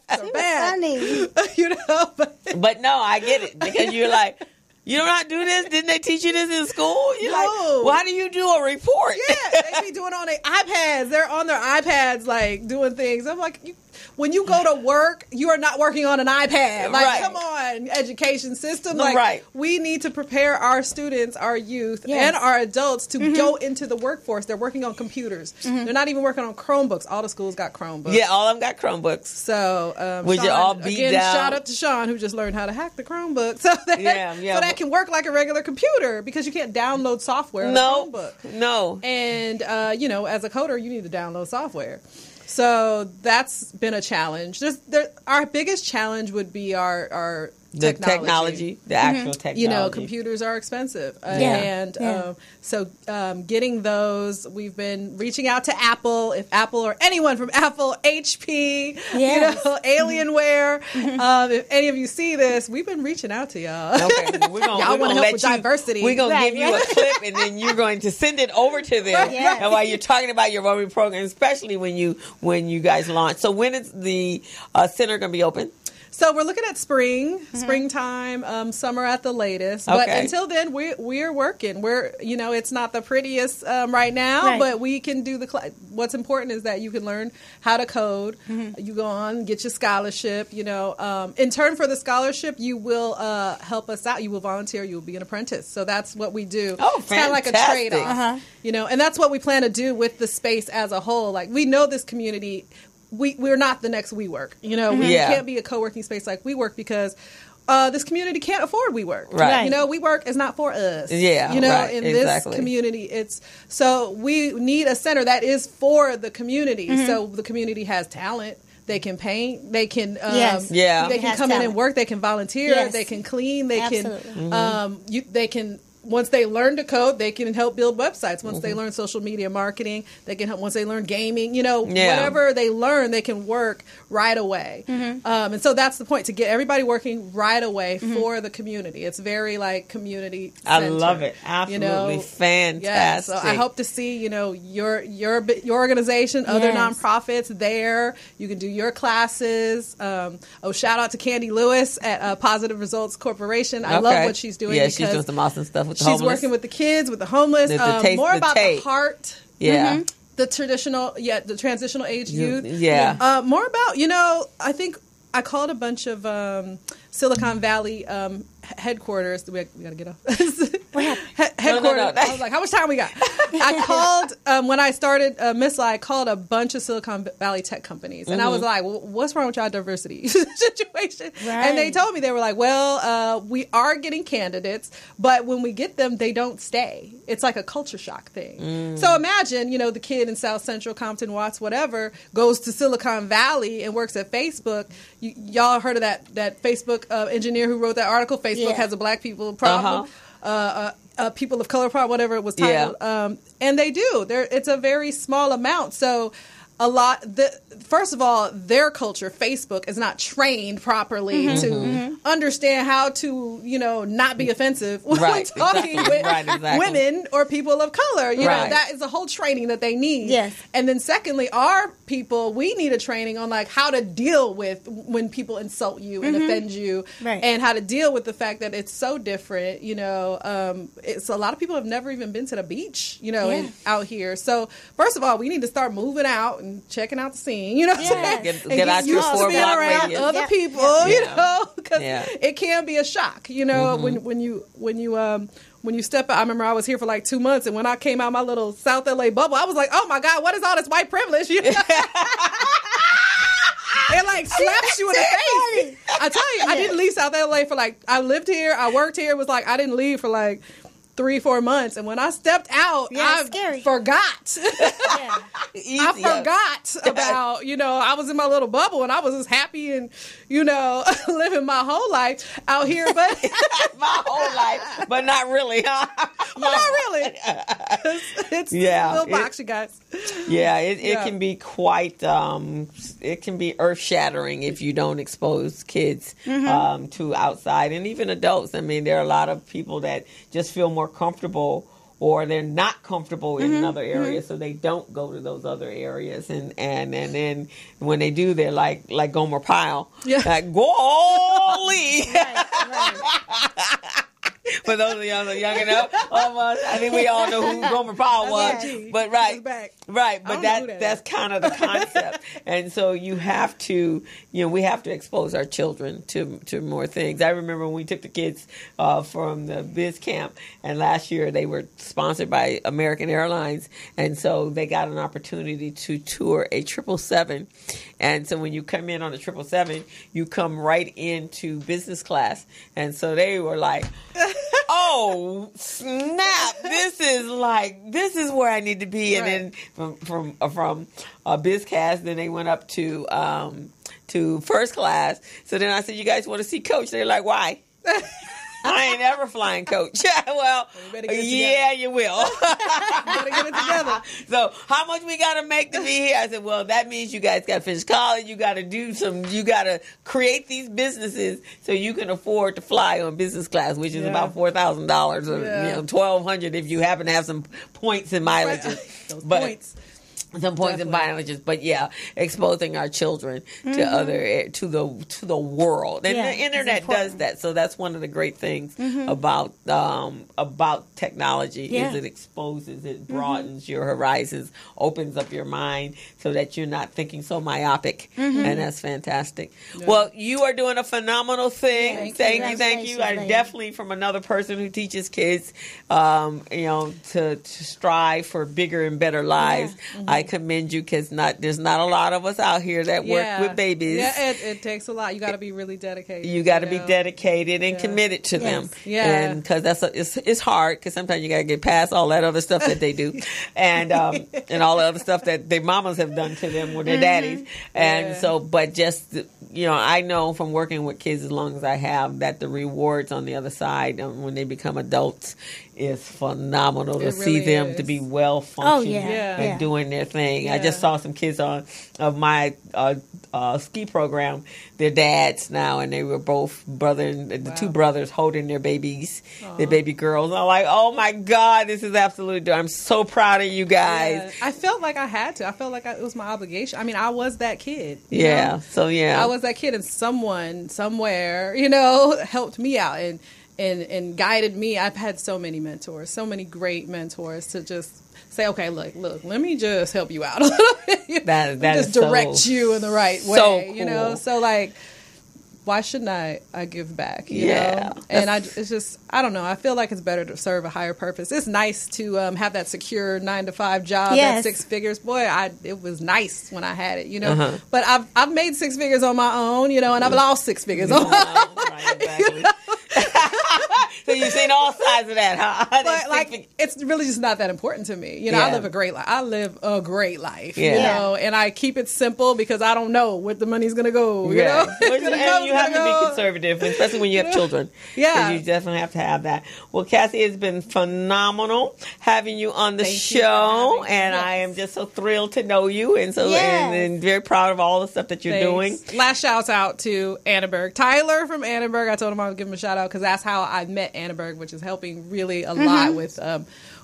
Speaker 7: They're bad.
Speaker 4: Funny.
Speaker 7: You know,
Speaker 3: But no, I get it because you're like, you don't not do this? Didn't they teach you this in school? You're
Speaker 7: No.
Speaker 3: like, why do you do a report?
Speaker 7: yeah, they be doing on their iPads. They're on their iPads, like doing things. I'm like, when you go to work, you are not working on an iPad. Like,
Speaker 3: Right.
Speaker 7: come on, education system. Like,
Speaker 3: Right.
Speaker 7: we need to prepare our students, our youth,
Speaker 4: Yes.
Speaker 7: and our adults to go into the workforce. They're working on computers. They're not even working on Chromebooks. All the schools got Chromebooks.
Speaker 3: Yeah, all of them got Chromebooks.
Speaker 7: So,
Speaker 3: Would you
Speaker 7: Sean,
Speaker 3: all beat
Speaker 7: again,
Speaker 3: down-
Speaker 7: shout out to Sean, who just learned how to hack the Chromebook, so that
Speaker 3: Yeah.
Speaker 7: so that can work like a regular computer, because you can't download software on a
Speaker 3: No,
Speaker 7: Chromebook.
Speaker 3: no.
Speaker 7: And as a coder, you need to download software. So that's been a challenge. Our biggest challenge would be our
Speaker 3: The technology, the actual technology.
Speaker 7: Computers are expensive.
Speaker 4: Yeah.
Speaker 7: So getting those, we've been reaching out to Apple, if Apple or anyone from Apple, HP,
Speaker 4: Yes.
Speaker 7: Alienware, if any of you see this, we've been reaching out to y'all.
Speaker 3: Okay, we're gonna,
Speaker 7: Y'all
Speaker 3: we're
Speaker 7: wanna
Speaker 3: gonna
Speaker 7: help
Speaker 3: let
Speaker 7: with
Speaker 3: you,
Speaker 7: diversity.
Speaker 3: We're going
Speaker 4: Right,
Speaker 3: to give you a clip, and then you're going to send it over to them.
Speaker 4: Yes.
Speaker 3: And while you're talking about your Rotary program, especially when you guys launch. So when is the center going to be open?
Speaker 7: So we're looking at springtime, summer at the latest. But
Speaker 3: Okay.
Speaker 7: until then, we're working. It's not the prettiest right now,
Speaker 4: Right.
Speaker 7: but we can do what's important is that you can learn how to code. You go on, get your scholarship. In turn for the scholarship, you will help us out. You will volunteer. You will be an apprentice. So that's what we do.
Speaker 3: Oh,
Speaker 7: it's kind of like a
Speaker 3: fantastic.
Speaker 7: trade-off. And that's what we plan to do with the space as a whole. Like, we know this community. We're not the next WeWork. We
Speaker 3: Yeah.
Speaker 7: can't be a co-working space like WeWork because this community can't afford WeWork.
Speaker 3: Right.
Speaker 7: WeWork is not for us.
Speaker 3: Yeah, right,
Speaker 7: in
Speaker 3: exactly.
Speaker 7: this community, so we need a center that is for the community. So the community has talent. They can paint. They can,
Speaker 4: Yes.
Speaker 3: Yeah.
Speaker 7: They
Speaker 4: It
Speaker 7: can
Speaker 4: has
Speaker 7: come in
Speaker 4: talent.
Speaker 7: and work. They can volunteer.
Speaker 4: Yes.
Speaker 7: They can clean. They
Speaker 4: Absolutely.
Speaker 7: can, they can. Once they learn to code, they can help build websites. Once they learn social media marketing, they can help. Once they learn gaming, whatever they learn, they can work right away. And so that's the point, to get everybody working right away for the community. It's very like community
Speaker 3: I
Speaker 7: centered,
Speaker 3: love it. Absolutely fantastic.
Speaker 7: Yeah, so I hope to see your organization, other
Speaker 4: Yes.
Speaker 7: nonprofits there. You can do your classes. Shout out to Candy Lewis at Positive Results Corporation. I love
Speaker 3: Okay.
Speaker 7: what she's doing.
Speaker 3: Yeah,
Speaker 7: because
Speaker 3: she's doing some awesome stuff with the
Speaker 7: she's
Speaker 3: homeless.
Speaker 7: working with the kids, with the homeless. More about the heart.
Speaker 3: Yeah.
Speaker 7: The the transitional age youth.
Speaker 3: Yeah.
Speaker 7: More about, I think I called a bunch of Silicon Valley headquarters. We got to get off. Headquarters.
Speaker 3: No.
Speaker 7: I was like, how much time we got? I called, when I started Missla, I called a bunch of Silicon Valley tech companies. And I was like, what's wrong with y'all diversity situation?
Speaker 4: Right.
Speaker 7: And they told me, they were like, well, we are getting candidates, but when we get them, they don't stay. It's like a culture shock thing. So imagine, the kid in South Central, Compton, Watts, whatever, goes to Silicon Valley and works at Facebook. Y'all heard of that Facebook engineer who wrote that article? Facebook has a black people problem. People of color problem, whatever it was titled. And they do. It's a very small amount. So first of all, their culture, Facebook, is not trained properly to understand how to, not be offensive when talking with women or people of color. You know, that is a whole training that they need.
Speaker 4: Yes.
Speaker 7: And then secondly, our people, we need a training on like how to deal with when people insult you and offend you, and how to deal with the fact that it's so different. It's a lot of people have never even been to the beach, out here. So first of all, we need to start moving out and checking out the scene, what I'm saying?
Speaker 3: Get out your 4-block
Speaker 7: around
Speaker 3: radius.
Speaker 7: other people, because
Speaker 3: Yeah.
Speaker 7: it can be a shock, when you step out. I remember I was here for like 2 months, and when I came out my little South LA bubble, I was like, oh my God, what is all this white privilege? It like slaps you in the face. I tell you, I didn't leave South LA for I lived here, I worked here. It was like I didn't leave for 3 3-4 months. And when I stepped out, I forgot. I forgot about, I was in my little bubble and I was just happy and, living my whole life out here. But
Speaker 3: my whole life, but not really, huh?
Speaker 7: Well, not really. It's a little box, you guys.
Speaker 3: Yeah, it can be quite, it can be earth-shattering if you don't expose kids to outside and even adults. I mean, there are a lot of people that just feel more comfortable or they're not comfortable in another area, so they don't go to those other areas. And then when they do, they're like Gomer Pyle. Yeah. Like, golly! Right. For those of y'all young enough, almost, I think we all know who Gomer Pyle was. But right, but that's kind of the concept. And so you have to, we have to expose our children to more things. I remember when we took the kids from the biz camp, and last year they were sponsored by American Airlines, and so they got an opportunity to tour a 777. And so when you come in on a 777, you come right into business class. And so they were like, oh, snap. This is where I need to be. Right. And then from BizCast, then they went up to first class. So then I said, you guys want to see Coach? They're like, why? I ain't ever flying Coach. Well, yeah, you will. You better get it together. So how much we got to make to be here? I said, well, that means you guys got to finish college. You got to you got to create these businesses so you can afford to fly on business class, which is about $4,000 or $1,200 if you happen to have some points in mileages.
Speaker 7: Those points.
Speaker 3: Some points in biologists, but exposing our children to other to the world, and the internet does that. So that's one of the great things about technology is it exposes, it broadens your horizons, opens up your mind, so that you're not thinking so myopic, and that's fantastic. Yeah. Well, you are doing a phenomenal thing. Thank you. I definitely, from another person who teaches kids, to strive for bigger and better lives. I commend you because there's not a lot of us out here that work with babies.
Speaker 7: Yeah, it takes a lot. You got to be really dedicated.
Speaker 3: You got to be dedicated and committed to them. Yeah, and because it's hard because sometimes you got to get past all that other stuff that they do, and all the other stuff that their mamas have done to them with their daddies, and so. But just I know from working with kids as long as I have that the rewards on the other side when they become adults is phenomenal to see them to be well functioning and doing their thing. I just saw some kids of my ski program, their dads now, and they were both the two brothers holding their babies, their baby girls. I'm like, oh my God, this is absolutely. I'm so proud of you guys.
Speaker 7: I felt like I had to. I felt like it was my obligation. I mean, I was that kid.
Speaker 3: So
Speaker 7: I was that kid, and someone somewhere, helped me out and guided me. I've had so many mentors, so many great mentors to just say, okay, look, let me just help you out a little bit.
Speaker 3: That
Speaker 7: just direct you in the right way,
Speaker 3: cool.
Speaker 7: So like, why shouldn't I give back? You know? And it's just, I don't know. I feel like it's better to serve a higher purpose. It's nice to have that secure 9-to-5 job at 6 figures. Boy, it was nice when I had it, But I've made 6 figures on my own, and I've lost 6 figures on my own. Right, exactly.
Speaker 3: So you've seen all sides of that, huh?
Speaker 7: But it's really just not that important to me. I live a great life. And I keep it simple because I don't know where the money's going to go.
Speaker 3: And you have to be conservative, especially when you have children. Yeah, you definitely have to have that. Well, Cassie, it's been phenomenal having you on the show, and I am just so thrilled to know you, and and very proud of all the stuff that you're doing.
Speaker 7: Last shouts out to Annenberg, Tyler from Annenberg. I told him I would give him a shout out because that's how I met Annenberg, which is helping really a lot with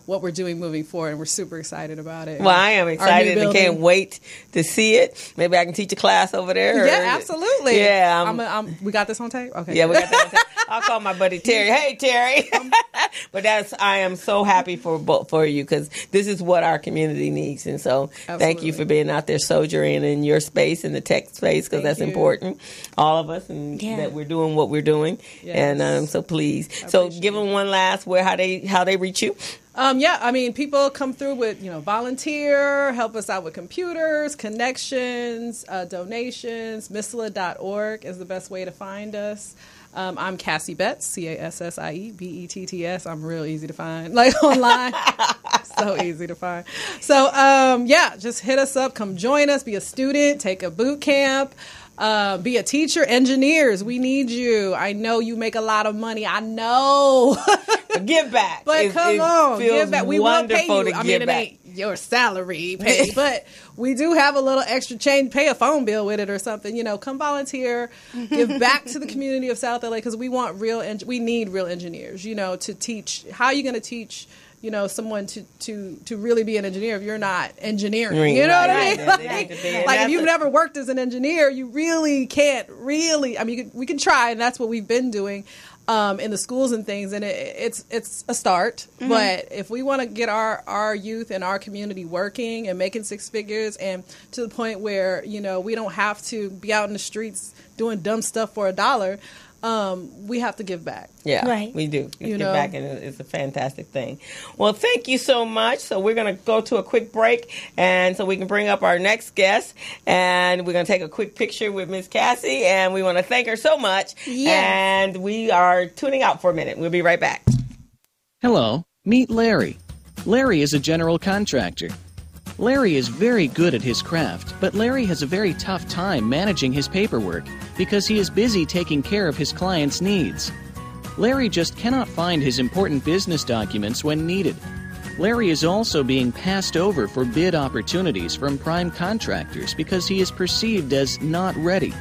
Speaker 7: what we're doing moving forward, and we're super excited about it.
Speaker 3: Well, I am excited and can't wait to see it. Maybe I can teach a class over there.
Speaker 7: Yeah, absolutely. Yeah, we got this on tape? Okay.
Speaker 3: Yeah, we got that on tape. I'll call my buddy Terry. Hey, Terry. But I am so happy for you because this is what our community needs. And so thank you for being out there soldiering in your space, in the tech space, because that's important. All of us, and that we're doing what we're doing. Yes. And I'm so pleased. So give them one last how they reach you.
Speaker 7: People come through with, volunteer, help us out with computers, connections, donations. Misla.org is the best way to find us. I'm Cassie Betts, CassieBetts. I'm real easy to find, like online. So easy to find. So, just hit us up. Come join us. Be a student. Take a boot camp. Be a teacher. Engineers, we need you. I know you make a lot of money. I know.
Speaker 3: Give back.
Speaker 7: But come on, give back. We will pay you. I mean, it
Speaker 3: back.
Speaker 7: ain't your salary pay, but we do have a little extra change. Pay a phone bill with it or something. Come volunteer. Give back to the community of South LA, because we want we need real engineers. To teach. How are you going to teach? Someone to really be an engineer if you're not engineering. You know what I mean? Like if you've never worked as an engineer, you really can't really. I mean, we can try, and that's what we've been doing in the schools and things, and it's a start. Mm-hmm. But if we want to get our youth and our community working and making six figures, and to the point where we don't have to be out in the streets doing dumb stuff for $1. We have to give back.
Speaker 3: Yeah, right. We do. Give back, and it's a fantastic thing. Well, thank you so much. So we're going to go to a quick break, and so we can bring up our next guest, and we're going to take a quick picture with Miss Cassie, and we want to thank her so much. Yes. And we are tuning out for a minute. We'll be right back.
Speaker 5: Hello, meet Larry. Larry is a general contractor. Larry is very good at his craft, but Larry has a very tough time managing his paperwork because he is busy taking care of his clients' needs. Larry just cannot find his important business documents when needed. Larry is also being passed over for bid opportunities from prime contractors because he is perceived as not ready.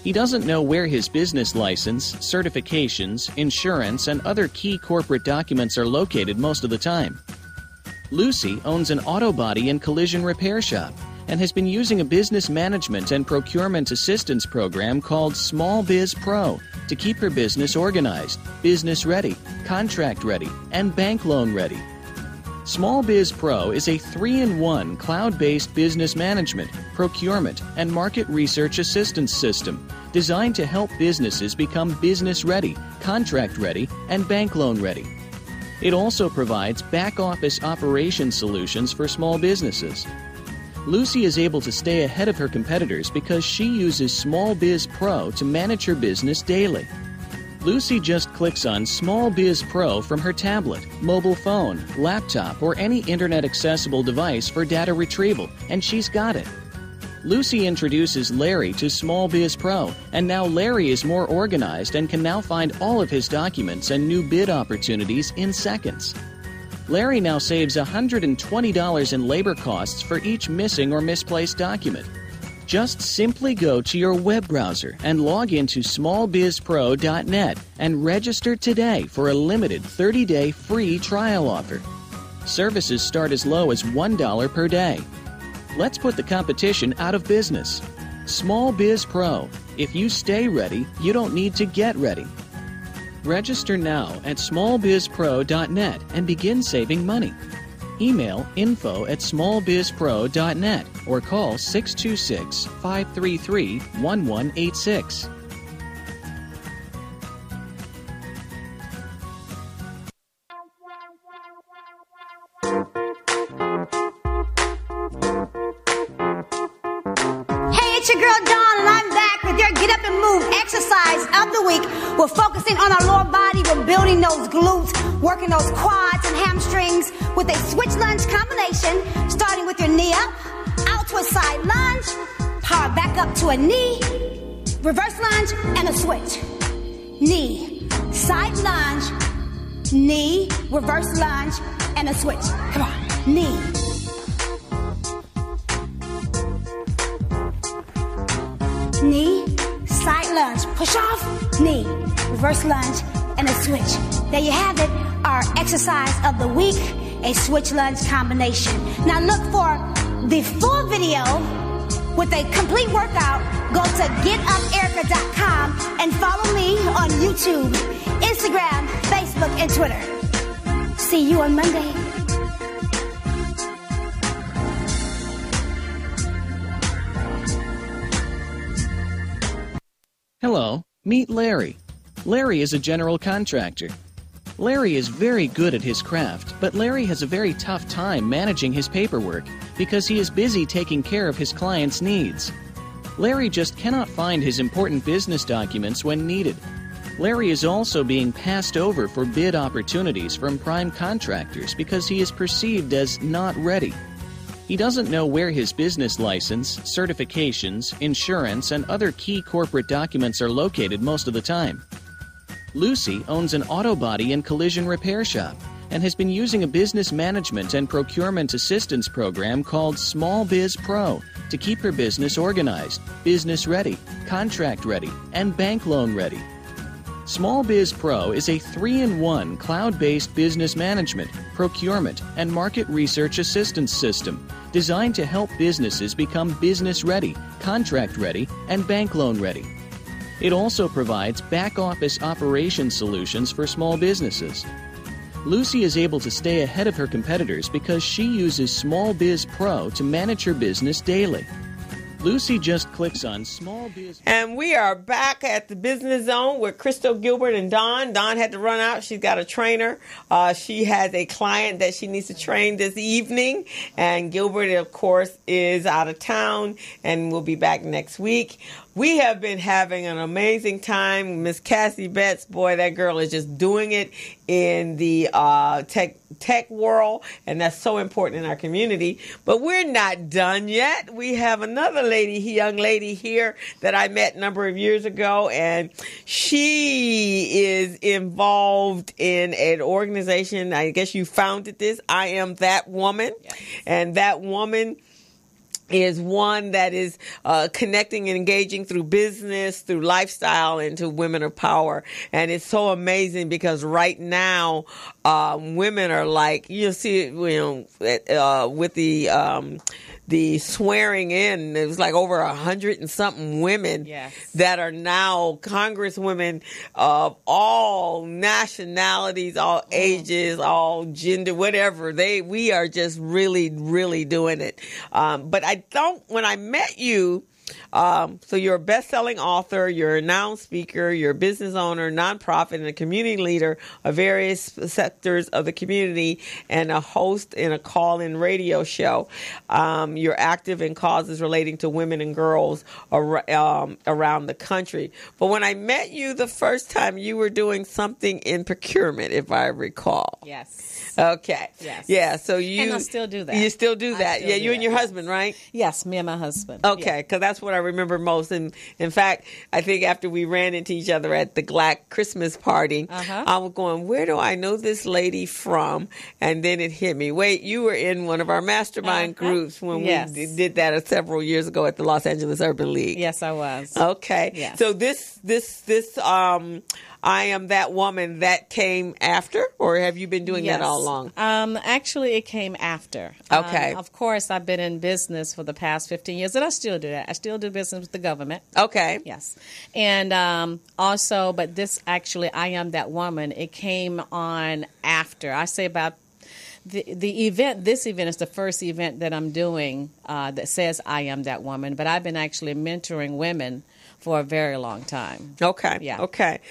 Speaker 5: He doesn't know where his business license, certifications, insurance, and other key corporate documents are located most of the time. Lucy owns an auto body and collision repair shop and has been using a business management and procurement assistance program called Small Biz Pro to keep her business organized, business ready, contract ready, and bank loan ready. Small Biz Pro is a 3-in-1 cloud-based business management, procurement, and market research assistance system designed to help businesses become business ready, contract ready, and bank loan ready. It also provides back-office operation solutions for small businesses. Lucy is able to stay ahead of her competitors because she uses Small Biz Pro to manage her business daily. Lucy just clicks on Small Biz Pro from her tablet, mobile phone, laptop, or any internet-accessible device for data retrieval, and she's got it. Lucy introduces Larry to Small Biz Pro, and now Larry is more organized and can now find all of his documents and new bid opportunities in seconds. Larry now saves $120 in labor costs for each missing or misplaced document. Just simply go to your web browser and log into smallbizpro.net and register today for a limited 30-day free trial offer. Services start as low as $1 per day. Let's put the competition out of business. Small Biz Pro. If you stay ready, you don't need to get ready. Register now at smallbizpro.net and begin saving money. Email info@smallbizpro.net or call 626-533-1186.
Speaker 4: We're focusing on our lower body. We're building those glutes, working those quads and hamstrings with a switch lunge combination, starting with your knee up, out to a side lunge, power back up to a knee, reverse lunge, and a switch. Knee, side lunge, knee, reverse lunge, and a switch. Come on, knee. Knee, side lunge, push off, knee, reverse lunge, and a switch. There you have it, our exercise of the week, a switch lunge combination. Now look for the full video with a complete workout. Go to getuperica.com and follow me on YouTube, Instagram, Facebook, and Twitter. See you on Monday.
Speaker 5: Hello, meet Larry. Larry is a general contractor. Larry is very good at his craft, but Larry has a very tough time managing his paperwork because he is busy taking care of his clients' needs. Larry just cannot find his important business documents when needed. Larry is also being passed over for bid opportunities from prime contractors because he is perceived as not ready. He doesn't know where his business license, certifications, insurance, and other key corporate documents are located most of the time. Lucy owns an auto body and collision repair shop and has been using a business management and procurement assistance program called Small Biz Pro to keep her business organized, business ready, contract ready, and bank loan ready. Small Biz Pro is a 3-in-1 cloud-based business management, procurement, and market research assistance system designed to help businesses become business ready, contract ready, and bank loan ready. It also provides back-office operation solutions for small businesses. Lucy is able to stay ahead of her competitors because she uses Small Biz Pro to manage her business daily. Lucy just clicks on Small Biz.
Speaker 3: And we are back at the Business Zone with Crystal, Gilbert, and Dawn. Dawn had to run out. She's got a trainer. She has a client that she needs to train this evening. And Gilbert, of course, is out of town and will be back next week. We have been having an amazing time. Miss Cassie Betts, boy, that girl is just doing it in the tech world, and that's so important in our community. But we're not done yet. We have another young lady here that I met a number of years ago, and she is involved in an organization. I guess you founded this, I Am That Woman. Yes. And that woman is one that is connecting and engaging through business, through lifestyle, and to women of power. And it's so amazing because right now, women are like, you'll see it, with the swearing in, it was like over 100 and something women that are now congresswomen of all nationalities, all ages, all gender, whatever. We are just really, really doing it. But when I met you, so you're a best-selling author, you're a renowned speaker, you're a business owner, nonprofit, and a community leader of various sectors of the community, and a host in a call-in radio show. You're active in causes relating to women and girls around the country. But when I met you the first time, you were doing something in procurement, if I recall.
Speaker 8: Yes.
Speaker 3: Okay.
Speaker 8: Yes.
Speaker 3: Yeah. So
Speaker 8: and I still do that.
Speaker 3: You still do that. Yeah. You and your husband, right?
Speaker 8: Yes. Me and my husband.
Speaker 3: Okay. Because that's what I remember most. And in fact, I think after we ran into each other at the Black Christmas party, I was going, where do I know this lady from? And then it hit me. Wait, you were in one of our mastermind groups when we did that several years ago at the Los Angeles Urban League.
Speaker 8: Yes, I was.
Speaker 3: Okay.
Speaker 8: Yes.
Speaker 3: So this I Am That Woman, that came after, or have you been doing that all along?
Speaker 8: Actually, it came after.
Speaker 3: Okay.
Speaker 8: Of course, I've been in business for the past 15 years, and I still do that. I still do business with the government.
Speaker 3: Okay.
Speaker 8: Yes. And also, but this actually, I Am That Woman, it came on after. I say about the event. This event is the first event that I'm doing that says I Am That Woman, but I've been actually mentoring women for a very long time.
Speaker 3: Okay.
Speaker 8: Yeah.
Speaker 3: Okay.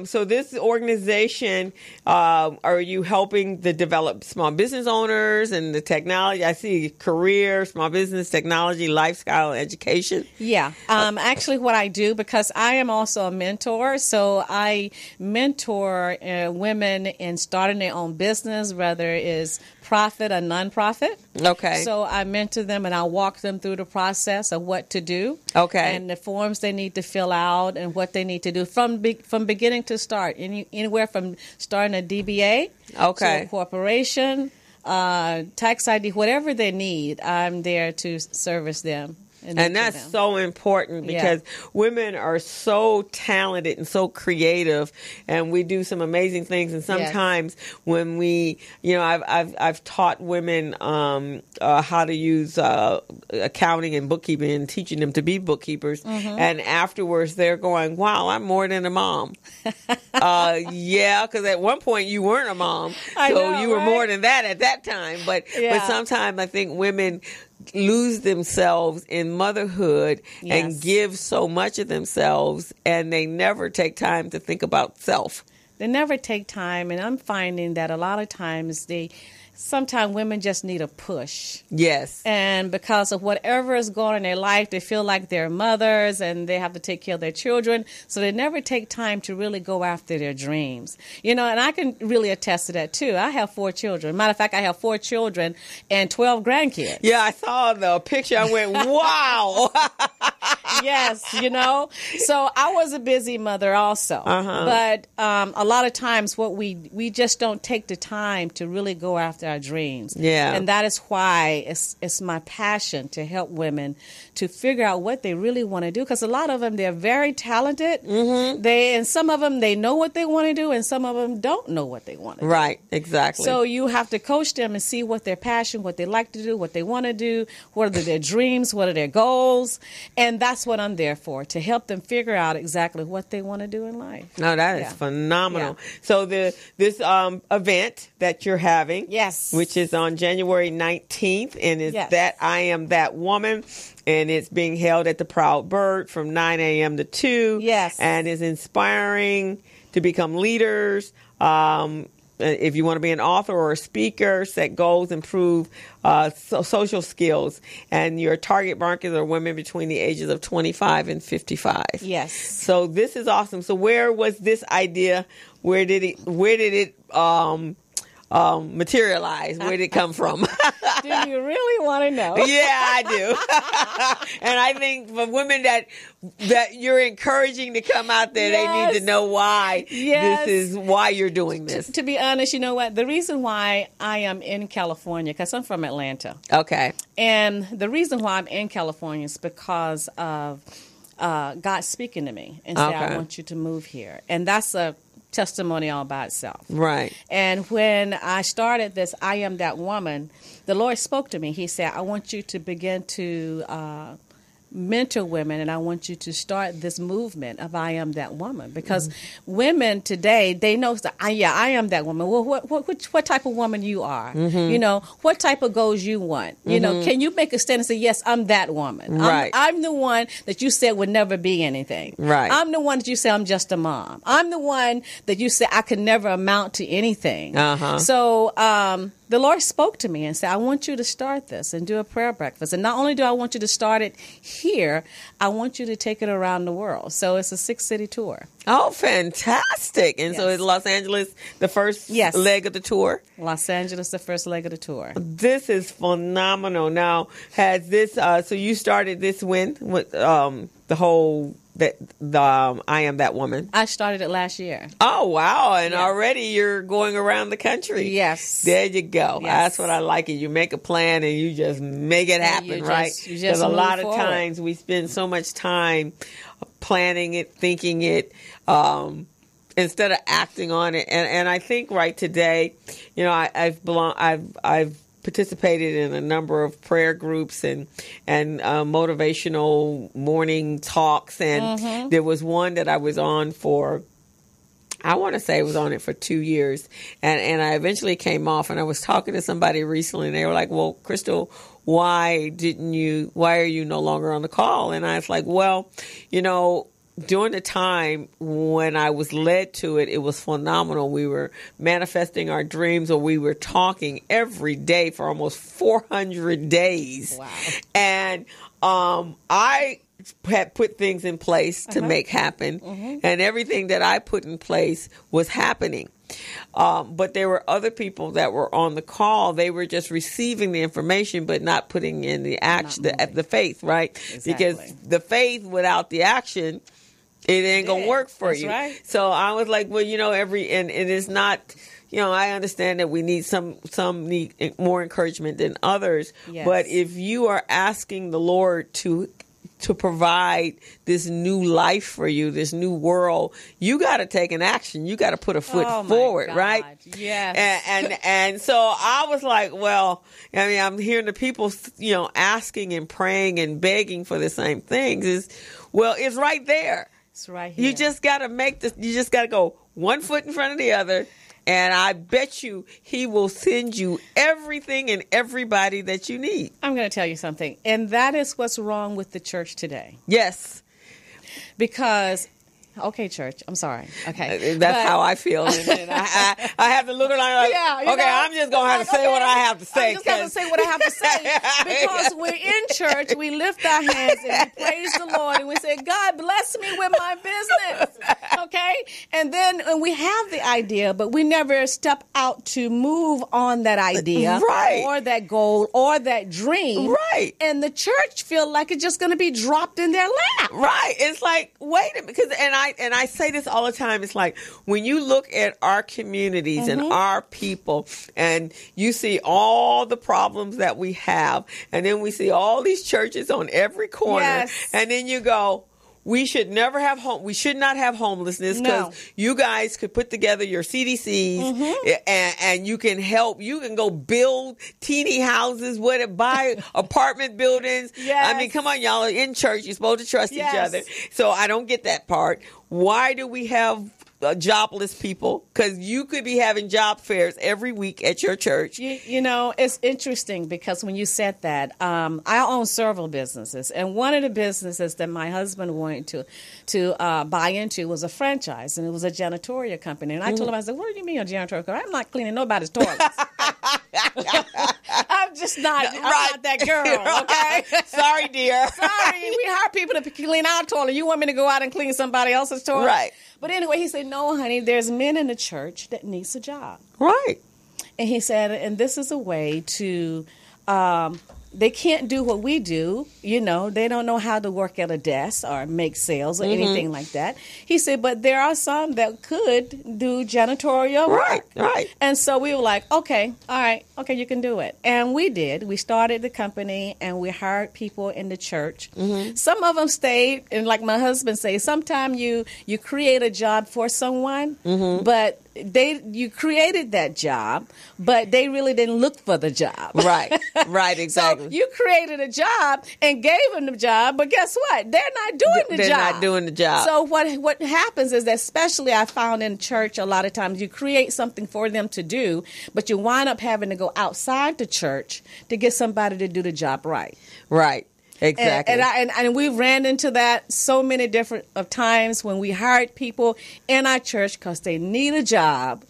Speaker 3: So this organization, are you helping to develop small business owners and the technology? I see career, small business, technology, lifestyle, education.
Speaker 8: Yeah. Actually, what I do, because I am also a mentor, so I mentor women in starting their own business, whether it is profit or nonprofit.
Speaker 3: Okay.
Speaker 8: So I mentor them and I walk them through the process of what to do.
Speaker 3: Okay.
Speaker 8: And the forms they need to fill out and what they need to do from beginning to start. Anywhere from starting a DBA to a corporation, tax ID, whatever they need, I'm there to service them.
Speaker 3: And that's so important because women are so talented and so creative, and we do some amazing things. And sometimes when we, I've taught women how to use accounting and bookkeeping and teaching them to be bookkeepers. And afterwards they're going, wow, I'm more than a mom. Because at one point you weren't a mom. So you were more than that at that time. But sometimes I think women lose themselves in motherhood and give so much of themselves, and they never take time to think about self.
Speaker 8: They never take time, and I'm finding that a lot of times they sometimes women just need a push.
Speaker 3: Yes.
Speaker 8: And because of whatever is going on in their life, they feel like they're mothers and they have to take care of their children. So they never take time to really go after their dreams. And I can really attest to that, too. I have 4 children. Matter of fact, I have 4 children and 12 grandkids.
Speaker 3: Yeah, I saw the picture. I went, wow.
Speaker 8: Yes, So I was a busy mother also. But a lot of times what we just don't take the time to really go after our dreams.
Speaker 3: Yeah.
Speaker 8: And that is why it's my passion to help women to figure out what they really want to do. Because a lot of them, they're very talented. And some of them, they know what they want to do, and some of them don't know what they want to do.
Speaker 3: Right, exactly.
Speaker 8: So you have to coach them and see what their passion, what they like to do, what they want to do, what are their dreams, what are their goals. And that's what I'm there for, to help them figure out exactly what they want to do in life.
Speaker 3: No, that is phenomenal. Yeah. So this event that you're having,
Speaker 8: yes,
Speaker 3: which is on January 19th, and is that I Am That Woman, and it's being held at the Proud Bird from 9 a.m. to 2.
Speaker 8: Yes.
Speaker 3: And is inspiring to become leaders. If you want to be an author or a speaker, set goals, improve social skills. And your target market are women between the ages of 25 and 55.
Speaker 8: Yes.
Speaker 3: So this is awesome. So where was this idea? Where did it materialize? Where did it come from?
Speaker 8: Do you really want to know?
Speaker 3: Yeah, I do. And I think for women that you're encouraging to come out there, they need to know why this is why you're doing this.
Speaker 8: To be honest, you know what? The reason why I am in California, because I'm from Atlanta.
Speaker 3: Okay.
Speaker 8: And the reason why I'm in California is because of God speaking to me and say, I want you to move here. And that's a testimony all by itself.
Speaker 3: Right.
Speaker 8: And when I started this I Am That Woman, the Lord spoke to me. He said, I want you to begin to mentor women, and I want you to start this movement of I Am That Woman, because women today, they know that I am that woman. Well, what type of woman you are, what type of goals you want, can you make a stand and say, yes, I'm that woman.
Speaker 3: Right.
Speaker 8: I'm the one that you said would never be anything.
Speaker 3: Right.
Speaker 8: I'm the one that you say I'm just a mom. I'm the one that you say I could never amount to anything. So the Lord spoke to me and said, I want you to start this and do a prayer breakfast. And not only do I want you to start it here, I want you to take it around the world. So it's a 6-city tour.
Speaker 3: Oh, fantastic. And so is Los Angeles the first leg of the tour?
Speaker 8: Los Angeles, the first leg of the tour.
Speaker 3: This is phenomenal. Now, has this, so you started this when? With the whole... I Am That Woman.
Speaker 8: I started it last year.
Speaker 3: Oh, wow. And already you're going around the country.
Speaker 8: Yes.
Speaker 3: There you go.
Speaker 8: Yes.
Speaker 3: That's what I like. You make a plan and you just make it happen, right? Because a lot of times we spend so much time planning it, thinking it, instead of acting on it. And I think right today, I've participated in a number of prayer groups and motivational morning talks, and there was one that I was on for, I want to say I was on it for 2 years, and I eventually came off, and I was talking to somebody recently, and they were like, well, Crystal, why are you no longer on the call? And I was like, well, during the time when I was led to it, it was phenomenal. We were manifesting our dreams, or we were talking every day for almost 400 days.
Speaker 8: Wow.
Speaker 3: And I had put things in place to make happen, and everything that I put in place was happening. But there were other people that were on the call. They were just receiving the information, but not putting in the action, the faith, right?
Speaker 8: Exactly.
Speaker 3: Because the faith without the action, it ain't gonna work for you.
Speaker 8: Right.
Speaker 3: So I was like, well, and it is not. I understand that we need some need more encouragement than others.
Speaker 8: Yes.
Speaker 3: But if you are asking the Lord to provide this new life for you, this new world, you got to take an action. You got to put a foot forward, right?
Speaker 8: Yes.
Speaker 3: And so I was like, well, I'm hearing the people, asking and praying and begging for the same things. It's right there.
Speaker 8: It's right here.
Speaker 3: You just got to you just got to go one foot in front of the other. And I bet you he will send you everything and everybody that you need.
Speaker 8: I'm going to tell you something. And that is what's wrong with the church today.
Speaker 3: Yes.
Speaker 8: Because Okay, church. I'm sorry. Okay.
Speaker 3: That's how I feel. And I have to look around like, I'm just going to have to say what I have to say.
Speaker 8: I just have to say what I have to say. Because we're in church, we lift our hands and we praise the Lord and we say, God, bless me with my business. Okay? And then we have the idea, but we never step out to move on that idea or that goal or that dream.
Speaker 3: Right.
Speaker 8: And the church feel like it's just going to be dropped in their lap.
Speaker 3: Right. It's like, wait a minute. Because, and I say this all the time. It's like when you look at our communities and our people and you see all the problems that we have, and then we see all these churches on every corner, and then you go, we should never have we should not have homelessness because you guys could put together your CDCs and you can help. You can go build teeny houses, buy apartment buildings. I mean, come on, y'all are in church. You're supposed to trust each other. So I don't get that part. Why do we have jobless people? Because you could be having job fairs every week at your church.
Speaker 8: You know, it's interesting because when you said that, I own several businesses, and one of the businesses that my husband wanted to buy into was a franchise, and it was a janitorial company. And I told him, I said, "What do you mean a janitorial company? I'm not cleaning nobody's toilets. I'm just not. I'm not that girl. Okay,
Speaker 3: sorry, dear.
Speaker 8: Sorry, we hire people to clean our toilet. You want me to go out and clean somebody else's toilet?
Speaker 3: Right.
Speaker 8: But anyway, he said, no, honey, there's men in the church that needs a job.
Speaker 3: Right.
Speaker 8: And he said, and this is a way to, they can't do what we do. You know, they don't know how to work at a desk or make sales or anything like that. He said, but there are some that could do janitorial work.
Speaker 3: Right.
Speaker 8: And so we were like, okay, all right, okay, you can do it. And we did. We started the company and we hired people in the church. Some of them stayed. And like my husband says, sometimes you create a job for someone, but you created that job, but they really didn't look for the job.
Speaker 3: Right, exactly.
Speaker 8: So you created a job and gave them the job, but guess what? They're not doing the job.
Speaker 3: They're not doing the job.
Speaker 8: So what happens is that, especially I found in church, a lot of times you create something for them to do, but you wind up having to go outside the church to get somebody to do the job right.
Speaker 3: Right. Exactly.
Speaker 8: And we ran into that so many different times when we hired people in our church because they need a job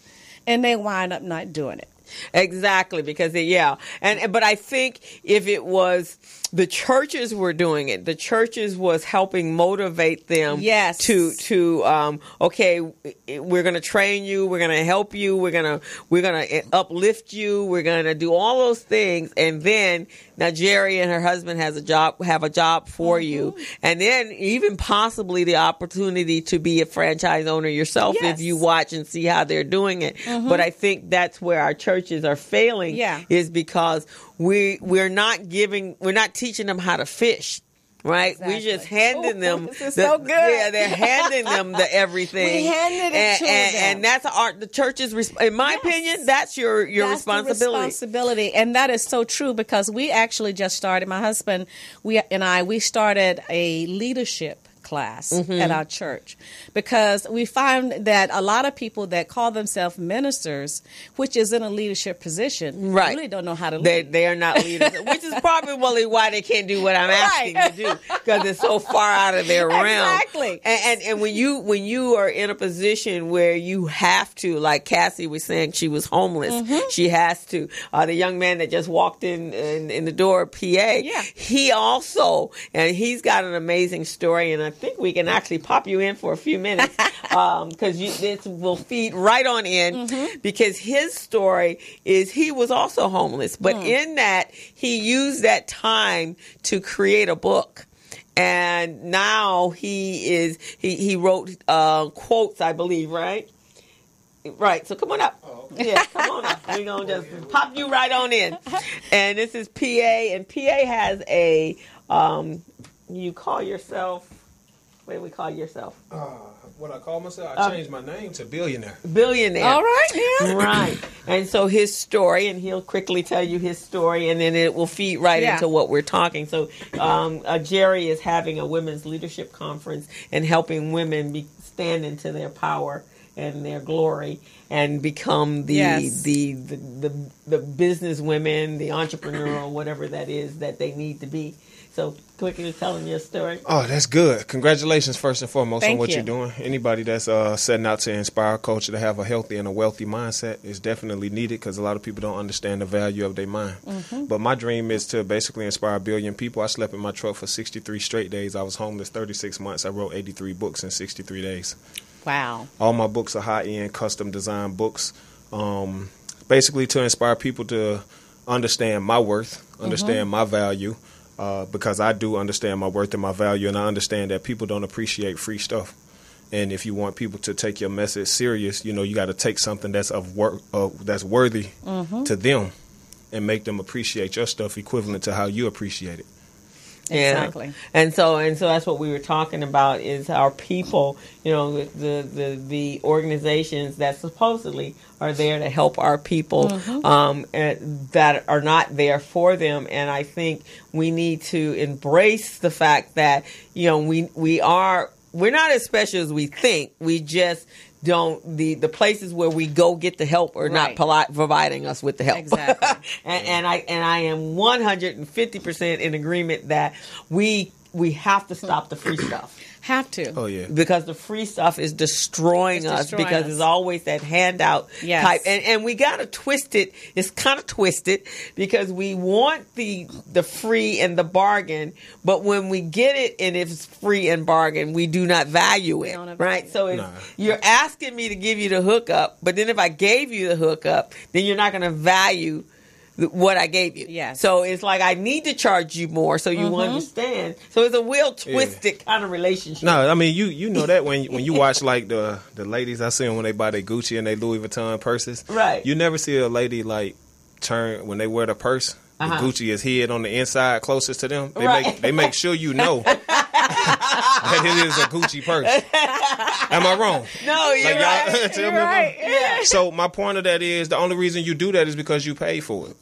Speaker 8: and they wind up not doing it.
Speaker 3: Exactly, because but I think if it was the churches were doing it, the churches was helping motivate them to okay, we're going to train you, we're going to help you, we're going to uplift you, we're going to do all those things, and then now Jerry and her husband have a job for you, and then even possibly the opportunity to be a franchise owner yourself if you watch and see how they're doing it. But I think that's where our churches are failing is because we're not teaching them how to fish. Right, exactly. We just handing them.
Speaker 8: This is so good.
Speaker 3: Yeah, they're handing them the everything.
Speaker 8: We handed it to them,
Speaker 3: and that's the church's. In my opinion, that's your responsibility.
Speaker 8: The responsibility, and that is so true because we actually just started. My husband, we started a leadership class at our church because we find that a lot of people that call themselves ministers, which is in a leadership position, really don't know how to lead.
Speaker 3: They are not leaders, which is probably why they can't do what I'm asking to do because it's so far out of their realm.
Speaker 8: Exactly.
Speaker 3: And when you are in a position where you have to, like Cassie was saying, she was homeless. She has to. The young man that just walked in the door, PA, he also, and he's got an amazing story, and I think we can actually pop you in for a few minutes because this will feed right on in because his story is he was also homeless, but in that he used that time to create a book. And now he wrote quotes, I believe, right? Right, so come on up. Oh, okay. Yeah, come on up. We're going to just pop you right on in. And this is PA, and PA has a, you call yourself... What do we call yourself?
Speaker 9: What I call myself? I changed my name to Billionaire.
Speaker 3: Billionaire.
Speaker 8: All right, yeah.
Speaker 3: Right. And so his story, and he'll quickly tell you his story, and then it will feed right into what we're talking. So Jerry is having a women's leadership conference and helping women stand into their power and their glory and become the
Speaker 8: Yes.
Speaker 3: the business women, the entrepreneurial, whatever that is that they need to be. So, quickly tell them your story.
Speaker 9: Oh, that's good. Congratulations, first and foremost,
Speaker 8: Thank
Speaker 9: on what
Speaker 8: you.
Speaker 9: you're doing. Anybody that's setting out to inspire culture to have a healthy and a wealthy mindset is definitely needed because a lot of people don't understand the value of their mind. But my dream is to basically inspire 1 billion people. I slept in my truck for 63 straight days. I was homeless 36 months. I wrote 83 books in 63 days.
Speaker 8: Wow.
Speaker 9: All my books are high-end, custom-designed books, basically to inspire people to understand my worth, understand my value, because I do understand my worth and my value, and I understand that people don't appreciate free stuff. And if you want people to take your message serious, you got to take something that's that's worthy to them and make them appreciate your stuff equivalent to how you appreciate it.
Speaker 8: Exactly.
Speaker 3: And so that's what we were talking about is our people, the organizations that supposedly are there to help our people that are not there for them. And I think we need to embrace the fact that, we're not as special as we think. We just don't, the places where we go get the help are not providing us with the help.
Speaker 8: Exactly.
Speaker 3: and I am 150% in agreement that we have to stop the free stuff.
Speaker 8: Have to.
Speaker 9: Oh, yeah.
Speaker 3: Because the free stuff is destroying us because it's always that handout type. And we got to twist it. It's kind of twisted because we want the free and the bargain, but when we get it and it's free and bargain, we do not value it, right? So you're asking me to give you the hookup, but then if I gave you the hookup, then you're not going to value what I gave you.
Speaker 8: Yes.
Speaker 3: So it's like I need to charge you more so you understand. So it's a real twisted kind of relationship.
Speaker 9: No, I mean you know that when you watch like the ladies I see them when they buy their Gucci and their Louis Vuitton purses.
Speaker 3: Right.
Speaker 9: You never see a lady like turn when they wear the purse. The Gucci is hid on the inside closest to them. They make sure you know that it is a Gucci purse. Am I wrong?
Speaker 3: No, you're right.
Speaker 9: Tell me
Speaker 8: right.
Speaker 3: Yeah.
Speaker 9: So my point of that is the only reason you do that is because you paid for it.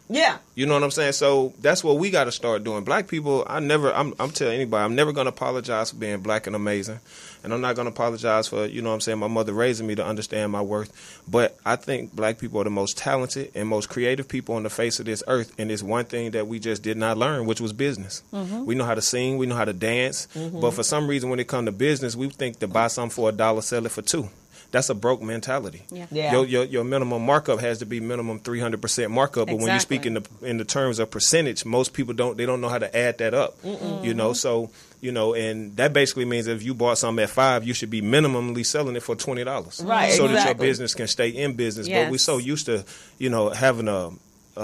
Speaker 3: Yeah.
Speaker 9: You know what I'm saying? So that's what we got to start doing. Black people, I'm telling anybody, I'm never going to apologize for being black and amazing. And I'm not going to apologize for, my mother raising me to understand my worth. But I think black people are the most talented and most creative people on the face of this earth. And it's one thing that we just did not learn, which was business. We know how to sing. We know how to dance. But for some reason, when it comes to business, we think to buy something for $1, sell it for $2. That's a broke mentality.
Speaker 3: Yeah.
Speaker 9: Your minimum markup has to be minimum 300% markup. But when you speak in the terms of percentage, most people don't know how to add that up. So and that basically means if you bought something at $5, you should be minimally selling it for $20.
Speaker 3: Right.
Speaker 9: So that your business can stay in business.
Speaker 8: Yes.
Speaker 9: But we're so used to, having a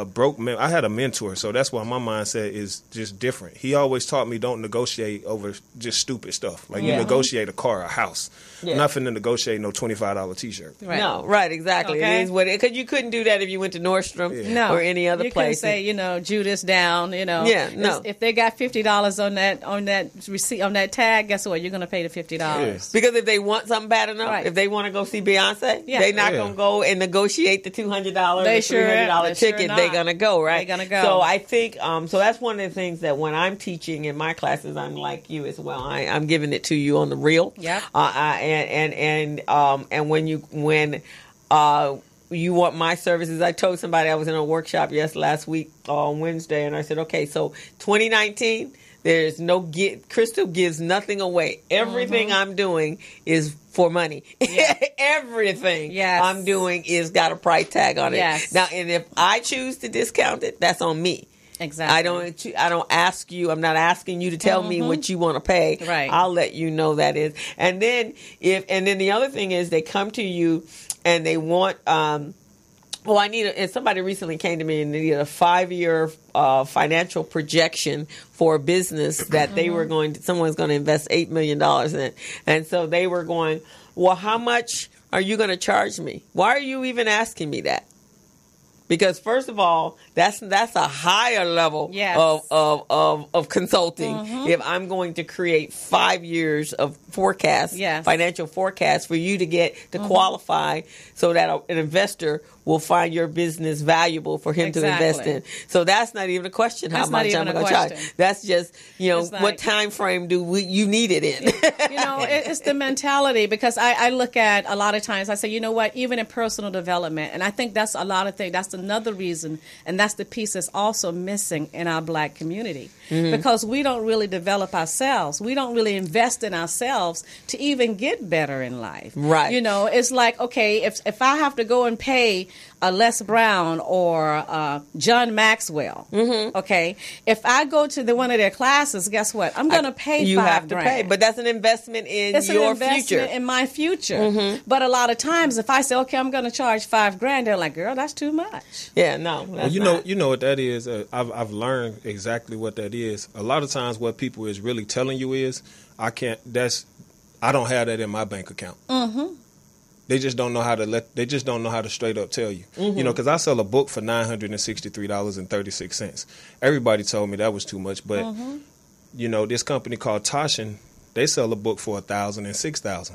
Speaker 9: broke man. I had a mentor, so that's why my mindset is just different. He always taught me don't negotiate over just stupid stuff. Like you negotiate a car, a house. I'm not finna negotiate no $25 T-shirt.
Speaker 8: Right.
Speaker 3: No, right, exactly.
Speaker 8: Okay.
Speaker 3: It is what because you couldn't do that if you went to Nordstrom
Speaker 8: No.
Speaker 3: or any other
Speaker 8: you
Speaker 3: place.
Speaker 8: You can say, Judas down,
Speaker 3: Yeah, no.
Speaker 8: If they got $50 on that receipt, on that tag, guess what? You're going to pay the $50.
Speaker 9: Yeah.
Speaker 3: Because if they want something bad enough,
Speaker 8: Right.
Speaker 3: if they want to go see Beyonce,
Speaker 8: Yeah.
Speaker 3: they're not
Speaker 9: Yeah.
Speaker 3: going to go and negotiate the $200
Speaker 8: They
Speaker 3: or
Speaker 8: sure-
Speaker 3: $300
Speaker 8: they sure
Speaker 3: ticket.
Speaker 8: not.
Speaker 3: They're going to go, right?
Speaker 8: They're gonna go.
Speaker 3: So I think, so that's one of the things that when I'm teaching in my classes, I'm like you as well. I'm giving it to you on the real.
Speaker 8: Yep.
Speaker 3: And when you want my services, I told somebody I was in a workshop last week on Wednesday, and I said, okay, so 2019, there's no Crystal gives nothing away. Everything I'm doing is for money.
Speaker 8: Yeah.
Speaker 3: Everything
Speaker 8: Yes.
Speaker 3: I'm doing is got a price tag on it.
Speaker 8: Yes.
Speaker 3: Now, and if I choose to discount it, that's on me.
Speaker 8: Exactly.
Speaker 3: I don't ask you. I'm not asking you to tell me what you want to pay.
Speaker 8: Right.
Speaker 3: I'll let you know that is. And then the other thing is they come to you and they want. And somebody recently came to me and they needed a 5-year financial projection for a business that they were someone's going to invest $8 million in. And so they were going, well, how much are you going to charge me? Why are you even asking me that? Because first of all, that's a higher level of consulting. If I'm going to create 5 years of forecast, financial forecast for you to get to qualify, so that an investor will find your business valuable for him to invest in. So that's not even a question how much I'm going to charge. That's just, what time frame do you need it in?
Speaker 8: It's the mentality, because I look at a lot of times, I say, you know what, even in personal development, and I think that's a lot of things, that's another reason, and that's the piece that's also missing in our black community, because we don't really develop ourselves. We don't really invest in ourselves to even get better in life.
Speaker 3: Right.
Speaker 8: It's like, okay, if I have to go and pay Les Brown or John Maxwell, okay, if I go to one of their classes, guess what? I'm going to pay
Speaker 3: you
Speaker 8: $5,000.
Speaker 3: Have to pay, but that's an investment in your future.
Speaker 8: In my future. But a lot of times, if I say, okay, I'm going to charge $5,000, they're like, girl, that's too much.
Speaker 3: Yeah, no.
Speaker 9: Well, you know what that is. I've learned exactly what that is. A lot of times, what people is really telling you is, I don't have that in my bank account. They just don't know how to They just don't know how to straight up tell you. Because I sell a book for $963.36. Everybody told me that was too much, but this company called Toshin, they sell a book for $1,000 and $6,000.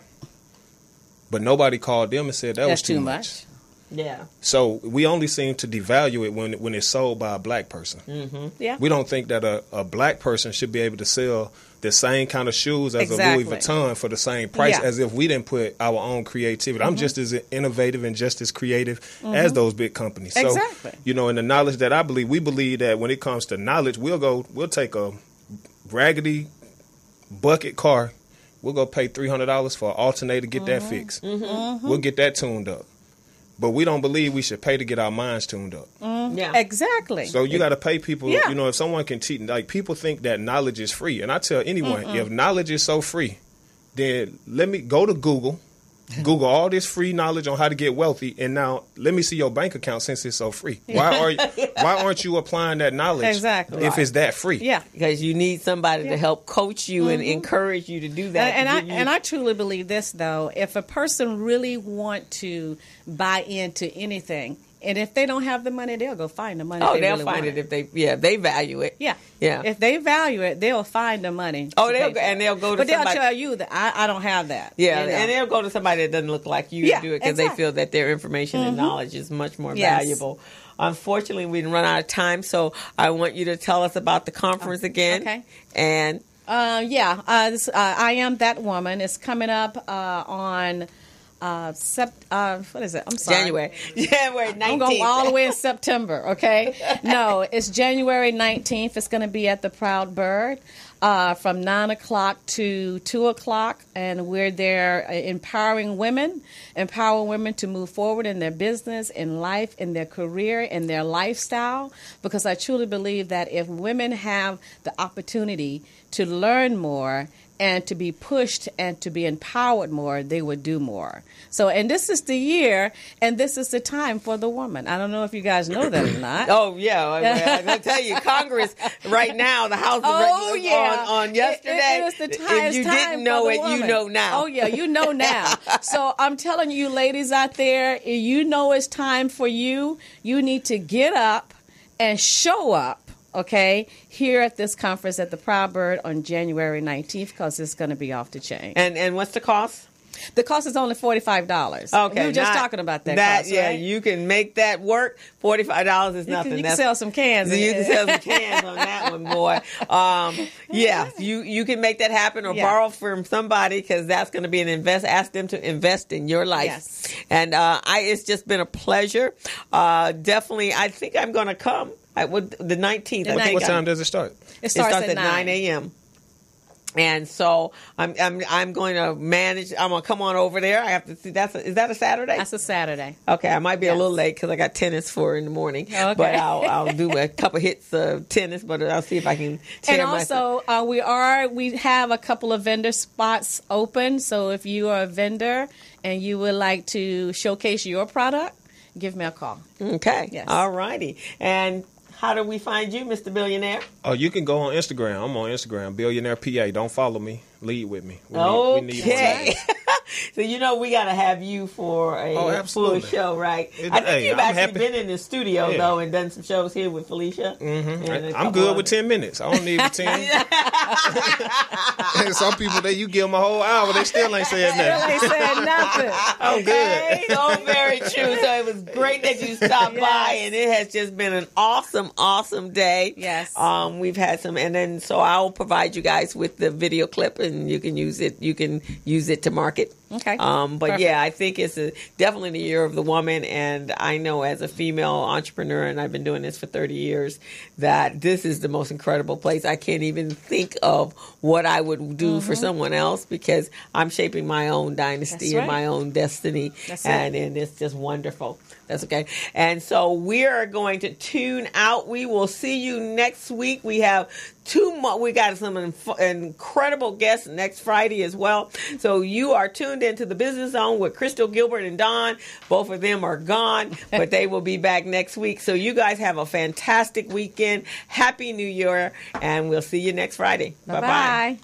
Speaker 9: But nobody called them and said that was too much.
Speaker 3: Yeah.
Speaker 9: So we only seem to devalue it when it's sold by a black person.
Speaker 8: Yeah.
Speaker 9: We don't think that a black person should be able to sell the same kind of shoes as a Louis Vuitton for the same price, as if we didn't put our own creativity. I'm just as innovative and just as creative as those big companies. So, in the knowledge that we believe that when it comes to knowledge, we'll take a raggedy bucket car, we'll go pay $300 for an alternator, get that fixed. We'll get that tuned up. But we don't believe we should pay to get our minds tuned up.
Speaker 3: Yeah,
Speaker 8: exactly.
Speaker 9: So you got to pay people. If someone can teach, like people think that knowledge is free, and I tell anyone, if knowledge is so free, then let me go to Google all this free knowledge on how to get wealthy, and now let me see your bank account since it's so free. Why aren't you applying that knowledge if it's that free?
Speaker 3: Yeah, because you need somebody to help coach you and encourage you to do that.
Speaker 8: And I truly believe this, though. If a person really want to buy into anything, and if they don't have the money, they'll go find the money.
Speaker 3: They'll find it if they value it.
Speaker 8: Yeah.
Speaker 3: If
Speaker 8: they value it, they'll find the money.
Speaker 3: They'll go to somebody.
Speaker 8: But they'll tell you that I don't have that.
Speaker 3: Yeah, and they'll go to somebody that doesn't look like you to do it because they feel that their information and knowledge is much more valuable. Unfortunately, we didn't run out of time, so I want you to tell us about the conference again.
Speaker 8: Okay.
Speaker 3: And
Speaker 8: I Am That Woman is coming up on. What is it? I'm sorry.
Speaker 3: January 19th.
Speaker 8: I'm going all the way in September, okay? No, it's January 19th. It's going to be at the Proud Bird from 9 o'clock to 2 o'clock. And we're there empowering women to move forward in their business, in life, in their career, in their lifestyle. Because I truly believe that if women have the opportunity to learn more and to be pushed and to be empowered more, they would do more. So, and this is the year, and this is the time for the woman. I don't know if you guys know that or not.
Speaker 3: Oh, yeah. I'm going to tell you, Congress right now, the House on yesterday.
Speaker 8: It is the time.
Speaker 3: If you didn't know it, you know now.
Speaker 8: Oh, yeah, you know now. So I'm telling you, ladies out there, you know it's time for you. You need to get up and show up. Okay, here at this conference at the Proud Bird on January 19th, because it's going to be off the chain.
Speaker 3: And what's the cost?
Speaker 8: The cost is only $45.
Speaker 3: Okay,
Speaker 8: we were just talking about that cost, right?
Speaker 3: You can make that work. $45 is nothing.
Speaker 8: You can sell some cans.
Speaker 3: You can sell some cans on that one, boy. You can make that happen or borrow from somebody, because that's going to be an invest. Ask them to invest in your life.
Speaker 8: Yes.
Speaker 3: And it's just been a pleasure. Definitely, I think I'm going to come. The 19th.
Speaker 9: What time does it start?
Speaker 8: It starts at
Speaker 3: 9 a.m. And so I'm going to manage. I'm going to come on over there. I have to see. Is that a Saturday?
Speaker 8: That's a Saturday.
Speaker 3: Okay, I might be a little late because I got tennis in the morning.
Speaker 8: Okay.
Speaker 3: But I'll do a couple hits of tennis. But I'll see if I can.
Speaker 8: And also, we have a couple of vendor spots open. So if you are a vendor and you would like to showcase your product, give me a call.
Speaker 3: Okay.
Speaker 8: Yes.
Speaker 3: All righty. And how do we find you, Mr. Billionaire?
Speaker 9: Oh, you can go on Instagram. I'm on Instagram, Billionaire PA. Don't follow me. Lead with me. We need
Speaker 3: okay. So we got to have you for a full show, right? I think you've actually been in the studio though and done some shows here with Felicia.
Speaker 9: Mm-hmm. I'm good with 10 minutes. I don't need 10. And some people that you give them a whole hour, they still ain't said nothing.
Speaker 8: They said nothing.
Speaker 9: I'm good.
Speaker 3: So very true. So it was great that you stopped by, and it has just been an awesome day.
Speaker 8: Yes.
Speaker 3: We've had some, and then so I'll provide you guys with the video clip, and you can use it. You can use it to market.
Speaker 8: Okay.
Speaker 3: But
Speaker 8: Perfect.
Speaker 3: yeah, I think it's definitely the year of the woman, and I know as a female entrepreneur, and I've been doing this for 30 years, that this is the most incredible place. I can't even think of what I would do for someone else because I'm shaping my own dynasty and my own destiny, and it's just wonderful. That's okay. And so we are going to tune out. We will see you next week. We have 2 more. We got some incredible guests next Friday as well. So you are tuned into the Business Zone with Crystal, Gilbert, and Dawn. Both of them are gone, but they will be back next week. So you guys have a fantastic weekend. Happy New Year, and we'll see you next Friday. Bye-bye.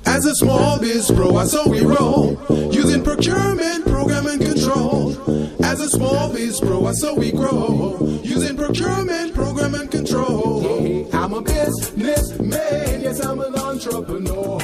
Speaker 2: As a small biz pro, so we roll, using procurement, program, and control. As a small biz pro, so we grow, using procurement, program, and control. I'm a businessman, yes, I'm an entrepreneur.